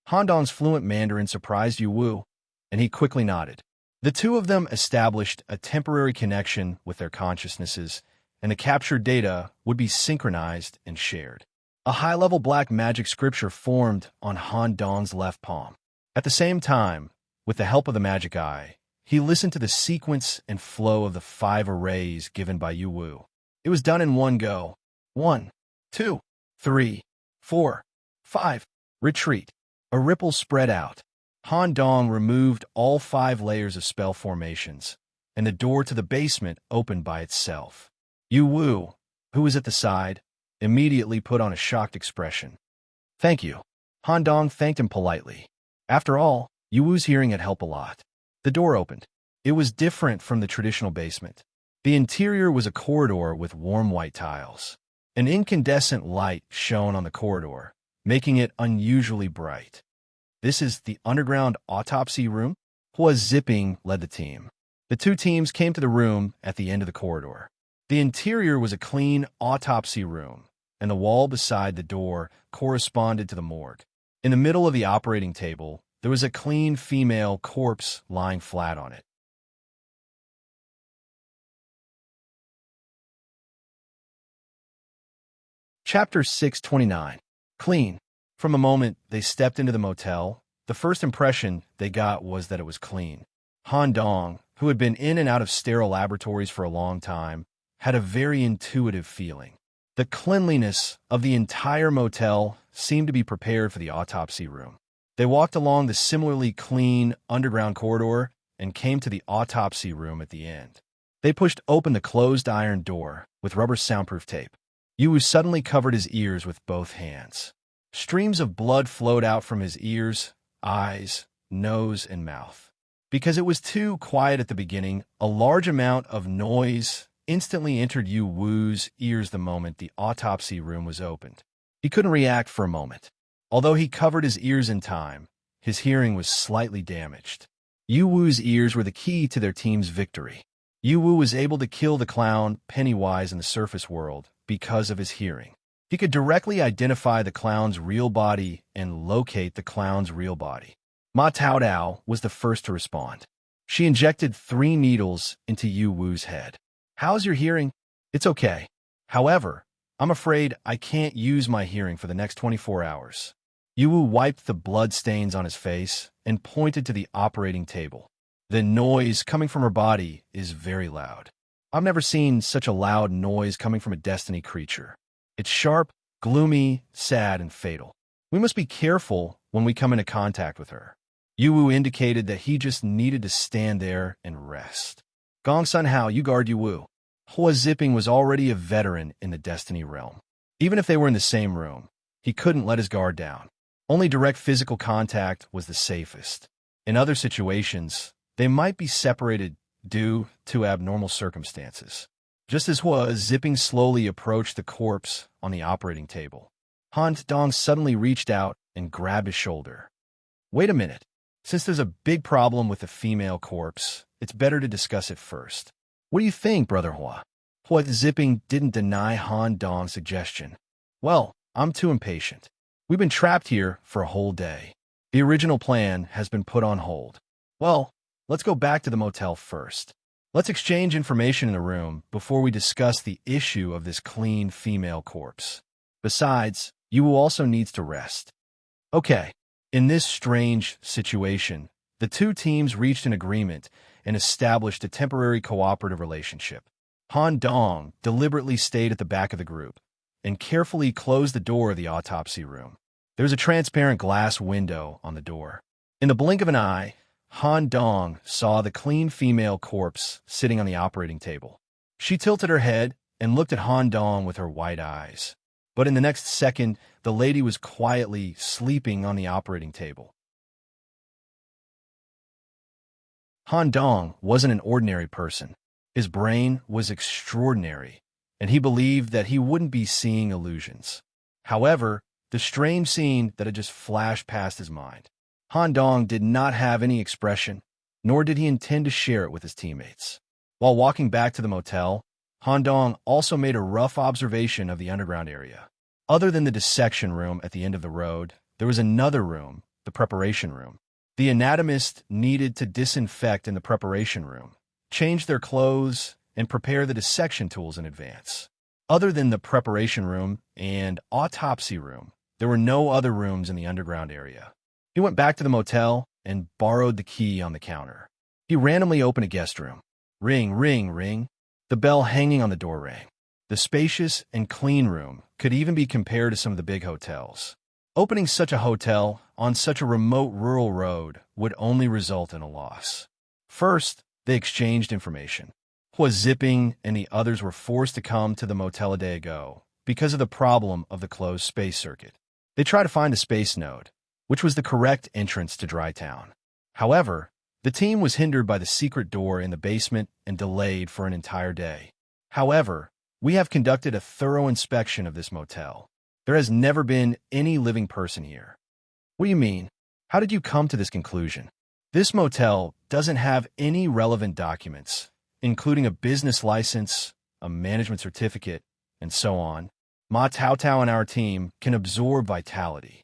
Han Dong's fluent Mandarin surprised Yu Wu, and he quickly nodded. The 2 of them established a temporary connection with their consciousnesses, and the captured data would be synchronized and shared. A high-level black magic scripture formed on Han Dong's left palm. At the same time, with the help of the magic eye, he listened to the sequence and flow of the 5 arrays given by Yu Wu. It was done in one go. 1, 2, 3, 4, 5. Retreat. A ripple spread out. Han Dong removed all 5 layers of spell formations, and the door to the basement opened by itself. Yu Wu, who was at the side, immediately put on a shocked expression. Thank you. Han Dong thanked him politely. After all, Yuwu's hearing had helped a lot. The door opened. It was different from the traditional basement. The interior was a corridor with warm white tiles. An incandescent light shone on the corridor, making it unusually bright. This is the underground autopsy room? Hua Zipping led the team. The two teams came to the room at the end of the corridor. The interior was a clean autopsy room, and the wall beside the door corresponded to the morgue. In the middle of the operating table, there was a clean female corpse lying flat on it. Chapter 629. Clean. From the moment they stepped into the motel, the first impression they got was that it was clean. Han Dong, who had been in and out of sterile laboratories for a long time, had a very intuitive feeling. The cleanliness of the entire motel seemed to be prepared for the autopsy room. They walked along the similarly clean underground corridor and came to the autopsy room at the end. They pushed open the closed iron door with rubber soundproof tape. Yuwu suddenly covered his ears with both hands. Streams of blood flowed out from his ears, eyes, nose, and mouth. Because it was too quiet at the beginning, a large amount of noise instantly entered Yuwu's ears the moment the autopsy room was opened. He couldn't react for a moment. Although he covered his ears in time, his hearing was slightly damaged. Yuwu's ears were the key to their team's victory. Yuwu was able to kill the clown Pennywise in the surface world because of his hearing. He could directly identify the clown's real body and locate the clown's real body. Ma Taodao was the first to respond. She injected 3 needles into Yuwu's head. How's your hearing? It's okay. However, I'm afraid I can't use my hearing for the next 24 hours. Yuwu wiped the blood stains on his face and pointed to the operating table. The noise coming from her body is very loud. I've never seen such a loud noise coming from a destiny creature. It's sharp, gloomy, sad, and fatal. We must be careful when we come into contact with her. Yuwu indicated that he just needed to stand there and rest. Gong Sun Hao, you guard Yuwu. Hua Zipping was already a veteran in the Destiny realm. Even if they were in the same room, he couldn't let his guard down. Only direct physical contact was the safest. In other situations, they might be separated due to abnormal circumstances. Just as Hua Zipping slowly approached the corpse on the operating table, Han Dong suddenly reached out and grabbed his shoulder. Wait a minute. Since there's a big problem with the female corpse, it's better to discuss it first. What do you think, Brother Hua? Hua Zipping didn't deny Han Dong's suggestion. Well, I'm too impatient. We've been trapped here for a whole day. The original plan has been put on hold. Well, let's go back to the motel first. Let's exchange information in the room before we discuss the issue of this clean female corpse. Besides, Yuwu also needs to rest. Okay. In this strange situation, the two teams reached an agreement and established a temporary cooperative relationship. Han Dong deliberately stayed at the back of the group and carefully closed the door of the autopsy room. There was a transparent glass window on the door. In the blink of an eye, Han Dong saw the clean female corpse sitting on the operating table. She tilted her head and looked at Han Dong with her white eyes. But in the next second, the lady was quietly sleeping on the operating table. Han Dong wasn't an ordinary person. His brain was extraordinary, and he believed that he wouldn't be seeing illusions. However, the strange scene that had just flashed past his mind. Han Dong did not have any expression, nor did he intend to share it with his teammates. While walking back to the motel, Han Dong also made a rough observation of the underground area. Other than the dissection room at the end of the road, there was another room, the preparation room. The anatomist needed to disinfect in the preparation room, change their clothes, and prepare the dissection tools in advance. Other than the preparation room and autopsy room, there were no other rooms in the underground area. He went back to the motel and borrowed the key on the counter. He randomly opened a guest room. Ring, ring, ring. The bell hanging on the door rang. The spacious and clean room could even be compared to some of the big hotels. Opening such a hotel on such a remote rural road would only result in a loss. First, they exchanged information. Hua Zipping and the others were forced to come to the motel a day ago because of the problem of the closed space circuit. They tried to find a space node, which was the correct entrance to Dry Town. However, the team was hindered by the secret door in the basement and delayed for an entire day. However, we have conducted a thorough inspection of this motel. There has never been any living person here. What do you mean? How did you come to this conclusion? This motel doesn't have any relevant documents, including a business license, a management certificate, and so on. Ma Tao Tao and our team can absorb vitality.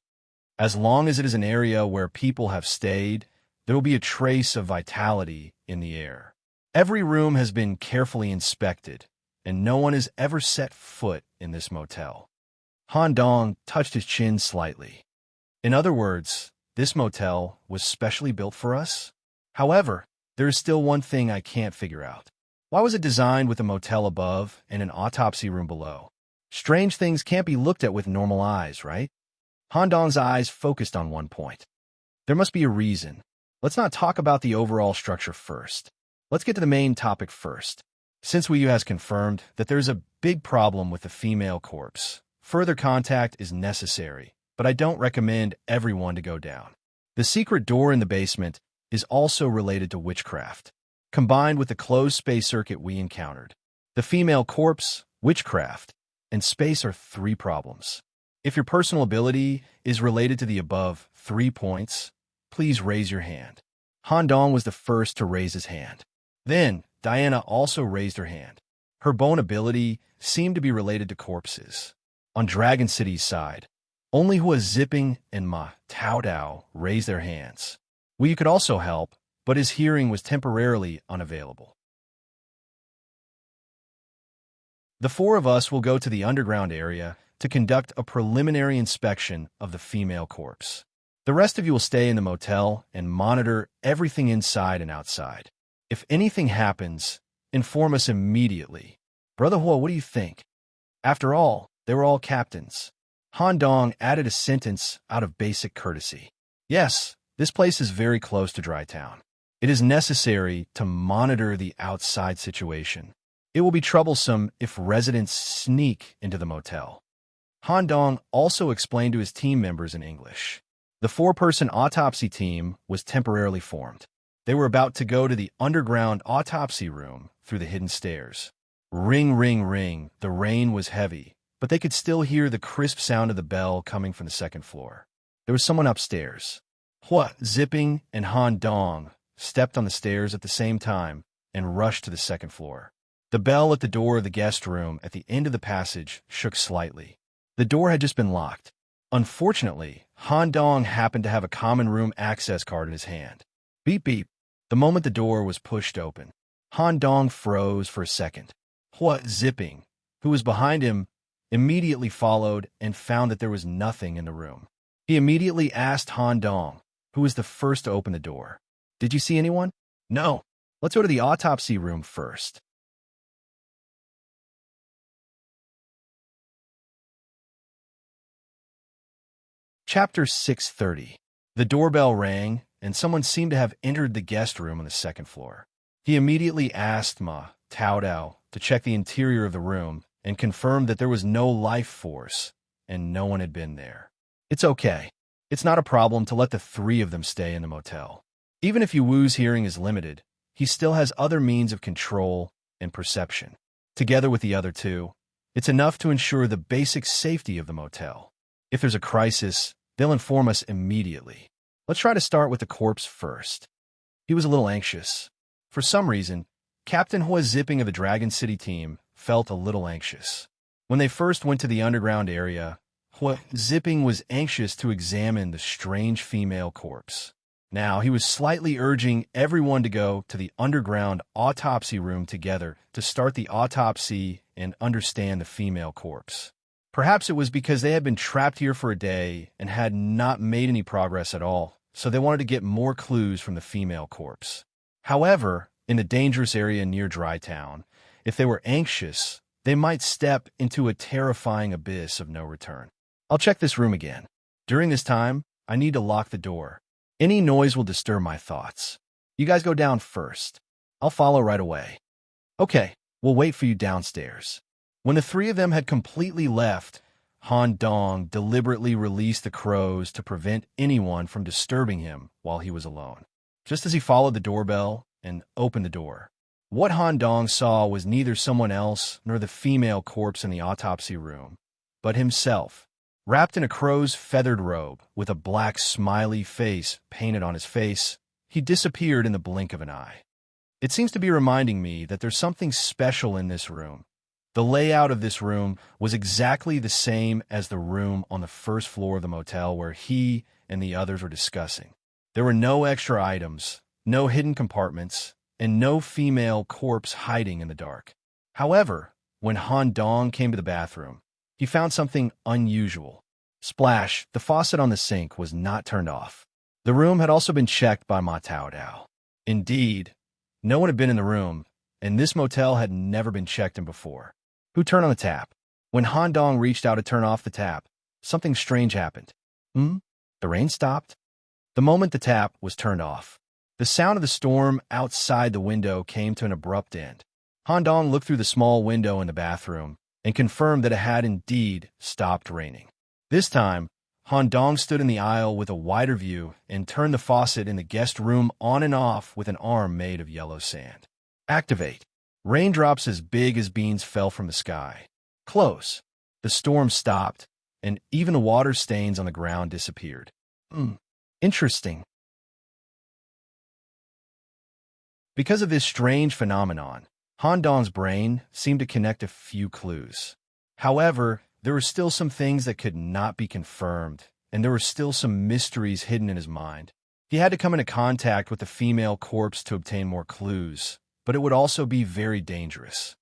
As long as it is an area where people have stayed, there will be a trace of vitality in the air. Every room has been carefully inspected, and no one has ever set foot in this motel. Han Dong touched his chin slightly. In other words, this motel was specially built for us? However, there is still one thing I can't figure out. Why was it designed with a motel above and an autopsy room below? Strange things can't be looked at with normal eyes, right? Han Dong's eyes focused on one point. There must be a reason. Let's not talk about the overall structure first. Let's get to the main topic first. Since Wu Yu has confirmed that there's a big problem with the female corpse, further contact is necessary, but I don't recommend everyone to go down. The secret door in the basement is also related to witchcraft, combined with the closed space circuit we encountered. The female corpse, witchcraft, and space are three problems. If your personal ability is related to the above 3 points, please raise your hand. Han Dong was the first to raise his hand. Then, Diana also raised her hand. Her bone ability seemed to be related to corpses. On Dragon City's side, only Hua Zipping and Ma Tao Tao raised their hands. Wu Yu could also help, but his hearing was temporarily unavailable. The four of us will go to the underground area to conduct a preliminary inspection of the female corpse. The rest of you will stay in the motel and monitor everything inside and outside. If anything happens, inform us immediately. Brother Hua, what do you think? After all, they were all captains. Han Dong added a sentence out of basic courtesy. Yes, this place is very close to Dry Town. It is necessary to monitor the outside situation. It will be troublesome if residents sneak into the motel. Han Dong also explained to his team members in English. The 4-person autopsy team was temporarily formed. They were about to go to the underground autopsy room through the hidden stairs. Ring, ring, ring. The rain was heavy, but they could still hear the crisp sound of the bell coming from the second floor. There was someone upstairs. Hua Zipping and Han Dong stepped on the stairs at the same time and rushed to the second floor. The bell at the door of the guest room at the end of the passage shook slightly. The door had just been locked. Unfortunately, Han Dong happened to have a common room access card in his hand. Beep beep. The moment the door was pushed open, Han Dong froze for a second. Hua Zipping, who was behind him, immediately followed and found that there was nothing in the room. He immediately asked Han Dong, who was the first to open the door. Did you see anyone? No. Let's go to the autopsy room first. Chapter 630. The doorbell rang, and someone seemed to have entered the guest room on the second floor. He immediately asked Ma Tao Tao to check the interior of the room and confirmed that there was no life force and no one had been there. It's okay. It's not a problem to let the 3 of them stay in the motel. Even if Wu's hearing is limited, he still has other means of control and perception. Together with the other 2, it's enough to ensure the basic safety of the motel. If there's a crisis, they'll inform us immediately. Let's try to start with the corpse first. He was a little anxious. For some reason, Captain Hua Zipping of the Dragon City team felt a little anxious. When they first went to the underground area, Hua Zipping was anxious to examine the strange female corpse. Now, he was slightly urging everyone to go to the underground autopsy room together to start the autopsy and understand the female corpse. Perhaps it was because they had been trapped here for a day and had not made any progress at all, so they wanted to get more clues from the female corpse. However, in the dangerous area near Dry Town, if they were anxious, they might step into a terrifying abyss of no return. I'll check this room again. During this time, I need to lock the door. Any noise will disturb my thoughts. You guys go down first. I'll follow right away. Okay, we'll wait for you downstairs. When the three of them had completely left, Han Dong deliberately released the crows to prevent anyone from disturbing him while he was alone. Just as he followed the doorbell and opened the door, what Han Dong saw was neither someone else nor the female corpse in the autopsy room, but himself, wrapped in a crow's feathered robe with a black smiley face painted on his face. He disappeared in the blink of an eye. It seems to be reminding me that there's something special in this room. The layout of this room was exactly the same as the room on the first floor of the motel where he and the others were discussing. There were no extra items, no hidden compartments, and no female corpse hiding in the dark. However, when Han Dong came to the bathroom, he found something unusual. Splash, the faucet on the sink was not turned off. The room had also been checked by Ma Tao Dao. Indeed, no one had been in the room, and this motel had never been checked in before. Who turned on the tap? When Han Dong reached out to turn off the tap, something strange happened. The rain stopped. The moment the tap was turned off, the sound of the storm outside the window came to an abrupt end. Han Dong looked through the small window in the bathroom and confirmed that it had indeed stopped raining. This time, Han Dong stood in the aisle with a wider view and turned the faucet in the guest room on and off with an arm made of yellow sand. Activate. Raindrops as big as beans fell from the sky. Close. The storm stopped, and even the water stains on the ground disappeared. Interesting. Because of this strange phenomenon, Han Dong's brain seemed to connect a few clues. However, there were still some things that could not be confirmed, and there were still some mysteries hidden in his mind. He had to come into contact with the female corpse to obtain more clues, but it would also be very dangerous.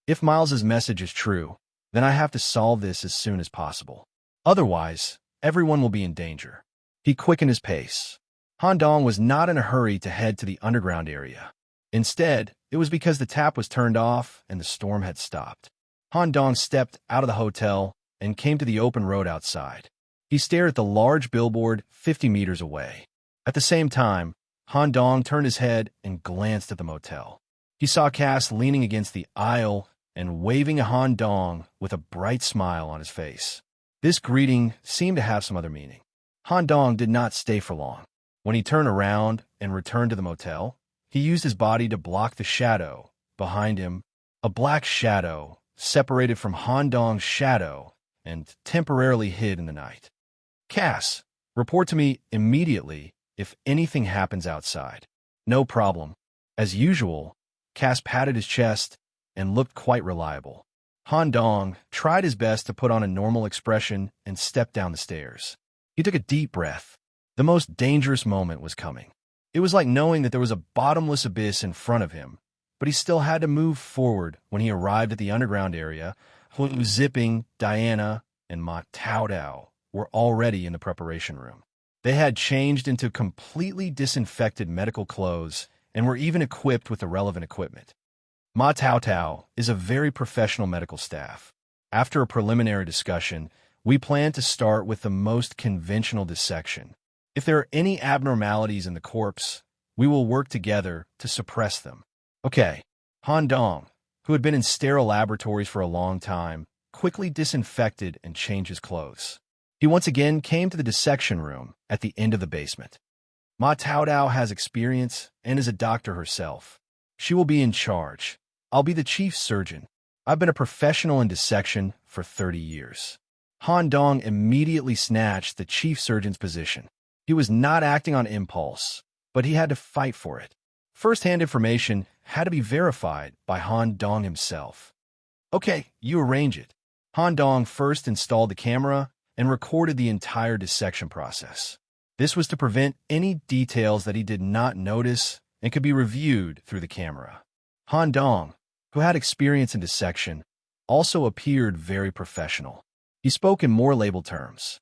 If Miles's message is true, then I have to solve this as soon as possible. Otherwise, everyone will be in danger. He quickened his pace. Han Dong was not in a hurry to head to the underground area. Instead, it was because the tap was turned off and the storm had stopped. Han Dong stepped out of the hotel and came to the open road outside. He stared at the large billboard 50 meters away. At the same time, Han Dong turned his head and glanced at the motel. He saw Cass leaning against the aisle and waving at Han Dong with a bright smile on his face. This greeting seemed to have some other meaning. Han Dong did not stay for long. When he turned around and returned to the motel, he used his body to block the shadow behind him, a black shadow separated from Han Dong's shadow and temporarily hid in the night. Cass, report to me immediately if anything happens outside. No problem. As usual, Cass patted his chest and looked quite reliable. Han Dong tried his best to put on a normal expression and stepped down the stairs. He took a deep breath. The most dangerous moment was coming. It was like knowing that there was a bottomless abyss in front of him, but he still had to move forward. When he arrived at the underground area, Zipping, Diana, and Ma Tao Dao were already in the preparation room. They had changed into completely disinfected medical clothes and were even equipped with the relevant equipment. Ma Tao Tao is a very professional medical staff. After a preliminary discussion, we plan to start with the most conventional dissection. If there are any abnormalities in the corpse, we will work together to suppress them. Okay, Han Dong, who had been in sterile laboratories for a long time, quickly disinfected and changed his clothes. He once again came to the dissection room at the end of the basement. Ma Tao Dao has experience and is a doctor herself. She will be in charge. I'll be the chief surgeon. I've been a professional in dissection for 30 years. Han Dong immediately snatched the chief surgeon's position. He was not acting on impulse, but he had to fight for it. First-hand information had to be verified by Han Dong himself. Okay, you arrange it. Han Dong first installed the camera and recorded the entire dissection process. This was to prevent any details that he did not notice and could be reviewed through the camera. Han Dong, who had experience in dissection, also appeared very professional. He spoke in more labeled terms.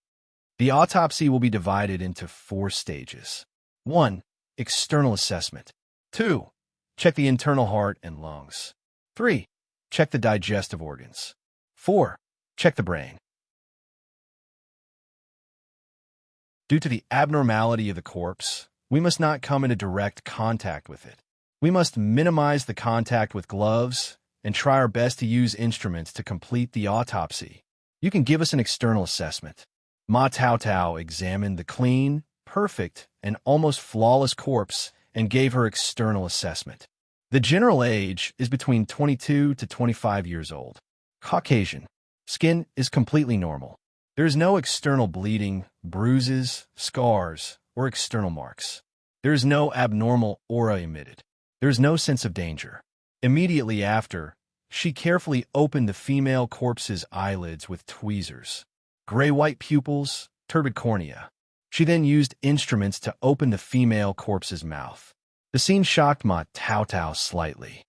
The autopsy will be divided into 4 stages. 1. External assessment. 2. Check the internal heart and lungs. 3. Check the digestive organs. 4. Check the brain. Due to the abnormality of the corpse, we must not come into direct contact with it. We must minimize the contact with gloves and try our best to use instruments to complete the autopsy. You can give us an external assessment. Ma Tao Tao examined the clean, perfect, and almost flawless corpse and gave her external assessment. The general age is between 22 to 25 years old. Caucasian. Skin is completely normal. There is no external bleeding, bruises, scars, or external marks. There is no abnormal aura emitted. There is no sense of danger. Immediately after, she carefully opened the female corpse's eyelids with tweezers. Gray-white pupils, turbid cornea. She then used instruments to open the female corpse's mouth. The scene shocked Ma Tao Tao slightly.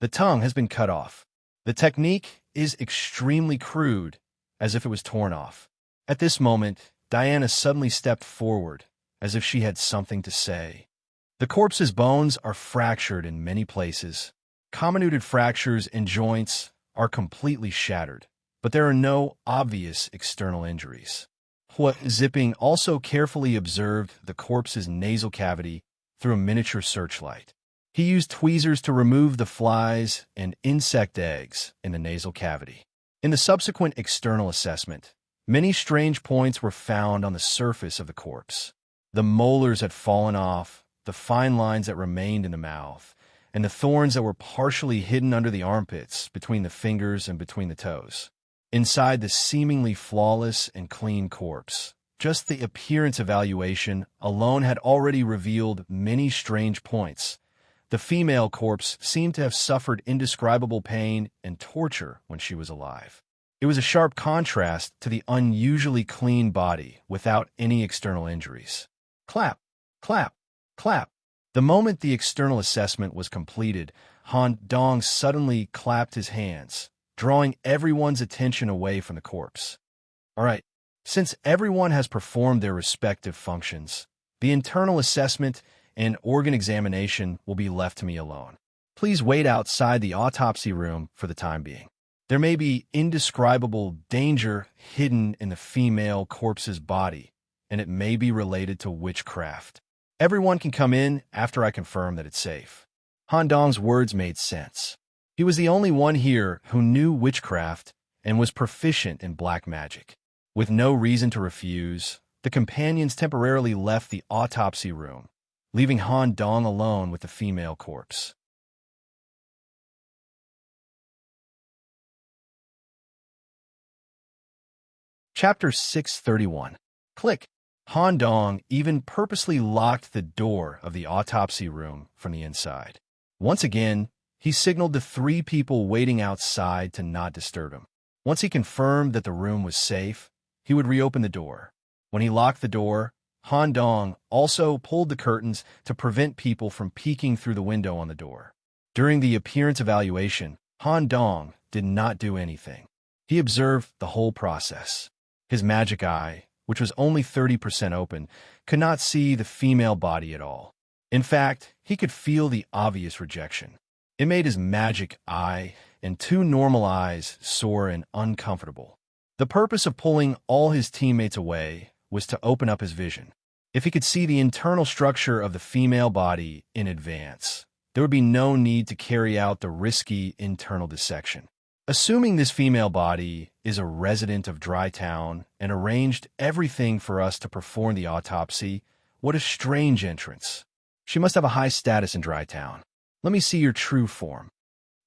The tongue has been cut off. The technique is extremely crude, as if it was torn off. At this moment, Diana suddenly stepped forward, as if she had something to say. The corpse's bones are fractured in many places. Comminuted fractures and joints are completely shattered, but there are no obvious external injuries. Hua Zipping also carefully observed the corpse's nasal cavity through a miniature searchlight. He used tweezers to remove the flies and insect eggs in the nasal cavity. In the subsequent external assessment, many strange points were found on the surface of the corpse. The molars had fallen off, the fine lines that remained in the mouth, and the thorns that were partially hidden under the armpits, between the fingers and between the toes. Inside the seemingly flawless and clean corpse, just the appearance evaluation alone had already revealed many strange points. The female corpse seemed to have suffered indescribable pain and torture when she was alive. It was a sharp contrast to the unusually clean body without any external injuries. Clap, clap, clap. The moment the external assessment was completed, Han Dong suddenly clapped his hands, drawing everyone's attention away from the corpse. All right, since everyone has performed their respective functions, the internal assessment and organ examination will be left to me alone. Please wait outside the autopsy room for the time being. There may be indescribable danger hidden in the female corpse's body, and it may be related to witchcraft. Everyone can come in after I confirm that it's safe. Han Dong's words made sense. He was the only one here who knew witchcraft and was proficient in black magic. With no reason to refuse, the companions temporarily left the autopsy room, leaving Han Dong alone with the female corpse. Chapter 631. Click. Han Dong even purposely locked the door of the autopsy room from the inside. Once again, he signaled the 3 people waiting outside to not disturb him. Once he confirmed that the room was safe, he would reopen the door. When he locked the door, Han Dong also pulled the curtains to prevent people from peeking through the window on the door. During the appearance evaluation, Han Dong did not do anything. He observed the whole process. His magic eye, which was only 30% open, could not see the female body at all. In fact, he could feel the obvious rejection. It made his magic eye and 2 normal eyes sore and uncomfortable. The purpose of pulling all his teammates away was to open up his vision. If he could see the internal structure of the female body in advance, there would be no need to carry out the risky internal dissection. Assuming this female body is a resident of Dry Town and arranged everything for us to perform the autopsy, what a strange entrance. She must have a high status in Dry Town. Let me see your true form.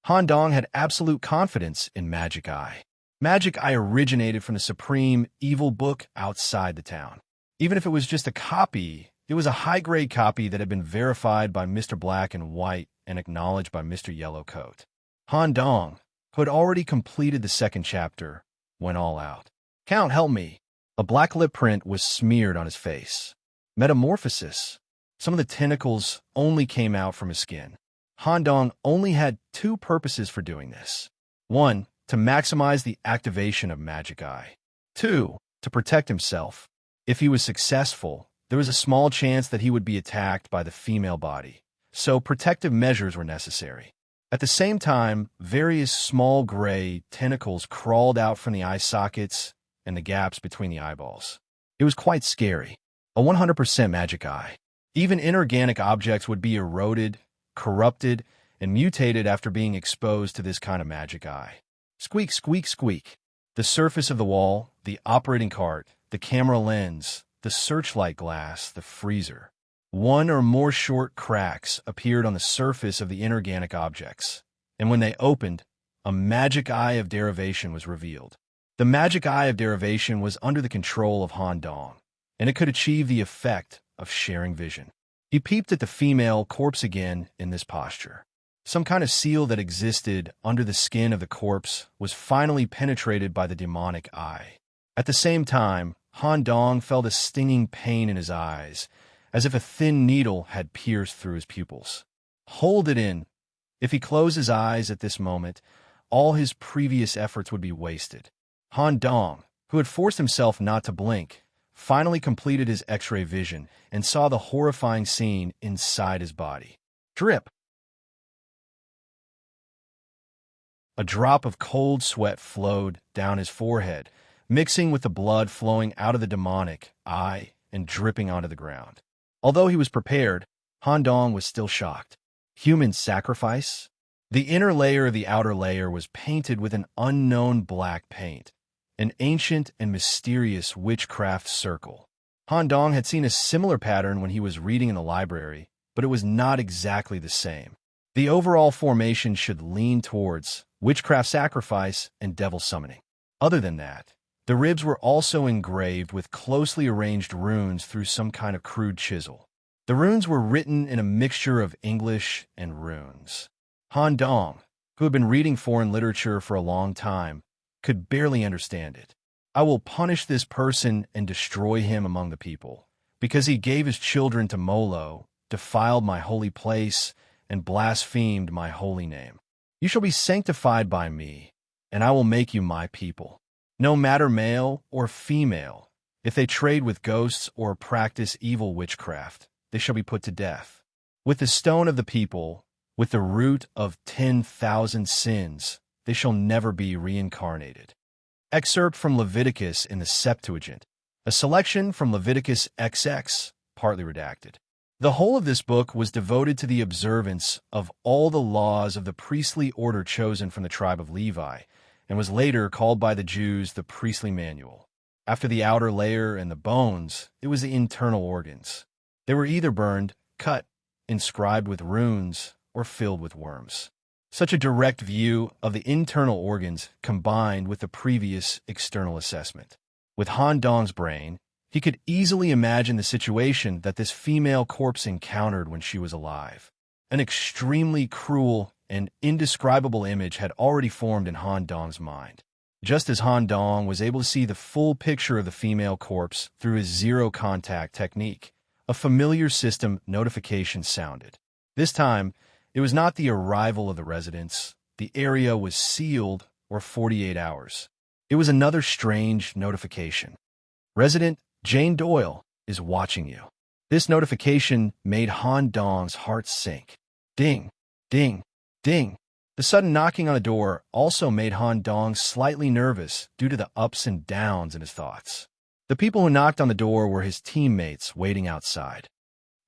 Han Dong had absolute confidence in Magic Eye. Magic Eye originated from the supreme evil book outside the town. Even if it was just a copy, it was a high-grade copy that had been verified by Mr. Black and White and acknowledged by Mr. Yellowcoat. Han Dong, who had already completed the 2nd chapter, went all out. Count, help me. A black lip print was smeared on his face. Metamorphosis. Some of the tentacles only came out from his skin. Han Dong only had 2 purposes for doing this. 1, to maximize the activation of Magic Eye. 2, to protect himself. If he was successful, there was a small chance that he would be attacked by the female body, so protective measures were necessary. At the same time, various small gray tentacles crawled out from the eye sockets and the gaps between the eyeballs. It was quite scary. A 100% magic eye. Even inorganic objects would be eroded, corrupted, and mutated after being exposed to this kind of magic eye. Squeak, squeak, squeak. The surface of the wall, the operating cart, the camera lens, the searchlight glass, the freezer. One or more short cracks appeared on the surface of the inorganic objects, and when they opened, a magic eye of derivation was revealed. The magic eye of derivation was under the control of Han Dong, and it could achieve the effect of sharing vision. He peeped at the female corpse again in this posture. Some kind of seal that existed under the skin of the corpse was finally penetrated by the demonic eye. At the same time, Han Dong felt a stinging pain in his eyes, as if a thin needle had pierced through his pupils. Hold it in. If he closed his eyes at this moment, all his previous efforts would be wasted. Han Dong, who had forced himself not to blink, finally completed his X-ray vision and saw the horrifying scene inside his body. Drip! A drop of cold sweat flowed down his forehead, mixing with the blood flowing out of the demonic eye and dripping onto the ground. Although he was prepared, Han Dong was still shocked. Human sacrifice? The inner layer of the outer layer was painted with an unknown black paint, an ancient and mysterious witchcraft circle. Han Dong had seen a similar pattern when he was reading in the library, but it was not exactly the same. The overall formation should lean towards witchcraft sacrifice and devil summoning. Other than that, the ribs were also engraved with closely arranged runes through some kind of crude chisel. The runes were written in a mixture of English and runes. Han Dong, who had been reading foreign literature for a long time, could barely understand it. I will punish this person and destroy him among the people, because he gave his children to Molo, defiled my holy place, and blasphemed my holy name. You shall be sanctified by me, and I will make you my people. No matter male or female, if they trade with ghosts or practice evil witchcraft, they shall be put to death. With the stone of the people, with the root of 10,000 sins, they shall never be reincarnated. Excerpt from Leviticus in the Septuagint. A selection from Leviticus XX, partly redacted. The whole of this book was devoted to the observance of all the laws of the priestly order chosen from the tribe of Levi, and was later called by the Jews the priestly manual. After the outer layer and the bones, it was the internal organs. They were either burned, cut, inscribed with runes, or filled with worms. Such a direct view of the internal organs combined with the previous external assessment. With Han Dong's brain, he could easily imagine the situation that this female corpse encountered when she was alive. An extremely cruel and indescribable image had already formed in Han Dong's mind. Just as Han Dong was able to see the full picture of the female corpse through his zero-contact technique, a familiar system notification sounded. This time, it was not the arrival of the residents. The area was sealed for 48 hours. It was another strange notification. Resident Jane Doyle is watching you. This notification made Han Dong's heart sink. Ding, ding, ding. The sudden knocking on the door also made Han Dong slightly nervous due to the ups and downs in his thoughts. The people who knocked on the door were his teammates waiting outside.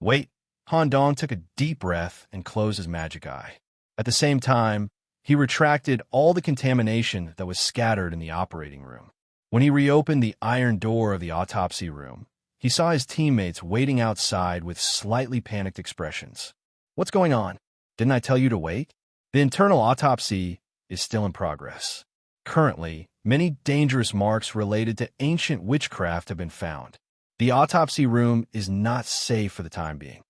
Wait. Han Dong took a deep breath and closed his magic eye. At the same time, he retracted all the contamination that was scattered in the operating room. When he reopened the iron door of the autopsy room, he saw his teammates waiting outside with slightly panicked expressions. What's going on? Didn't I tell you to wait? The internal autopsy is still in progress. Currently, many dangerous marks related to ancient witchcraft have been found. The autopsy room is not safe for the time being.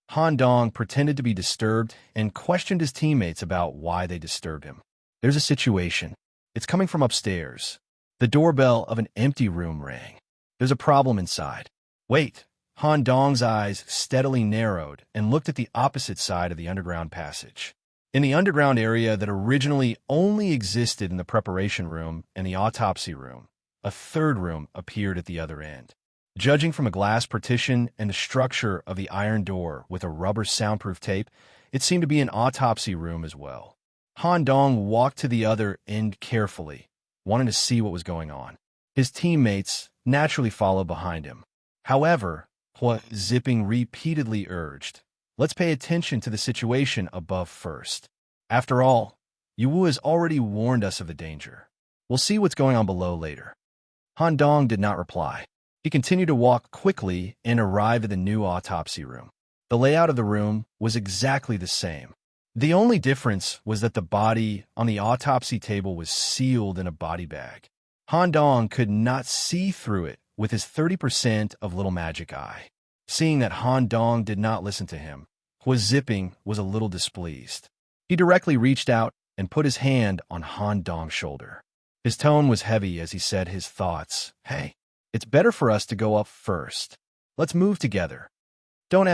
Han Dong pretended to be disturbed and questioned his teammates about why they disturbed him. There's a situation. It's coming from upstairs. The doorbell of an empty room rang. There's a problem inside. Wait. Han Dong's eyes steadily narrowed and looked at the opposite side of the underground passage. In the underground area that originally only existed in the preparation room and the autopsy room, a third room appeared at the other end. Judging from a glass partition and the structure of the iron door with a rubber soundproof tape, it seemed to be an autopsy room as well. Han Dong walked to the other end carefully, wanting to see what was going on. His teammates naturally followed behind him. However, Hua Zipping repeatedly urged, Let's pay attention to the situation above first. After all, Yuwu has already warned us of the danger. We'll see what's going on below later. Han Dong did not reply. He continued to walk quickly and arrived at the new autopsy room. The layout of the room was exactly the same. The only difference was that the body on the autopsy table was sealed in a body bag. Han Dong could not see through it with his 30% of little magic eye. Seeing that Han Dong did not listen to him, Hua Zipping was a little displeased. He directly reached out and put his hand on Han Dong's shoulder. His tone was heavy as he said his thoughts. Hey, it's better for us to go up first. Let's move together. Don't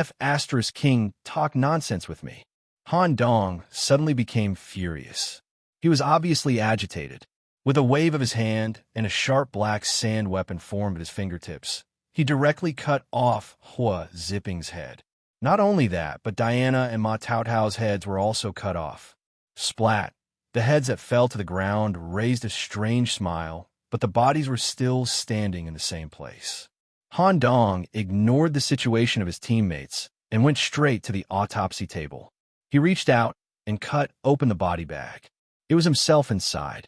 King talk nonsense with me. Han Dong suddenly became furious. He was obviously agitated. With a wave of his hand and a sharp black sand weapon formed at his fingertips, he directly cut off Hua Zipping's head. Not only that, but Diana and Ma Taotao's heads were also cut off. Splat! The heads that fell to the ground raised a strange smile, but the bodies were still standing in the same place. Han Dong ignored the situation of his teammates and went straight to the autopsy table. He reached out and cut open the body bag. It was himself inside.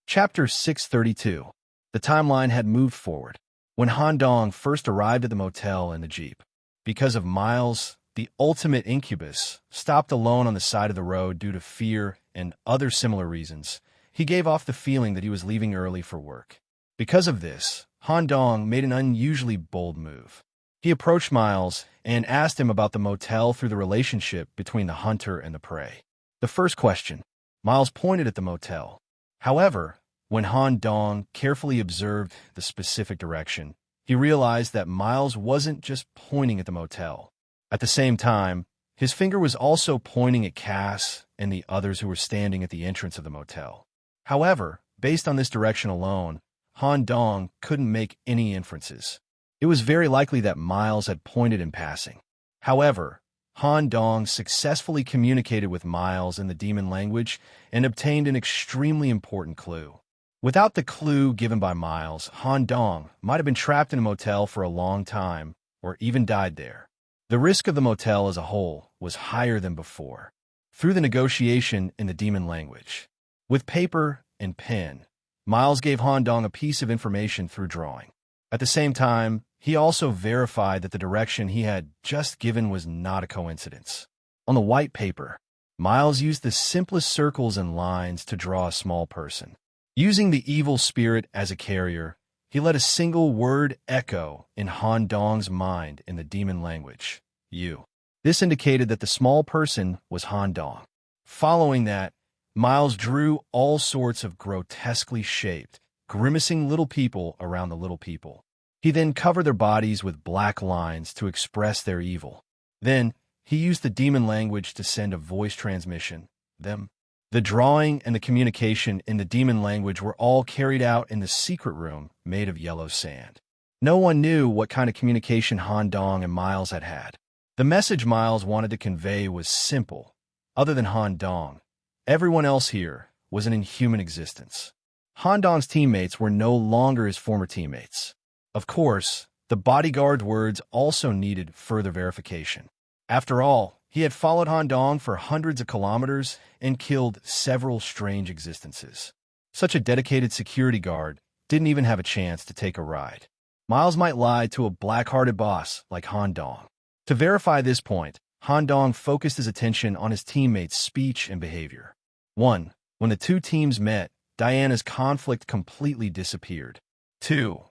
Chapter 632. The timeline had moved forward. When Han Dong first arrived at the motel in the Jeep, because of Miles, the ultimate incubus, stopped alone on the side of the road due to fear and other similar reasons, he gave off the feeling that he was leaving early for work. Because of this, Han Dong made an unusually bold move. He approached Miles and asked him about the motel through the relationship between the hunter and the prey. The first question, Miles pointed at the motel. However, when Han Dong carefully observed the specific direction, he realized that Miles wasn't just pointing at the motel. At the same time, his finger was also pointing at Cass and the others who were standing at the entrance of the motel. However, based on this direction alone, Han Dong couldn't make any inferences. It was very likely that Miles had pointed in passing. However, Han Dong successfully communicated with Miles in the demon language and obtained an extremely important clue. Without the clue given by Miles, Han Dong might have been trapped in a motel for a long time or even died there. The risk of the motel as a whole was higher than before. Through the negotiation in the demon language, with paper and pen, Miles gave Han Dong a piece of information through drawing. At the same time, he also verified that the direction he had just given was not a coincidence. On the white paper, Miles used the simplest circles and lines to draw a small person. Using the evil spirit as a carrier, he let a single word echo in Han Dong's mind in the demon language, you. This indicated that the small person was Han Dong. Following that, Miles drew all sorts of grotesquely shaped, grimacing little people around the little people. He then covered their bodies with black lines to express their evil. Then, he used the demon language to send a voice transmission, them. The drawing and the communication in the demon language were all carried out in the secret room made of yellow sand. No one knew what kind of communication Han Dong and Miles had had. The message Miles wanted to convey was simple. Other than Han Dong, everyone else here was an inhuman existence. Han Dong's teammates were no longer his former teammates. Of course, the bodyguard's words also needed further verification. After all, he had followed Han Dong for hundreds of kilometers and killed several strange existences. Such a dedicated security guard didn't even have a chance to take a ride. Miles might lie to a black-hearted boss like Han Dong. To verify this point, Han Dong focused his attention on his teammates' speech and behavior. 1. When the two teams met, Diana's conflict completely disappeared. 2.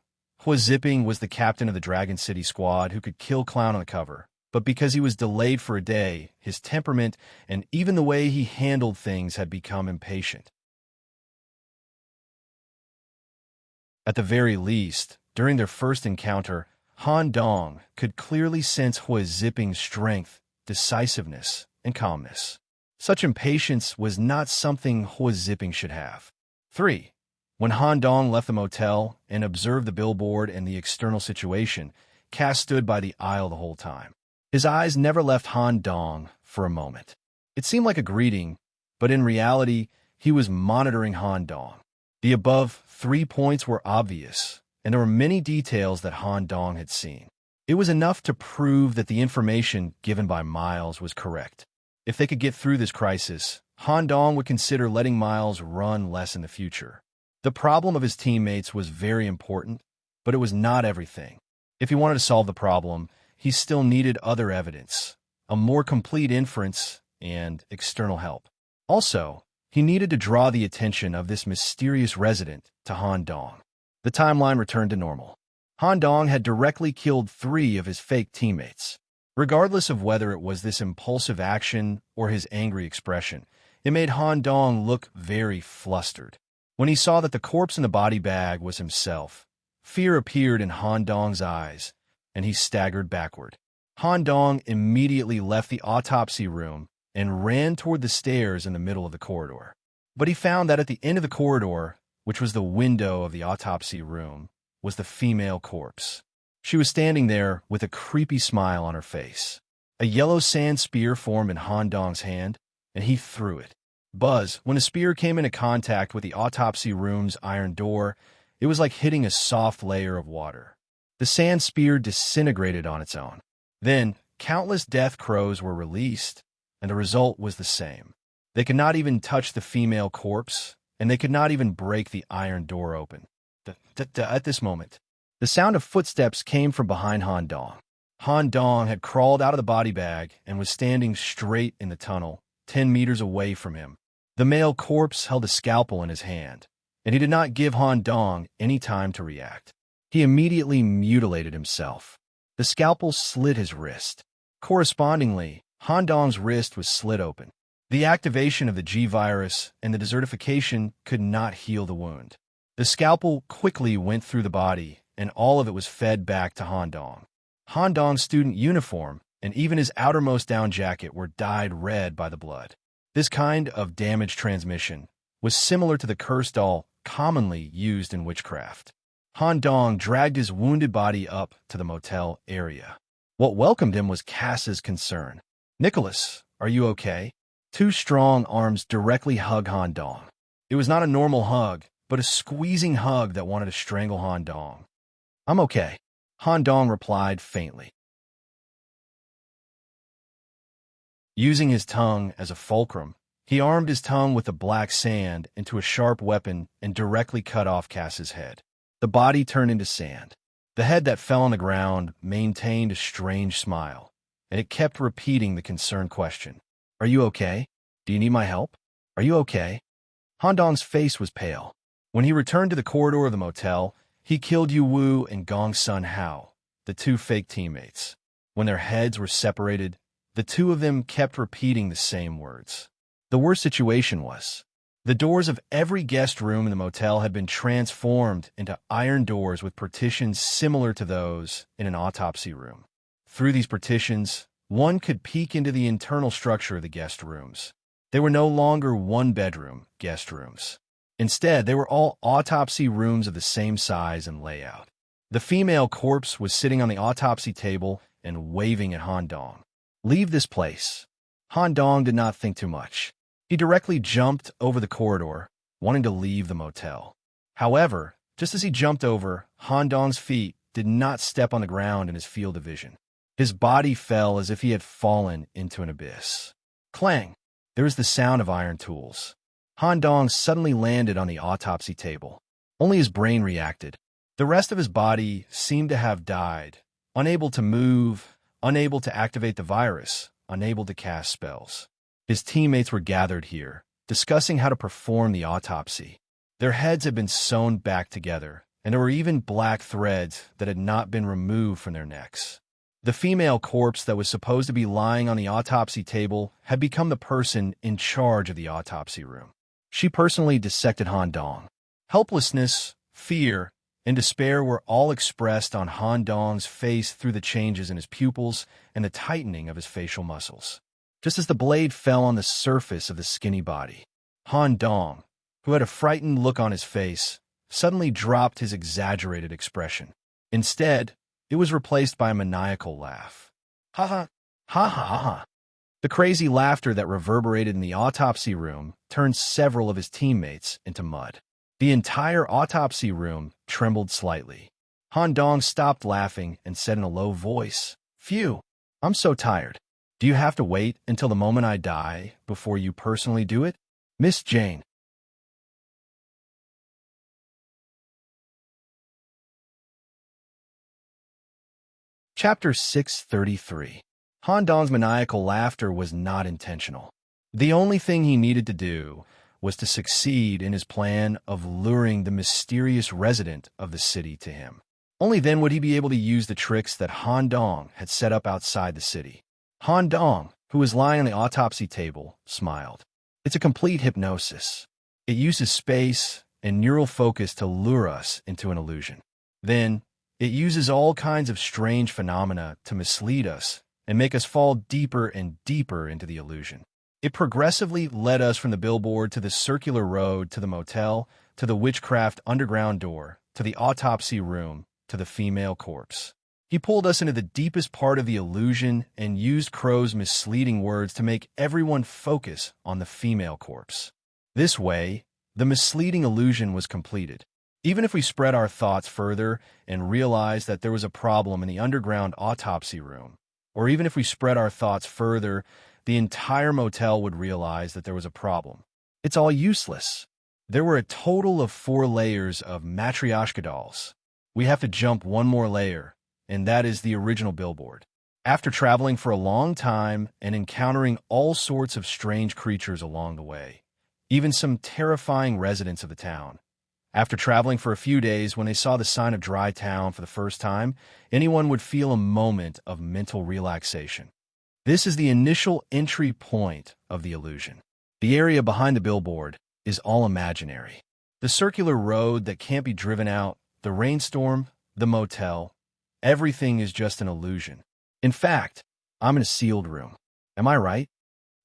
Hua Zipping was the captain of the Dragon City squad who could kill Clown on the cover. But because he was delayed for a day, his temperament and even the way he handled things had become impatient. At the very least, during their first encounter, Han Dong could clearly sense Hua Zipping's strength, decisiveness, and calmness. Such impatience was not something Hua Zipping should have. 3. When Han Dong left the motel and observed the billboard and the external situation, Cass stood by the aisle the whole time. His eyes never left Han Dong for a moment. It seemed like a greeting, but in reality, he was monitoring Han Dong. The above 3 points were obvious, and there were many details that Han Dong had seen. It was enough to prove that the information given by Miles was correct. If they could get through this crisis, Han Dong would consider letting Miles run less in the future. The problem of his teammates was very important, but it was not everything. If he wanted to solve the problem, he still needed other evidence, a more complete inference, and external help. Also, he needed to draw the attention of this mysterious resident to Han Dong. The timeline returned to normal. Han Dong had directly killed 3 of his fake teammates. Regardless of whether it was this impulsive action or his angry expression, it made Han Dong look very flustered. When he saw that the corpse in the body bag was himself, fear appeared in Han Dong's eyes, and he staggered backward. Han Dong immediately left the autopsy room and ran toward the stairs in the middle of the corridor. But he found that at the end of the corridor, which was the window of the autopsy room, was the female corpse. She was standing there with a creepy smile on her face. A yellow sand spear formed in Han Dong's hand, and he threw it. Buzz, when the spear came into contact with the autopsy room's iron door, it was like hitting a soft layer of water. The sand spear disintegrated on its own. Then, countless death crows were released, and the result was the same. They could not even touch the female corpse, and they could not even break the iron door open. At this moment, the sound of footsteps came from behind Han Dong. Han Dong had crawled out of the body bag and was standing straight in the tunnel, 10 meters away from him. The male corpse held a scalpel in his hand, and he did not give Han Dong any time to react. He immediately mutilated himself. The scalpel slit his wrist. Correspondingly, Han Dong's wrist was slit open. The activation of the G-virus and the desertification could not heal the wound. The scalpel quickly went through the body, and all of it was fed back to Han Dong. Han Dong's student uniform and even his outermost down jacket were dyed red by the blood. This kind of damage transmission was similar to the curse doll commonly used in witchcraft. Han Dong dragged his wounded body up to the motel area. What welcomed him was Cass's concern. "Nicholas, are you okay?" 2 strong arms directly hugged Han Dong. It was not a normal hug, but a squeezing hug that wanted to strangle Han Dong. "I'm okay," Han Dong replied faintly. Using his tongue as a fulcrum, he armed his tongue with the black sand into a sharp weapon and directly cut off Cass's head. The body turned into sand. The head that fell on the ground maintained a strange smile, and it kept repeating the concerned question. "Are you okay? Do you need my help? Are you okay?" Han Dong's face was pale. When he returned to the corridor of the motel, he killed Yu Wu and Gong Sun Hao, the 2 fake teammates. When their heads were separated, the 2 of them kept repeating the same words. The worst situation was, the doors of every guest room in the motel had been transformed into iron doors with partitions similar to those in an autopsy room. Through these partitions, one could peek into the internal structure of the guest rooms. They were no longer 1-bedroom guest rooms. Instead, they were all autopsy rooms of the same size and layout. The female corpse was sitting on the autopsy table and waving at Han Dong. "Leave this place." Han Dong did not think too much. He directly jumped over the corridor, wanting to leave the motel. However, just as he jumped over, Han Dong's feet did not step on the ground in his field of vision. His body fell as if he had fallen into an abyss. Clang! There was the sound of iron tools. Han Dong suddenly landed on the autopsy table. Only his brain reacted. The rest of his body seemed to have died, unable to move, unable to activate the virus, unable to cast spells. His teammates were gathered here, discussing how to perform the autopsy. Their heads had been sewn back together, and there were even black threads that had not been removed from their necks. The female corpse that was supposed to be lying on the autopsy table had become the person in charge of the autopsy room. She personally dissected Han Dong. Helplessness, fear, and despair were all expressed on Han Dong's face through the changes in his pupils and the tightening of his facial muscles. Just as the blade fell on the surface of the skinny body, Han Dong, who had a frightened look on his face, suddenly dropped his exaggerated expression. Instead, it was replaced by a maniacal laugh. Ha ha, ha ha ha ha. The crazy laughter that reverberated in the autopsy room turned several of his teammates into mud. The entire autopsy room trembled slightly. Han Dong stopped laughing and said in a low voice, "Phew, I'm so tired. Do you have to wait until the moment I die before you personally do it, Miss Jane?" Chapter 633. Han Dong's maniacal laughter was not intentional. The only thing he needed to do was to succeed in his plan of luring the mysterious resident of the city to him. Only then would he be able to use the tricks that Han Dong had set up outside the city. Han Dong, who was lying on the autopsy table, smiled. It's a complete hypnosis. It uses space and neural focus to lure us into an illusion. Then, it uses all kinds of strange phenomena to mislead us and make us fall deeper and deeper into the illusion. It progressively led us from the billboard to the circular road to the motel, to the witchcraft underground door, to the autopsy room, to the female corpse. He pulled us into the deepest part of the illusion and used Crow's misleading words to make everyone focus on the female corpse. This way, the misleading illusion was completed. Even if we spread our thoughts further and realized that there was a problem in the underground autopsy room, or even if we spread our thoughts further, the entire motel would realize that there was a problem. It's all useless. There were a total of 4 layers of matryoshka dolls. We have to jump one more layer, and that is the original billboard. After traveling for a long time and encountering all sorts of strange creatures along the way, even some terrifying residents of the town, after traveling for a few days, when they saw the sign of Dry Town for the first time, anyone would feel a moment of mental relaxation. This is the initial entry point of the illusion. The area behind the billboard is all imaginary. The circular road that can't be driven out, the rainstorm, the motel, everything is just an illusion. In fact, I'm in a sealed room. Am I right?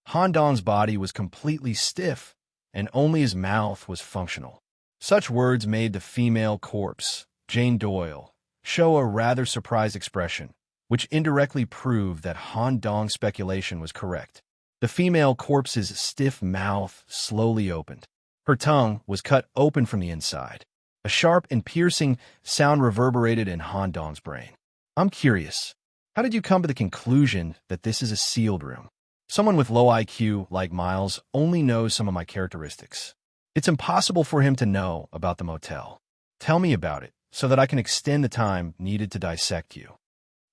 Han Dong's body was completely stiff, and only his mouth was functional. Such words made the female corpse, Jane Doyle, show a rather surprised expression, which indirectly proved that Han Dong's speculation was correct. The female corpse's stiff mouth slowly opened. Her tongue was cut open from the inside. A sharp and piercing sound reverberated in Han Dong's brain. "I'm curious. How did you come to the conclusion that this is a sealed room? Someone with low IQ like Miles only knows some of my characteristics. It's impossible for him to know about the motel. Tell me about it, so that I can extend the time needed to dissect you."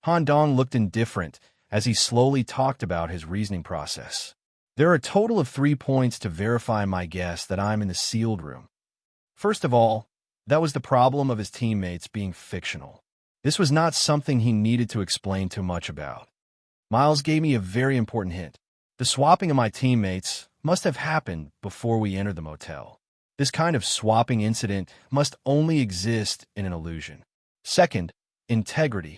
Han Dong looked indifferent as he slowly talked about his reasoning process. "There are a total of 3 points to verify my guess that I'm in the sealed room. First of all, that was the problem of his teammates being fictional. This was not something he needed to explain too much about. Miles gave me a very important hint. The swapping of my teammates must have happened before we entered the motel. This kind of swapping incident must only exist in an illusion. Second, integrity.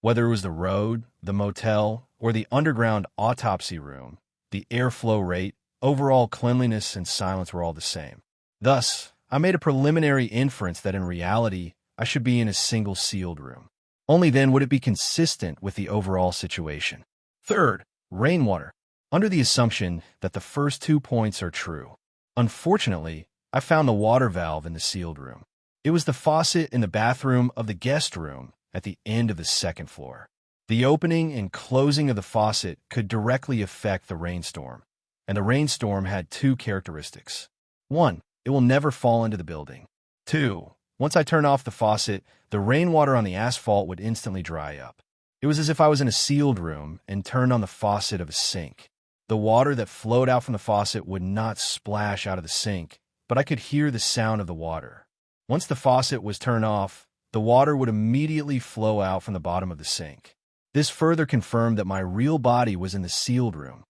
Whether it was the road, the motel, or the underground autopsy room, the airflow rate, overall cleanliness, and silence were all the same. Thus, I made a preliminary inference that in reality, I should be in a single sealed room. Only then would it be consistent with the overall situation. Third, rainwater. Under the assumption that the first 2 points are true. Unfortunately, I found the water valve in the sealed room. It was the faucet in the bathroom of the guest room at the end of the 2nd floor. The opening and closing of the faucet could directly affect the rainstorm, and the rainstorm had 2 characteristics. 1, it will never fall into the building. 2, once I turn off the faucet, the rainwater on the asphalt would instantly dry up. It was as if I was in a sealed room and turned on the faucet of a sink. The water that flowed out from the faucet would not splash out of the sink, but I could hear the sound of the water. Once the faucet was turned off, the water would immediately flow out from the bottom of the sink. This further confirmed that my real body was in the sealed room.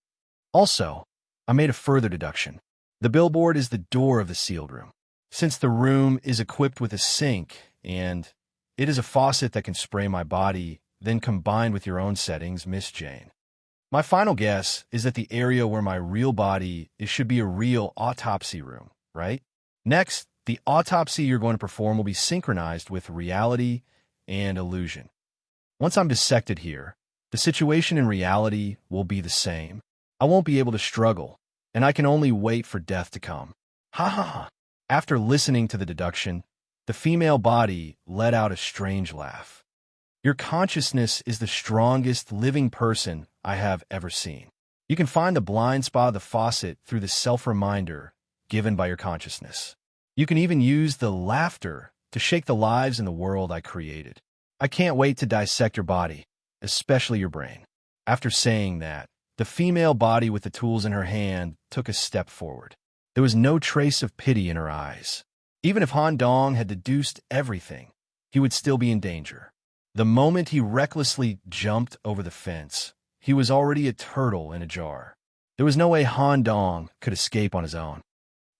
Also, I made a further deduction. The billboard is the door of the sealed room. Since the room is equipped with a sink, and it is a faucet that can spray my body, then combined with your own settings, Miss Jane. My final guess is that the area where my real body is should be a real autopsy room, right? Next, the autopsy you're going to perform will be synchronized with reality and illusion. Once I'm dissected here, the situation in reality will be the same. I won't be able to struggle. and I can only wait for death to come. Ha ha ha. After listening to the deduction, the female body let out a strange laugh. Your consciousness is the strongest living person I have ever seen. You can find the blind spot of the faucet through the self-reminder given by your consciousness. You can even use the laughter to shake the lives in the world I created. I can't wait to dissect your body, especially your brain. After saying that, the female body with the tools in her hand took a step forward. There was no trace of pity in her eyes. Even if Han Dong had deduced everything, he would still be in danger. The moment he recklessly jumped over the fence, he was already a turtle in a jar. There was no way Han Dong could escape on his own.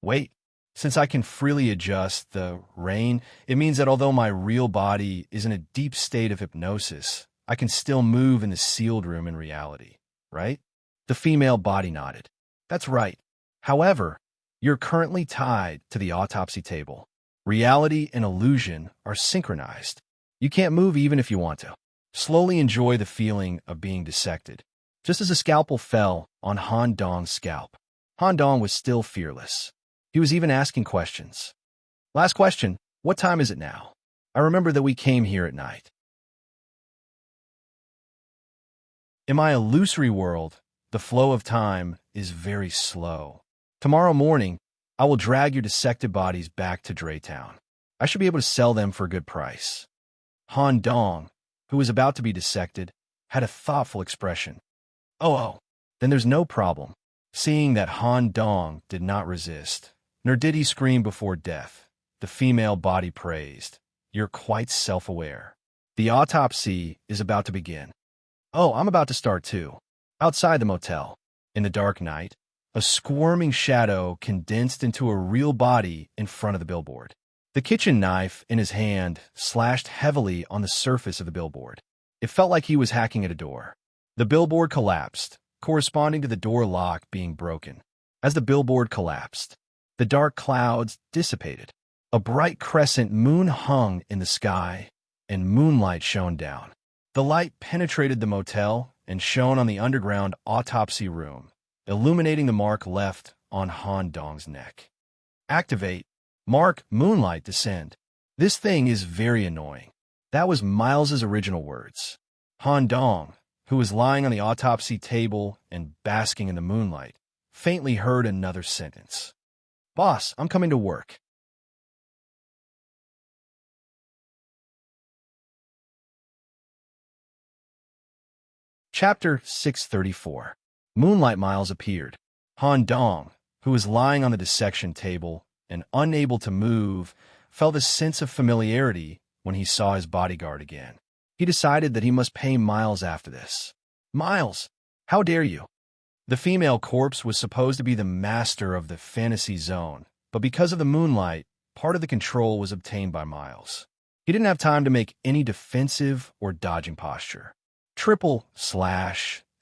Wait, since I can freely adjust the rain, it means that although my real body is in a deep state of hypnosis, I can still move in the sealed room in reality, right? The female body nodded. That's right. However, you're currently tied to the autopsy table. Reality and illusion are synchronized. You can't move even if you want to. Slowly enjoy the feeling of being dissected. Just as a scalpel fell on Han Dong's scalp, Han Dong was still fearless. He was even asking questions. Last question, what time is it now? I remember that we came here at night. In my illusory world, the flow of time is very slow. Tomorrow morning, I will drag your dissected bodies back to Draytown. I should be able to sell them for a good price. Han Dong, who was about to be dissected, had a thoughtful expression. Oh, then there's no problem. Seeing that Han Dong did not resist, nor did he scream before death, the female body praised. You're quite self-aware. The autopsy is about to begin. Oh, I'm about to start too. Outside the motel, in the dark night, a squirming shadow condensed into a real body in front of the billboard. The kitchen knife in his hand slashed heavily on the surface of the billboard. It felt like he was hacking at a door. The billboard collapsed, corresponding to the door lock being broken. As the billboard collapsed, the dark clouds dissipated. A bright crescent moon hung in the sky, and moonlight shone down. The light penetrated the motel and shone on the underground autopsy room, illuminating the mark left on Han Dong's neck. Activate. Mark moonlight descend. This thing is very annoying. That was Miles's original words. Han Dong, who was lying on the autopsy table and basking in the moonlight, faintly heard another sentence. Boss, I'm coming to work. Chapter 634. Moonlight Miles appeared. Han Dong, who was lying on the dissection table and unable to move, felt a sense of familiarity when he saw his bodyguard again. He decided that he must pay Miles after this. Miles, how dare you? The female corpse was supposed to be the master of the fantasy zone, but because of the moonlight, part of the control was obtained by Miles. He didn't have time to make any defensive or dodging posture.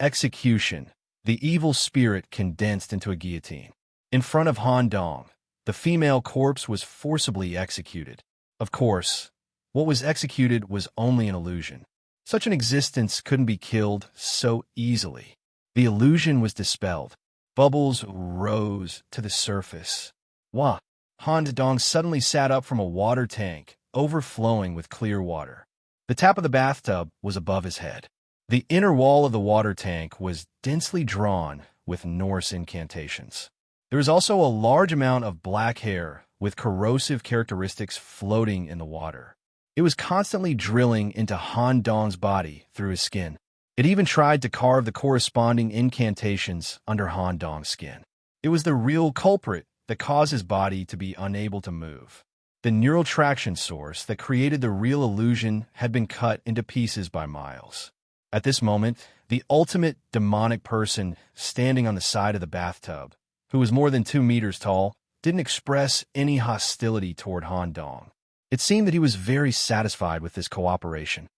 Execution, the evil spirit condensed into a guillotine. In front of Han Dong, the female corpse was forcibly executed. Of course, what was executed was only an illusion. Such an existence couldn't be killed so easily. The illusion was dispelled. Bubbles rose to the surface. Wah! Han Dong suddenly sat up from a water tank, overflowing with clear water. The tap of the bathtub was above his head. The inner wall of the water tank was densely drawn with Norse incantations. There was also a large amount of black hair with corrosive characteristics floating in the water. It was constantly drilling into Han Dong's body through his skin. It even tried to carve the corresponding incantations under Han Dong's skin. It was the real culprit that caused his body to be unable to move. The neural traction source that created the real illusion had been cut into pieces by Miles. At this moment, the ultimate demonic person standing on the side of the bathtub, who was more than 2 meters tall, didn't express any hostility toward Han Dong. It seemed that he was very satisfied with this cooperation.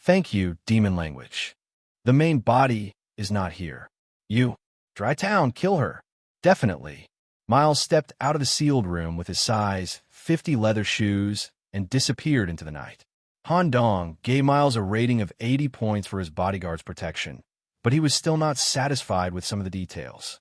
Thank you, demon language. The main body is not here. You, Dry Town, kill her. Definitely. Miles stepped out of the sealed room with his size 50 leather shoes and disappeared into the night. Han Dong gave Miles a rating of 80 points for his bodyguard's protection, but he was still not satisfied with some of the details.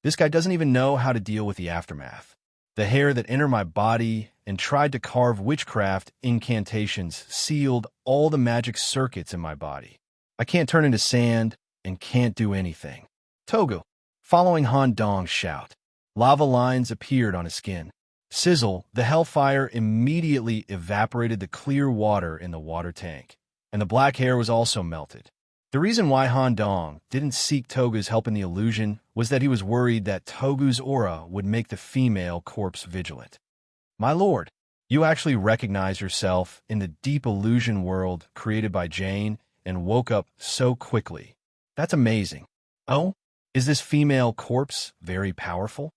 This guy doesn't even know how to deal with the aftermath. The hair that entered my body and tried to carve witchcraft incantations sealed all the magic circuits in my body. I can't turn into sand and can't do anything. Togu. Following Han Dong's shout, lava lines appeared on his skin. Sizzle, the hellfire immediately evaporated the clear water in the water tank, and the black hair was also melted. The reason why Han Dong didn't seek Togu's help in the illusion was that he was worried that Togu's aura would make the female corpse vigilant. My lord, you actually recognize yourself in the deep illusion world created by Jane and woke up so quickly. That's amazing. Oh, is this female corpse very powerful?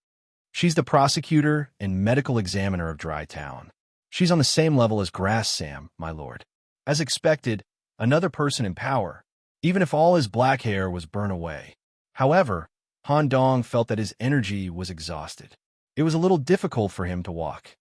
She's the prosecutor and medical examiner of Dry Town. She's on the same level as Grass Sam, my lord. As expected, another person in power, even if all his black hair was burned away. However, Han Dong felt that his energy was exhausted. It was a little difficult for him to walk.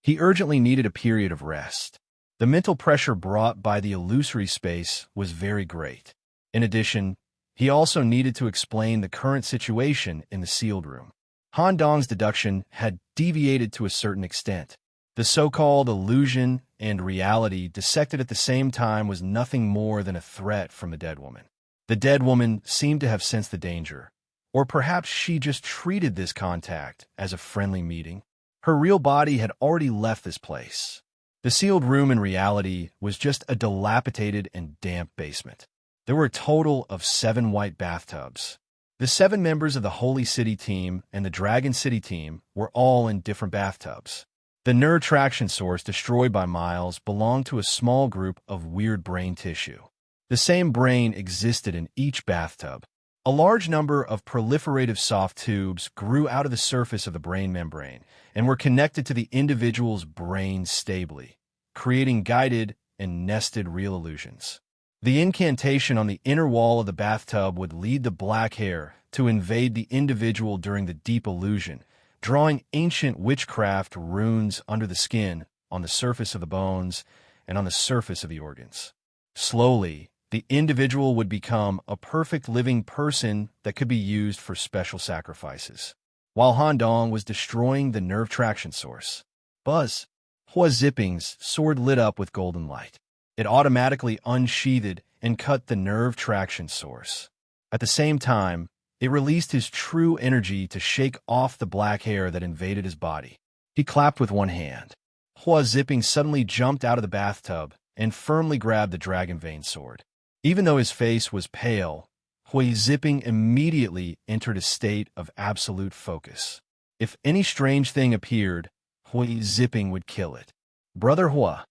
He urgently needed a period of rest. The mental pressure brought by the illusory space was very great. In addition, he also needed to explain the current situation in the sealed room. Han Dong's deduction had deviated to a certain extent. The so-called illusion and reality dissected at the same time was nothing more than a threat from the dead woman. The dead woman seemed to have sensed the danger, or perhaps she just treated this contact as a friendly meeting. Her real body had already left this place. The sealed room in reality was just a dilapidated and damp basement. There were a total of 7 white bathtubs. The 7 members of the Holy City team and the Dragon City team were all in different bathtubs. The nerve traction source destroyed by Miles belonged to a small group of weird brain tissue. The same brain existed in each bathtub. A large number of proliferative soft tubes grew out of the surface of the brain membrane and were connected to the individual's brain stably, creating guided and nested real illusions. The incantation on the inner wall of the bathtub would lead the black hair to invade the individual during the deep illusion, drawing ancient witchcraft runes under the skin, on the surface of the bones, and on the surface of the organs. Slowly, the individual would become a perfect living person that could be used for special sacrifices. While Han Dong was destroying the nerve traction source, Buzz, Hua Zipping's sword lit up with golden light. It automatically unsheathed and cut the nerve traction source. At the same time, it released his true energy to shake off the black hair that invaded his body. He clapped with one hand. Hua Zipping suddenly jumped out of the bathtub and firmly grabbed the dragon vein sword. Even though his face was pale, Hua Zipping immediately entered a state of absolute focus. If any strange thing appeared, Hua Zipping would kill it. Brother Hua,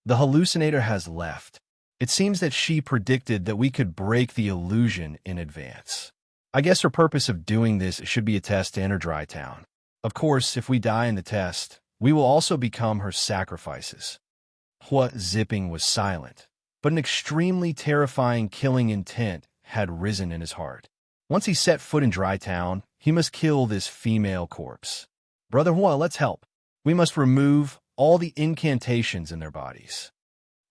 the hallucinator has left. It seems that she predicted that we could break the illusion in advance. I guess her purpose of doing this should be a test to enter Dry Town. Of course, if we die in the test, we will also become her sacrifices. Hua Zipping was silent, but an extremely terrifying killing intent had risen in his heart. Once he set foot in Dry Town, he must kill this female corpse. Brother Hua, let's help. We must remove all the incantations in their bodies.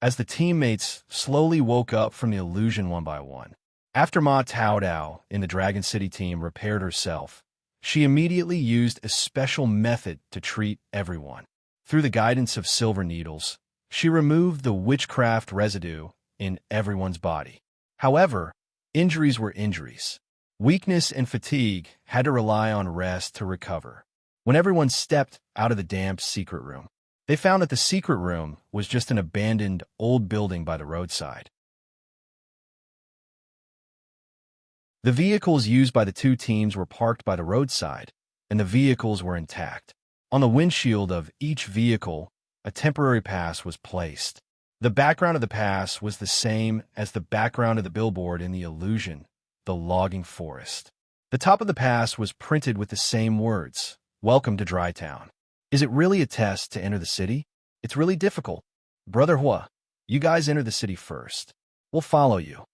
As the teammates slowly woke up from the illusion one by one, after Ma Tao Dao in the Dragon City team repaired herself, she immediately used a special method to treat everyone. Through the guidance of silver needles, she removed the witchcraft residue in everyone's body. However, injuries were injuries. Weakness and fatigue had to rely on rest to recover. When everyone stepped out of the damp secret room, they found that the secret room was just an abandoned old building by the roadside. The vehicles used by the 2 teams were parked by the roadside, and the vehicles were intact. On the windshield of each vehicle, a temporary pass was placed. The background of the pass was the same as the background of the billboard in the illusion, the logging forest. The top of the pass was printed with the same words, "Welcome to Dry Town." Is it really a test to enter the city? It's really difficult. Brother Hua, you guys enter the city first. We'll follow you.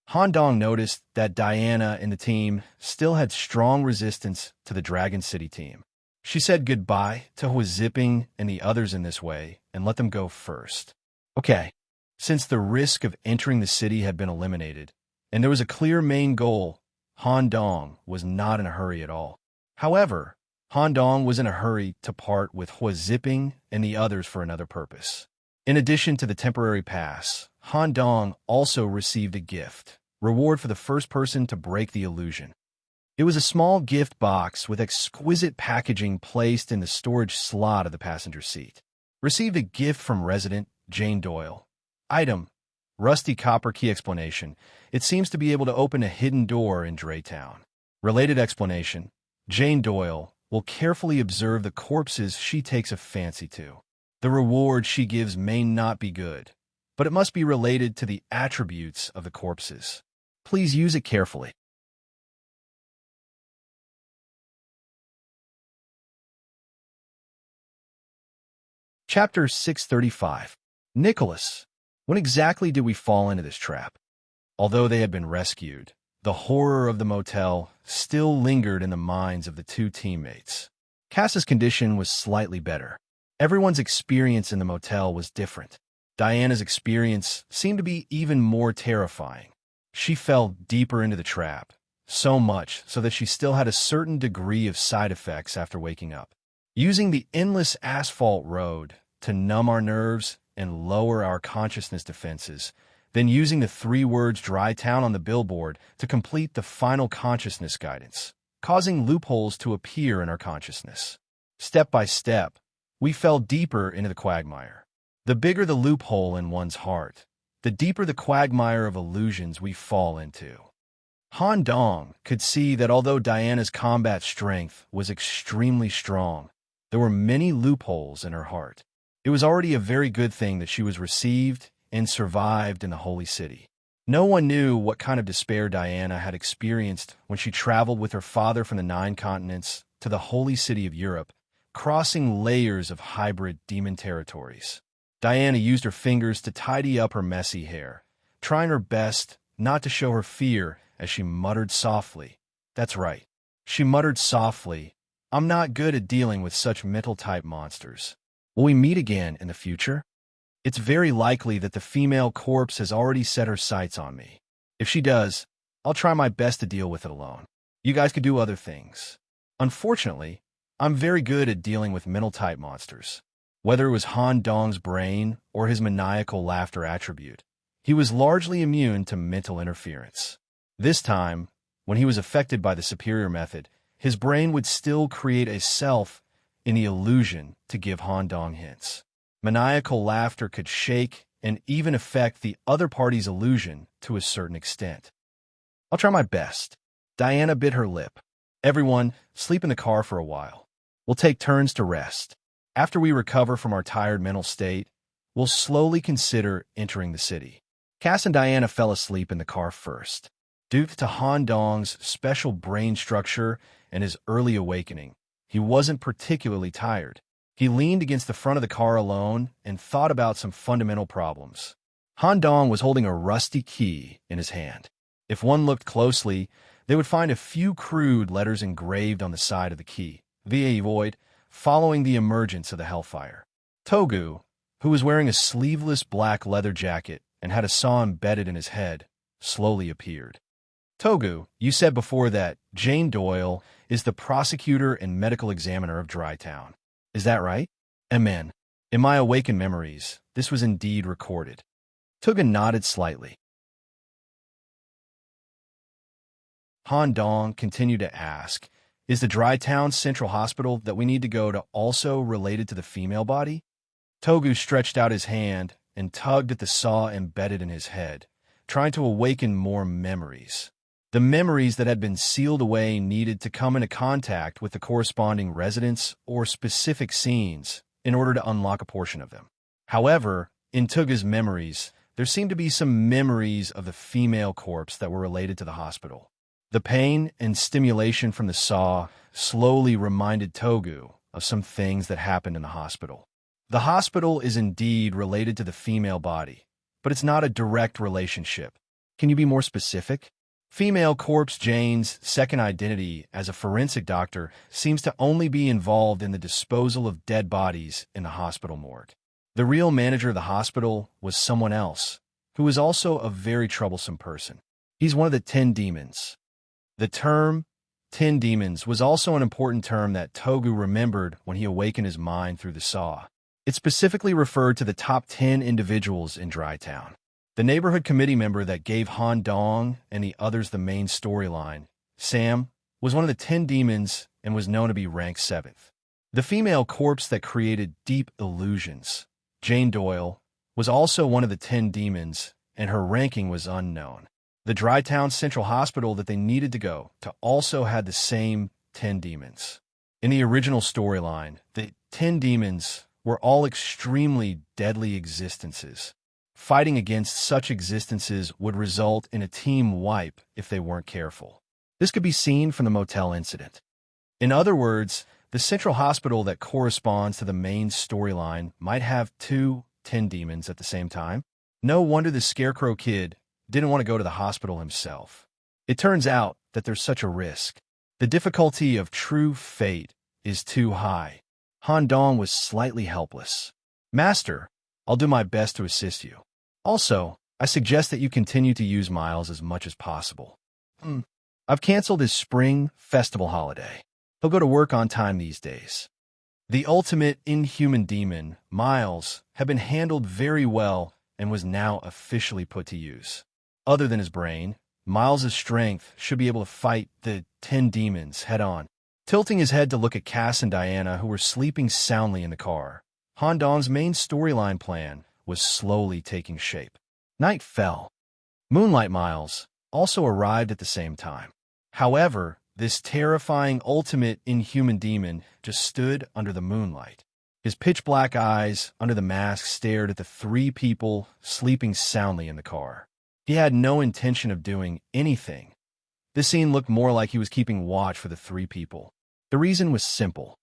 Han Dong noticed that Diana and the team still had strong resistance to the Dragon City team. She said goodbye to Hua Zipping and the others in this way and let them go first. Okay, since the risk of entering the city had been eliminated, and there was a clear main goal. Han Dong was not in a hurry at all. However, Han Dong was in a hurry to part with Hua Zipping and the others for another purpose. In addition to the temporary pass, Han Dong also received a gift, reward for the first person to break the illusion. It was a small gift box with exquisite packaging placed in the storage slot of the passenger seat. Received a gift from resident Jane Doyle. Item: rusty copper key. Explanation: it seems to be able to open a hidden door in Draytown. Related explanation: Jane Doyle will carefully observe the corpses she takes a fancy to. The reward she gives may not be good, but it must be related to the attributes of the corpses. Please use it carefully. Chapter 635. Nicholas. When exactly did we fall into this trap? Although they had been rescued, the horror of the motel still lingered in the minds of the two teammates. Cass's condition was slightly better. Everyone's experience in the motel was different. Diana's experience seemed to be even more terrifying. She fell deeper into the trap, so much so that she still had a certain degree of side effects after waking up. Using the endless asphalt road to numb our nerves and lower our consciousness defenses, then using the 3 words Draytown on the billboard to complete the final consciousness guidance, causing loopholes to appear in our consciousness. Step by step, we fell deeper into the quagmire. The bigger the loophole in one's heart, the deeper the quagmire of illusions we fall into. Han Dong could see that although Diana's combat strength was extremely strong, there were many loopholes in her heart. It was already a very good thing that she was received and survived in the Holy City. No one knew what kind of despair Diana had experienced when she traveled with her father from the 9 continents to the Holy City of Europe, crossing layers of hybrid demon territories. Diana used her fingers to tidy up her messy hair, trying her best not to show her fear as she muttered softly. That's right. She muttered softly, "I'm not good at dealing with such mental-type monsters. Will we meet again in the future? It's very likely that the female corpse has already set her sights on me. If she does, I'll try my best to deal with it alone. You guys could do other things. Unfortunately, I'm very good at dealing with mental-type monsters." Whether it was Han Dong's brain or his maniacal laughter attribute, he was largely immune to mental interference. This time, when he was affected by the superior method, his brain would still create a self in the illusion to give Han Dong hints. Maniacal laughter could shake and even affect the other party's illusion to a certain extent. I'll try my best. Diana bit her lip. Everyone, sleep in the car for a while. We'll take turns to rest. After we recover from our tired mental state, we'll slowly consider entering the city. Cass and Diana fell asleep in the car first. Due to Han Dong's special brain structure and his early awakening, he wasn't particularly tired. He leaned against the front of the car alone and thought about some fundamental problems. Han Dong was holding a rusty key in his hand. If one looked closely, they would find a few crude letters engraved on the side of the key. VA Void, following the emergence of the Hellfire. Togu, who was wearing a sleeveless black leather jacket and had a saw embedded in his head, slowly appeared. Togu, you said before that Jane Doyle is the prosecutor and medical examiner of Draytown. Is that right? Amen. In my awakened memories, this was indeed recorded. Togu nodded slightly. Han Dong continued to ask, is the Draytown Central Hospital that we need to go to also related to the female body? Togu stretched out his hand and tugged at the saw embedded in his head, trying to awaken more memories. The memories that had been sealed away needed to come into contact with the corresponding residents or specific scenes in order to unlock a portion of them. However, in Togu's memories, there seemed to be some memories of the female corpse that were related to the hospital. The pain and stimulation from the saw slowly reminded Togu of some things that happened in the hospital. The hospital is indeed related to the female body, but it's not a direct relationship. Can you be more specific? Female corpse Jane's second identity as a forensic doctor seems to only be involved in the disposal of dead bodies in the hospital morgue. The real manager of the hospital was someone else, who was also a very troublesome person. He's one of the 10 demons. The term 10 demons was also an important term that Togu remembered when he awakened his mind through the saw. It specifically referred to the top 10 individuals in Dry Town. The neighborhood committee member that gave Han Dong and the others the main storyline, Sam, was one of the 10 demons and was known to be ranked 7th. The female corpse that created deep illusions, Jane Doyle, was also one of the 10 demons, and her ranking was unknown. The Dry Town Central Hospital that they needed to go to also had the same 10 demons. In the original storyline, the 10 demons were all extremely deadly existences. Fighting against such existences would result in a team wipe if they weren't careful. This could be seen from the motel incident. In other words, the central hospital that corresponds to the main storyline might have 10 demons at the same time. No wonder the Scarecrow Kid didn't want to go to the hospital himself. It turns out that there's such a risk. The difficulty of true fate is too high. Han Dong was slightly helpless. Master, I'll do my best to assist you. Also, I suggest that you continue to use Miles as much as possible. I've canceled his spring festival holiday. He'll go to work on time these days. The ultimate inhuman demon, Miles, had been handled very well and was now officially put to use. Other than his brain, Miles' strength should be able to fight the 10 demons head-on. Tilting his head to look at Cass and Diana, who were sleeping soundly in the car, Han Dong's main storyline plan was slowly taking shape. Night fell. Moonlight Miles also arrived at the same time. However, this terrifying ultimate inhuman demon just stood under the moonlight. His pitch-black eyes under the mask stared at the 3 people sleeping soundly in the car. He had no intention of doing anything. This scene looked more like he was keeping watch for the 3 people. The reason was simple.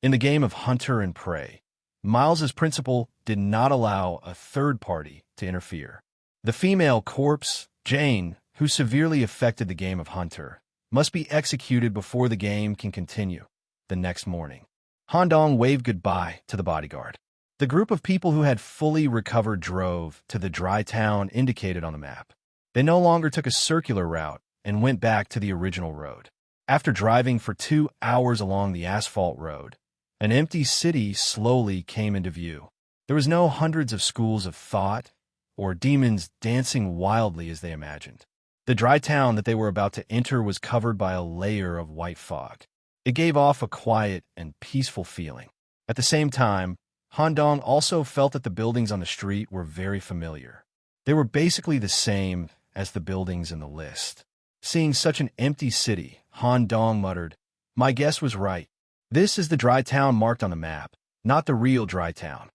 In the game of Hunter and Prey, Miles' principal did not allow a third party to interfere. The female corpse, Jane, who severely affected the game of Hunter, must be executed before the game can continue. The next morning, Han Dong waved goodbye to the bodyguard. The group of people who had fully recovered drove to the dry town indicated on the map. They no longer took a circular route and went back to the original road. After driving for 2 hours along the asphalt road, an empty city slowly came into view. There was no hundreds of schools of thought or demons dancing wildly as they imagined. The dry town that they were about to enter was covered by a layer of white fog. It gave off a quiet and peaceful feeling. At the same time, Han Dong also felt that the buildings on the street were very familiar. They were basically the same as the buildings in the list. Seeing such an empty city, Han Dong muttered, "My guess was right. This is the dry town marked on the map, not the real dry town.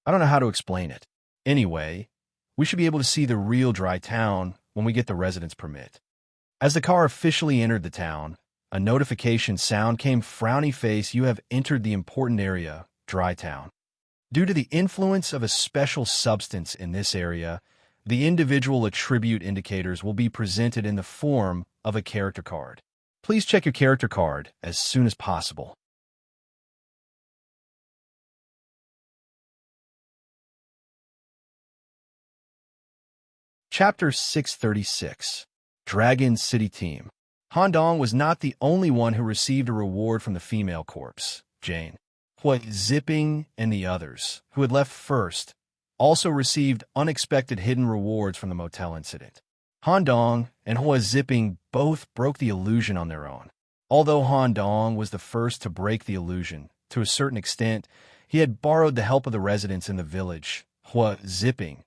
I don't know how to explain it. Anyway, we should be able to see the real dry town when we get the residence permit." As the car officially entered the town, a notification sound came. "Frowny face, you have entered the important area, Dry Town. Due to the influence of a special substance in this area, the individual attribute indicators will be presented in the form of a character card. Please check your character card as soon as possible." Chapter 636, Dragon City Team. Han Dong was not the only one who received a reward from the female corpse, Jane. Hui Zipping and the others, who had left first, also received unexpected hidden rewards from the motel incident. Han Dong and Hui Zipping both broke the illusion on their own. Although Han Dong was the first to break the illusion, to a certain extent, he had borrowed the help of the residents in the village. Hui Zipping,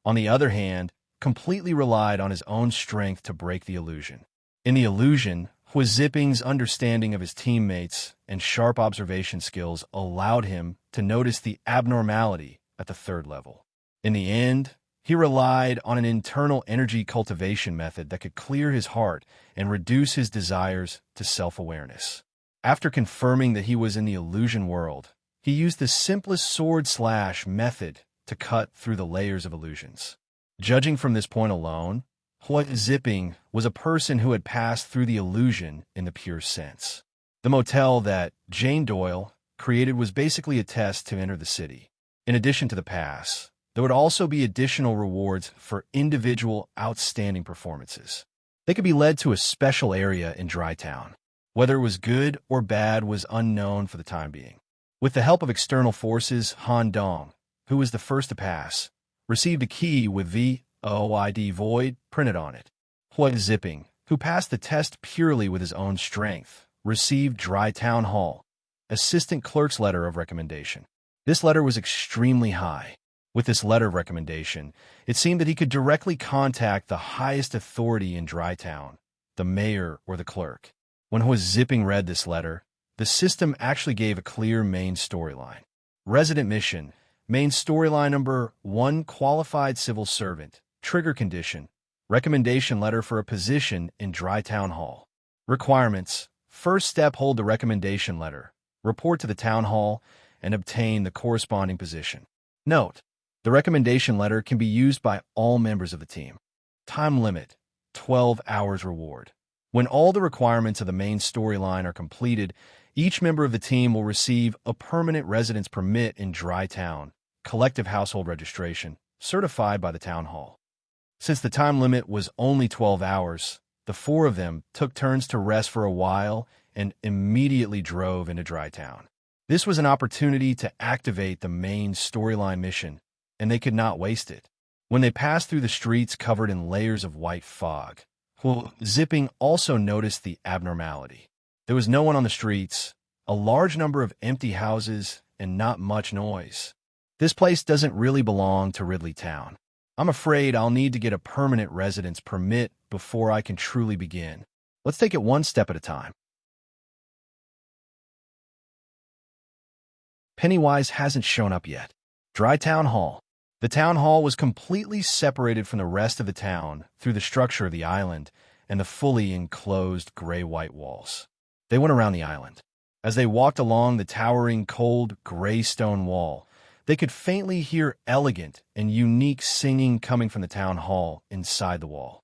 on the other hand, completely relied on his own strength to break the illusion. In the illusion, Hui Zipping's understanding of his teammates and sharp observation skills allowed him to notice the abnormality at the 3rd level. In the end, he relied on an internal energy cultivation method that could clear his heart and reduce his desires to self-awareness. After confirming that he was in the illusion world, he used the simplest sword slash method to cut through the layers of illusions. Judging from this point alone, Hui Zipping was a person who had passed through the illusion in the pure sense. The motel that Jane Doyle created was basically a test to enter the city. In addition to the pass, There would also be additional rewards for individual outstanding performances. They could be led to a special area in Dry Town. Whether it was good or bad was unknown for the time being. With the help of external forces, Han Dong, who was the first to pass, received a key with VOID void printed on it. Hua Zipping, who passed the test purely with his own strength, received Dry Town Hall, assistant clerk's letter of recommendation. This letter was extremely high. With this letter of recommendation, it seemed that he could directly contact the highest authority in Dry Town, the mayor or the clerk. When Hua Zipping read this letter, the system actually gave a clear main storyline. Resident mission, main storyline number 1, qualified civil servant, trigger condition, recommendation letter for a position in Dry Town Hall. Requirements, first step, hold the recommendation letter, report to the town hall, and obtain the corresponding position. Note, the recommendation letter can be used by all members of the team. Time limit, 12 hours reward. When all the requirements of the main storyline are completed, each member of the team will receive a permanent residence permit in Dry Town, collective household registration, certified by the town hall. Since the time limit was only 12 hours, the 4 of them took turns to rest for a while and immediately drove into Dry Town. This was an opportunity to activate the main storyline mission, and they could not waste it. When they passed through the streets covered in layers of white fog, Hua Zipping also noticed the abnormality. There was no one on the streets, a large number of empty houses, and not much noise. This place doesn't really belong to Ridley Town. I'm afraid I'll need to get a permanent residence permit before I can truly begin. Let's take it one step at a time. Pennywise hasn't shown up yet. Dry Town Hall. The town hall was completely separated from the rest of the town through the structure of the island and the fully enclosed gray-white walls. They went around the island. As they walked along the towering, cold, gray stone wall, they could faintly hear elegant and unique singing coming from the town hall inside the wall.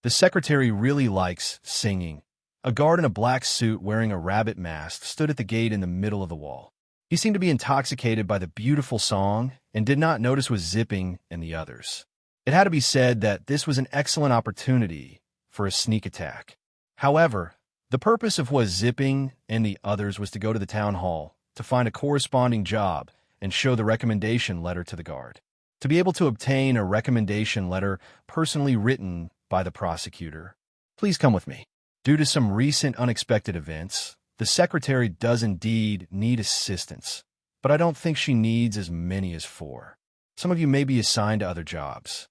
The secretary really likes singing. A guard in a black suit wearing a rabbit mask stood at the gate in the middle of the wall. He seemed to be intoxicated by the beautiful song and did not notice Hua Zipping and the others. It had to be said that this was an excellent opportunity for a sneak attack. However, the purpose of Hua Zipping and the others was to go to the town hall to find a corresponding job and show the recommendation letter to the guard. To be able to obtain a recommendation letter personally written by the prosecutor. Please come with me. Due to some recent unexpected events, the secretary does indeed need assistance, but I don't think she needs as many as 4. Some of you may be assigned to other jobs.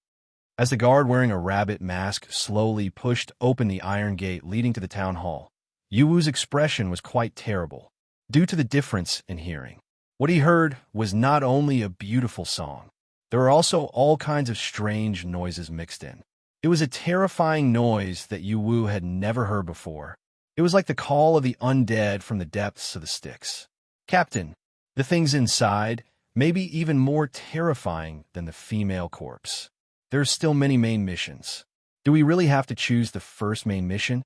As the guard wearing a rabbit mask slowly pushed open the iron gate leading to the town hall, Yuwu's expression was quite terrible, due to the difference in hearing. What he heard was not only a beautiful song, there were also all kinds of strange noises mixed in. It was a terrifying noise that Yuwu had never heard before. It was like the call of the undead from the depths of the Styx. Captain, the things inside may be even more terrifying than the female corpse. There are still many main missions. Do we really have to choose the first main mission?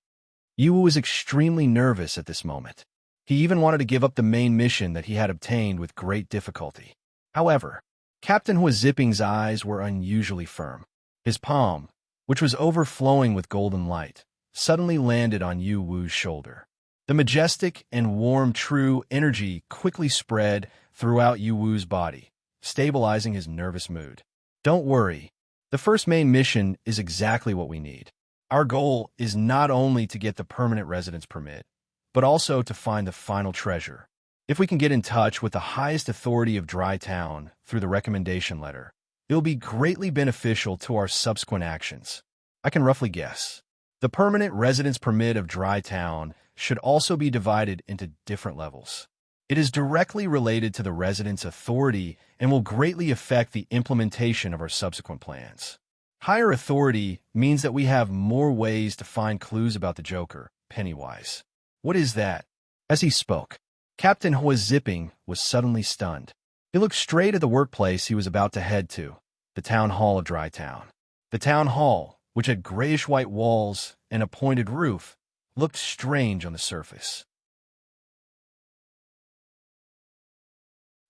Yuwu was extremely nervous at this moment. He even wanted to give up the main mission that he had obtained with great difficulty. However, Captain Hua Zipping's eyes were unusually firm. His palm, which was overflowing with golden light, suddenly landed on Yuwu's shoulder. The majestic and warm true energy quickly spread throughout Yuwu's body, stabilizing his nervous mood. Don't worry, the first main mission is exactly what we need. Our goal is not only to get the permanent residence permit, but also to find the final treasure. If we can get in touch with the highest authority of Dry Town through the recommendation letter, it will be greatly beneficial to our subsequent actions. I can roughly guess. The permanent residence permit of Dry Town should also be divided into different levels. It is directly related to the residence authority and will greatly affect the implementation of our subsequent plans. Higher authority means that we have more ways to find clues about the Joker, Pennywise. What is that? As he spoke, Captain Hua Zipping was suddenly stunned. He looked straight at the workplace he was about to head to, the town hall of Dry Town. The town hall, which had grayish-white walls and a pointed roof, looked strange on the surface.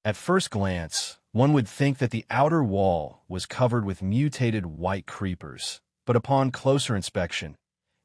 At first glance, One would think that the outer wall was covered with mutated white creepers, but upon closer inspection,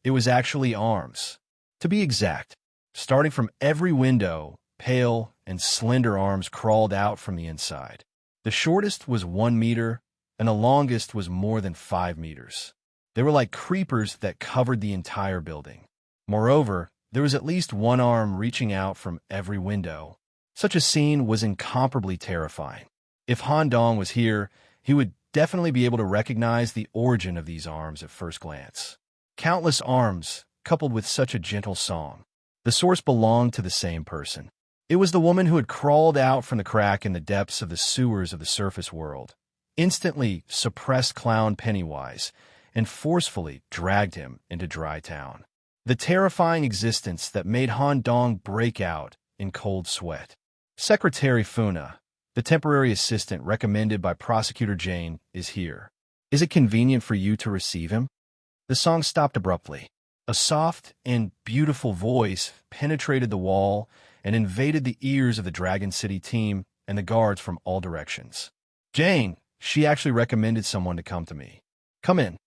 it was actually arms. To be exact, starting from every window, pale and slender arms crawled out from the inside. The shortest was 1 meter, and the longest was more than 5 meters. They were like creepers that covered the entire building. Moreover, there was at least one arm reaching out from every window. Such a scene was incomparably terrifying. If Han Dong was here, he would definitely be able to recognize the origin of these arms at first glance. Countless arms, coupled with such a gentle song. The source belonged to the same person. It was the woman who had crawled out from the crack in the depths of the sewers of the surface world, instantly suppressed Clown Pennywise, and forcefully dragged him into Dry Town. The terrifying existence that made Han Dong break out in cold sweat. Secretary Funa, the temporary assistant recommended by Prosecutor Jane, is here. Is it convenient for you to receive him? The song stopped abruptly. A soft and beautiful voice penetrated the wall and invaded the ears of the Dragon City team and the guards from all directions. Jane, she actually recommended someone to come to me. Come in.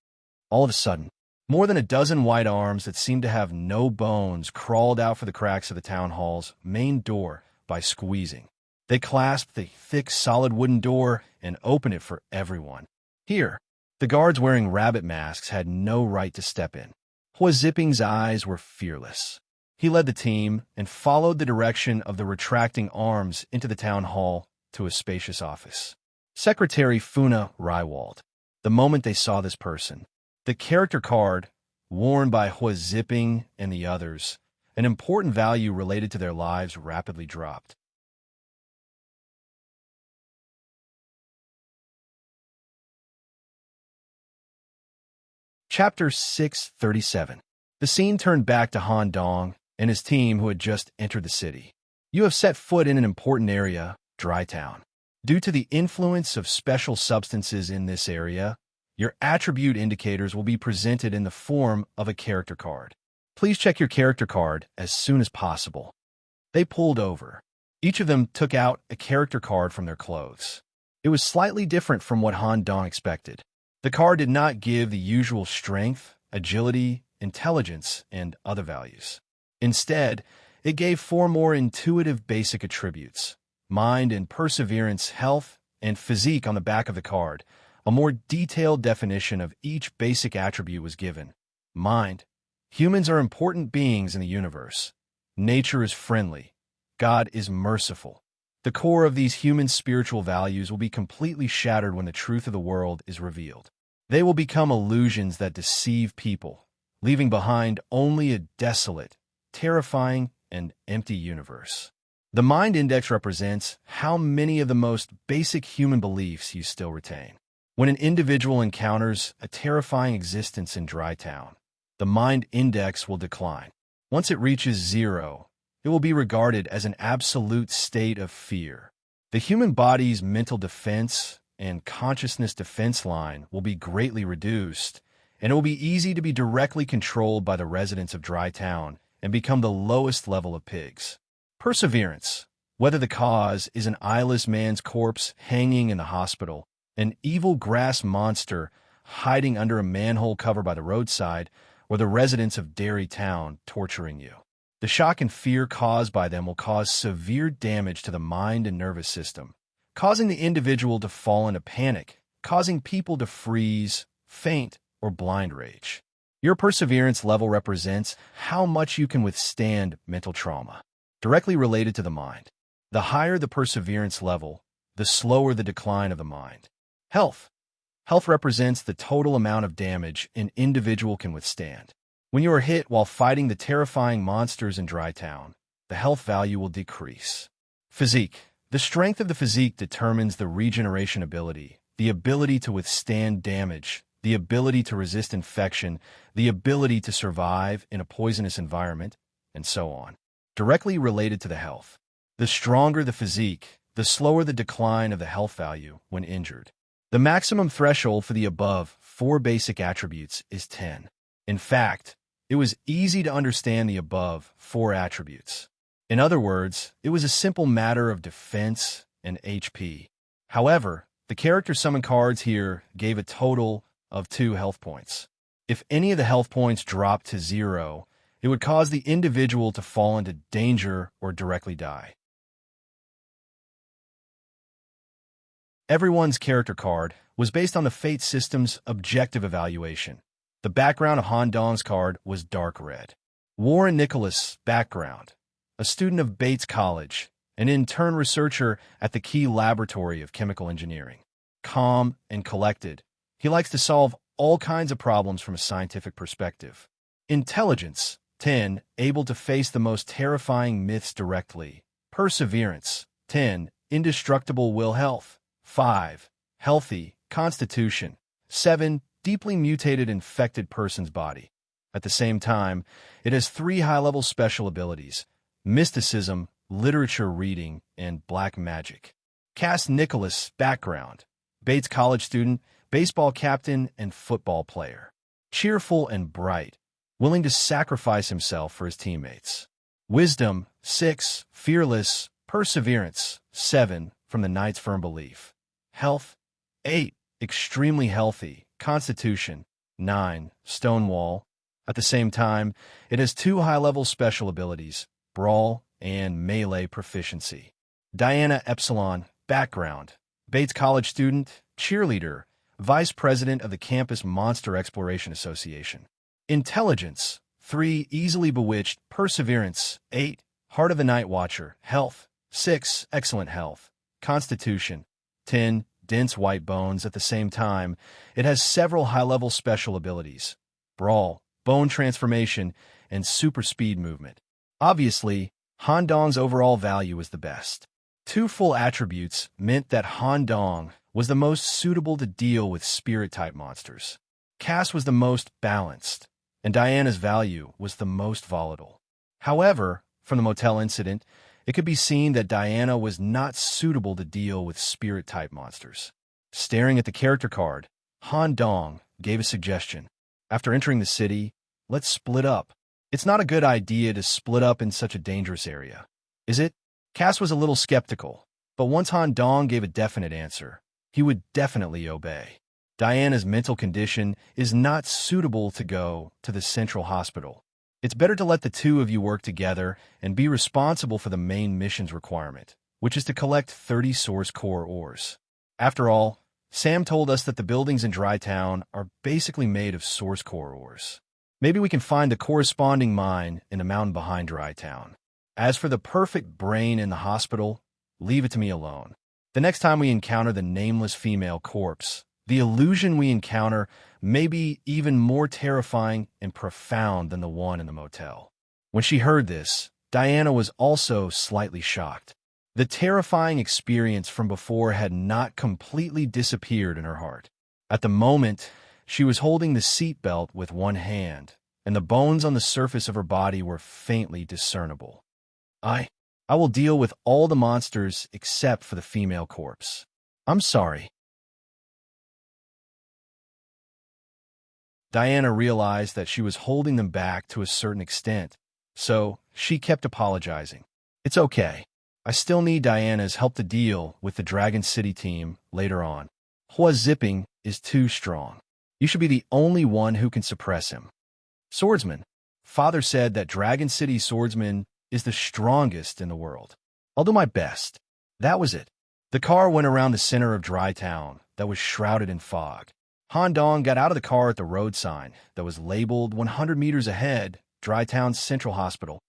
All of a sudden, more than a dozen white arms that seemed to have no bones crawled out for the cracks of the town hall's main door by squeezing. They clasped the thick, solid wooden door and opened it for everyone. Here, the guards wearing rabbit masks had no right to step in. Hua Zipping's eyes were fearless. He led the team and followed the direction of the retracting arms into the town hall to a spacious office. Secretary Funa Rywald. The moment they saw this person, the character card, worn by Hua Zipping and the others, an important value related to their lives rapidly dropped. Chapter 637. The scene turned back to Han Dong and his team who had just entered the city. You have set foot in an important area, Dry Town. Due to the influence of special substances in this area, your attribute indicators will be presented in the form of a character card. Please check your character card as soon as possible. They pulled over. Each of them took out a character card from their clothes. It was slightly different from what Han Dong expected. The card did not give the usual strength, agility, intelligence, and other values. Instead, it gave 4 more intuitive basic attributes: mind and perseverance, health, and physique on the back of the card. A more detailed definition of each basic attribute was given. Mind. Humans are important beings in the universe. Nature is friendly. God is merciful. The core of these human spiritual values will be completely shattered when the truth of the world is revealed. They will become illusions that deceive people, leaving behind only a desolate, terrifying, and empty universe. The Mind Index represents how many of the most basic human beliefs you still retain. When an individual encounters a terrifying existence in Dry Town, the Mind Index will decline. Once it reaches 0, it will be regarded as an absolute state of fear. The human body's mental defense and consciousness defense line will be greatly reduced, and it will be easy to be directly controlled by the residents of Dry Town and become the lowest level of pigs. Perseverance. Whether the cause is an eyeless man's corpse hanging in the hospital, an evil grass monster hiding under a manhole cover by the roadside, or the residents of Dairy Town torturing you. The shock and fear caused by them will cause severe damage to the mind and nervous system, causing the individual to fall into panic, causing people to freeze, faint, or blind rage. Your perseverance level represents how much you can withstand mental trauma, directly related to the mind. The higher the perseverance level, the slower the decline of the mind. Health. Health represents the total amount of damage an individual can withstand. When you are hit while fighting the terrifying monsters in Dry Town, the health value will decrease. Physique. The strength of the physique determines the regeneration ability, the ability to withstand damage, the ability to resist infection, the ability to survive in a poisonous environment, and so on. Directly related to the health. The stronger the physique, the slower the decline of the health value when injured. The maximum threshold for the above 4 basic attributes is 10. In fact, it was easy to understand the above 4 attributes. In other words, it was a simple matter of defense and HP. However, the character summon cards here gave a total of 2 health points. If any of the health points dropped to 0, it would cause the individual to fall into danger or directly die. Everyone's character card was based on the Fate system's objective evaluation. The background of Han Dong's card was dark red. Warren Nicholas' background, a student of Bates College, an intern researcher at the Key Laboratory of Chemical Engineering. Calm and collected, he likes to solve all kinds of problems from a scientific perspective. Intelligence, 10, able to face the most terrifying myths directly. Perseverance, 10, indestructible will. Health, 5, healthy. Constitution, 7, deeply mutated infected person's body. At the same time, it has 3 high-level special abilities: mysticism, literature reading, and black magic. Cass Nicholas' background, Bates College student, baseball captain, and football player. Cheerful and bright, willing to sacrifice himself for his teammates. Wisdom, 6, fearless. Perseverance, 7, from the Knight's firm belief. Health, 8, extremely healthy. Constitution, 9, stonewall. At the same time, it has 2 high-level special abilities, brawl and melee proficiency. Diana Epsilon, background, Bates College student, cheerleader, vice president of the Campus Monster Exploration Association. Intelligence, 3, easily bewitched. Perseverance, 8, heart of the night watcher. Health, 6, excellent health. Constitution, 10, dense white bones. At the same time, it has several high-level special abilities: brawl, bone transformation, and super speed movement. Obviously, Han Dong's overall value is the best. 2 full attributes meant that Han Dong was the most suitable to deal with spirit-type monsters. Cass was the most balanced, and Diana's value was the most volatile. However, from the motel incident, it could be seen that Diana was not suitable to deal with spirit-type monsters. Staring at the character card, Han Dong gave a suggestion. After entering the city, let's split up. It's not a good idea to split up in such a dangerous area, is it? Cass was a little skeptical, but once Han Dong gave a definite answer, he would definitely obey. Diana's mental condition is not suitable to go to the central hospital. It's better to let the 2 of you work together and be responsible for the main mission's requirement, which is to collect 30 source core ores. After all, Sam told us that the buildings in Dry Town are basically made of source core ores. Maybe we can find the corresponding mine in the mountain behind Dry Town. As for the perfect brain in the hospital, leave it to me alone. The next time we encounter the nameless female corpse, the illusion we encounter may be even more terrifying and profound than the one in the motel. When she heard this, Diana was also slightly shocked. The terrifying experience from before had not completely disappeared in her heart. At the moment, she was holding the seatbelt with one hand, and the bones on the surface of her body were faintly discernible. I will deal with all the monsters except for the female corpse. I'm sorry. Diana realized that she was holding them back to a certain extent, so she kept apologizing. It's okay. I still need Diana's help to deal with the Dragon City team later on. Hua Zipping is too strong. You should be the only one who can suppress him. Swordsman. Father said that Dragon City swordsman is the strongest in the world. I'll do my best. That was it. The car went around the center of Dry Town that was shrouded in fog. Han Dong got out of the car at the road sign that was labeled 100 meters ahead, Dry Town's Central Hospital.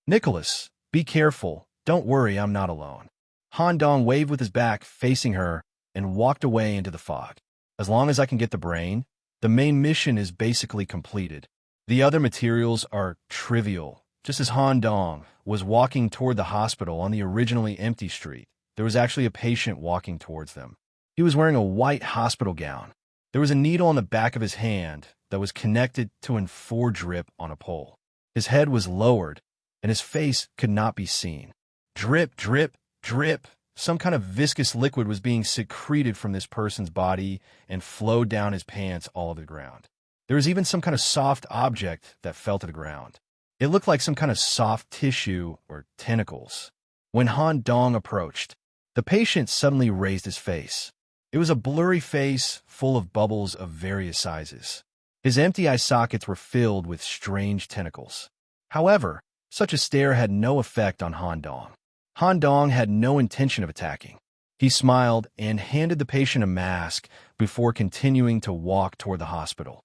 Nicholas, be careful. Don't worry, I'm not alone. Han Dong waved with his back facing her and walked away into the fog. As long as I can get the brain, the main mission is basically completed. The other materials are trivial. Just as Han Dong was walking toward the hospital on the originally empty street, there was actually a patient walking towards them. He was wearing a white hospital gown. There was a needle on the back of his hand that was connected to an 4 drip on a pole. His head was lowered, and his face could not be seen. Drip, drip, drip. Some kind of viscous liquid was being secreted from this person's body and flowed down his pants all over the ground. There was even some kind of soft object that fell to the ground. It looked like some kind of soft tissue or tentacles. When Han Dong approached, The patient suddenly raised his face. It was a blurry face full of bubbles of various sizes. His empty eye sockets were filled with strange tentacles. However, such a stare had no effect on Han Dong. Han Dong had no intention of attacking. He smiled and handed the patient a mask before continuing to walk toward the hospital.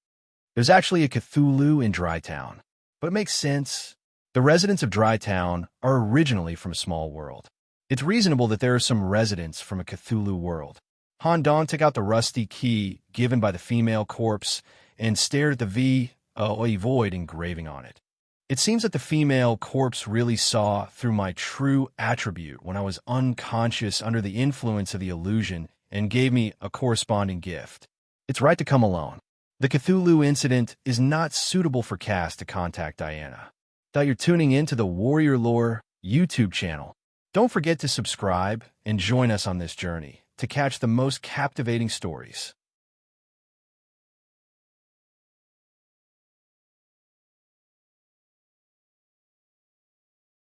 There's actually a Cthulhu in Dry Town, but it makes sense. The residents of Dry Town are originally from a small world. It's reasonable that there are some residents from a Cthulhu world. Han Dong took out the rusty key given by the female corpse and stared at the void engraving on it. It seems that the female corpse really saw through my true attribute when I was unconscious under the influence of the illusion and gave me a corresponding gift. It's right to come alone. The Cthulhu incident is not suitable for Cass to contact Diana. Thought you're tuning in to the Warrior Lore YouTube channel. Don't forget to subscribe and join us on this journey to catch the most captivating stories.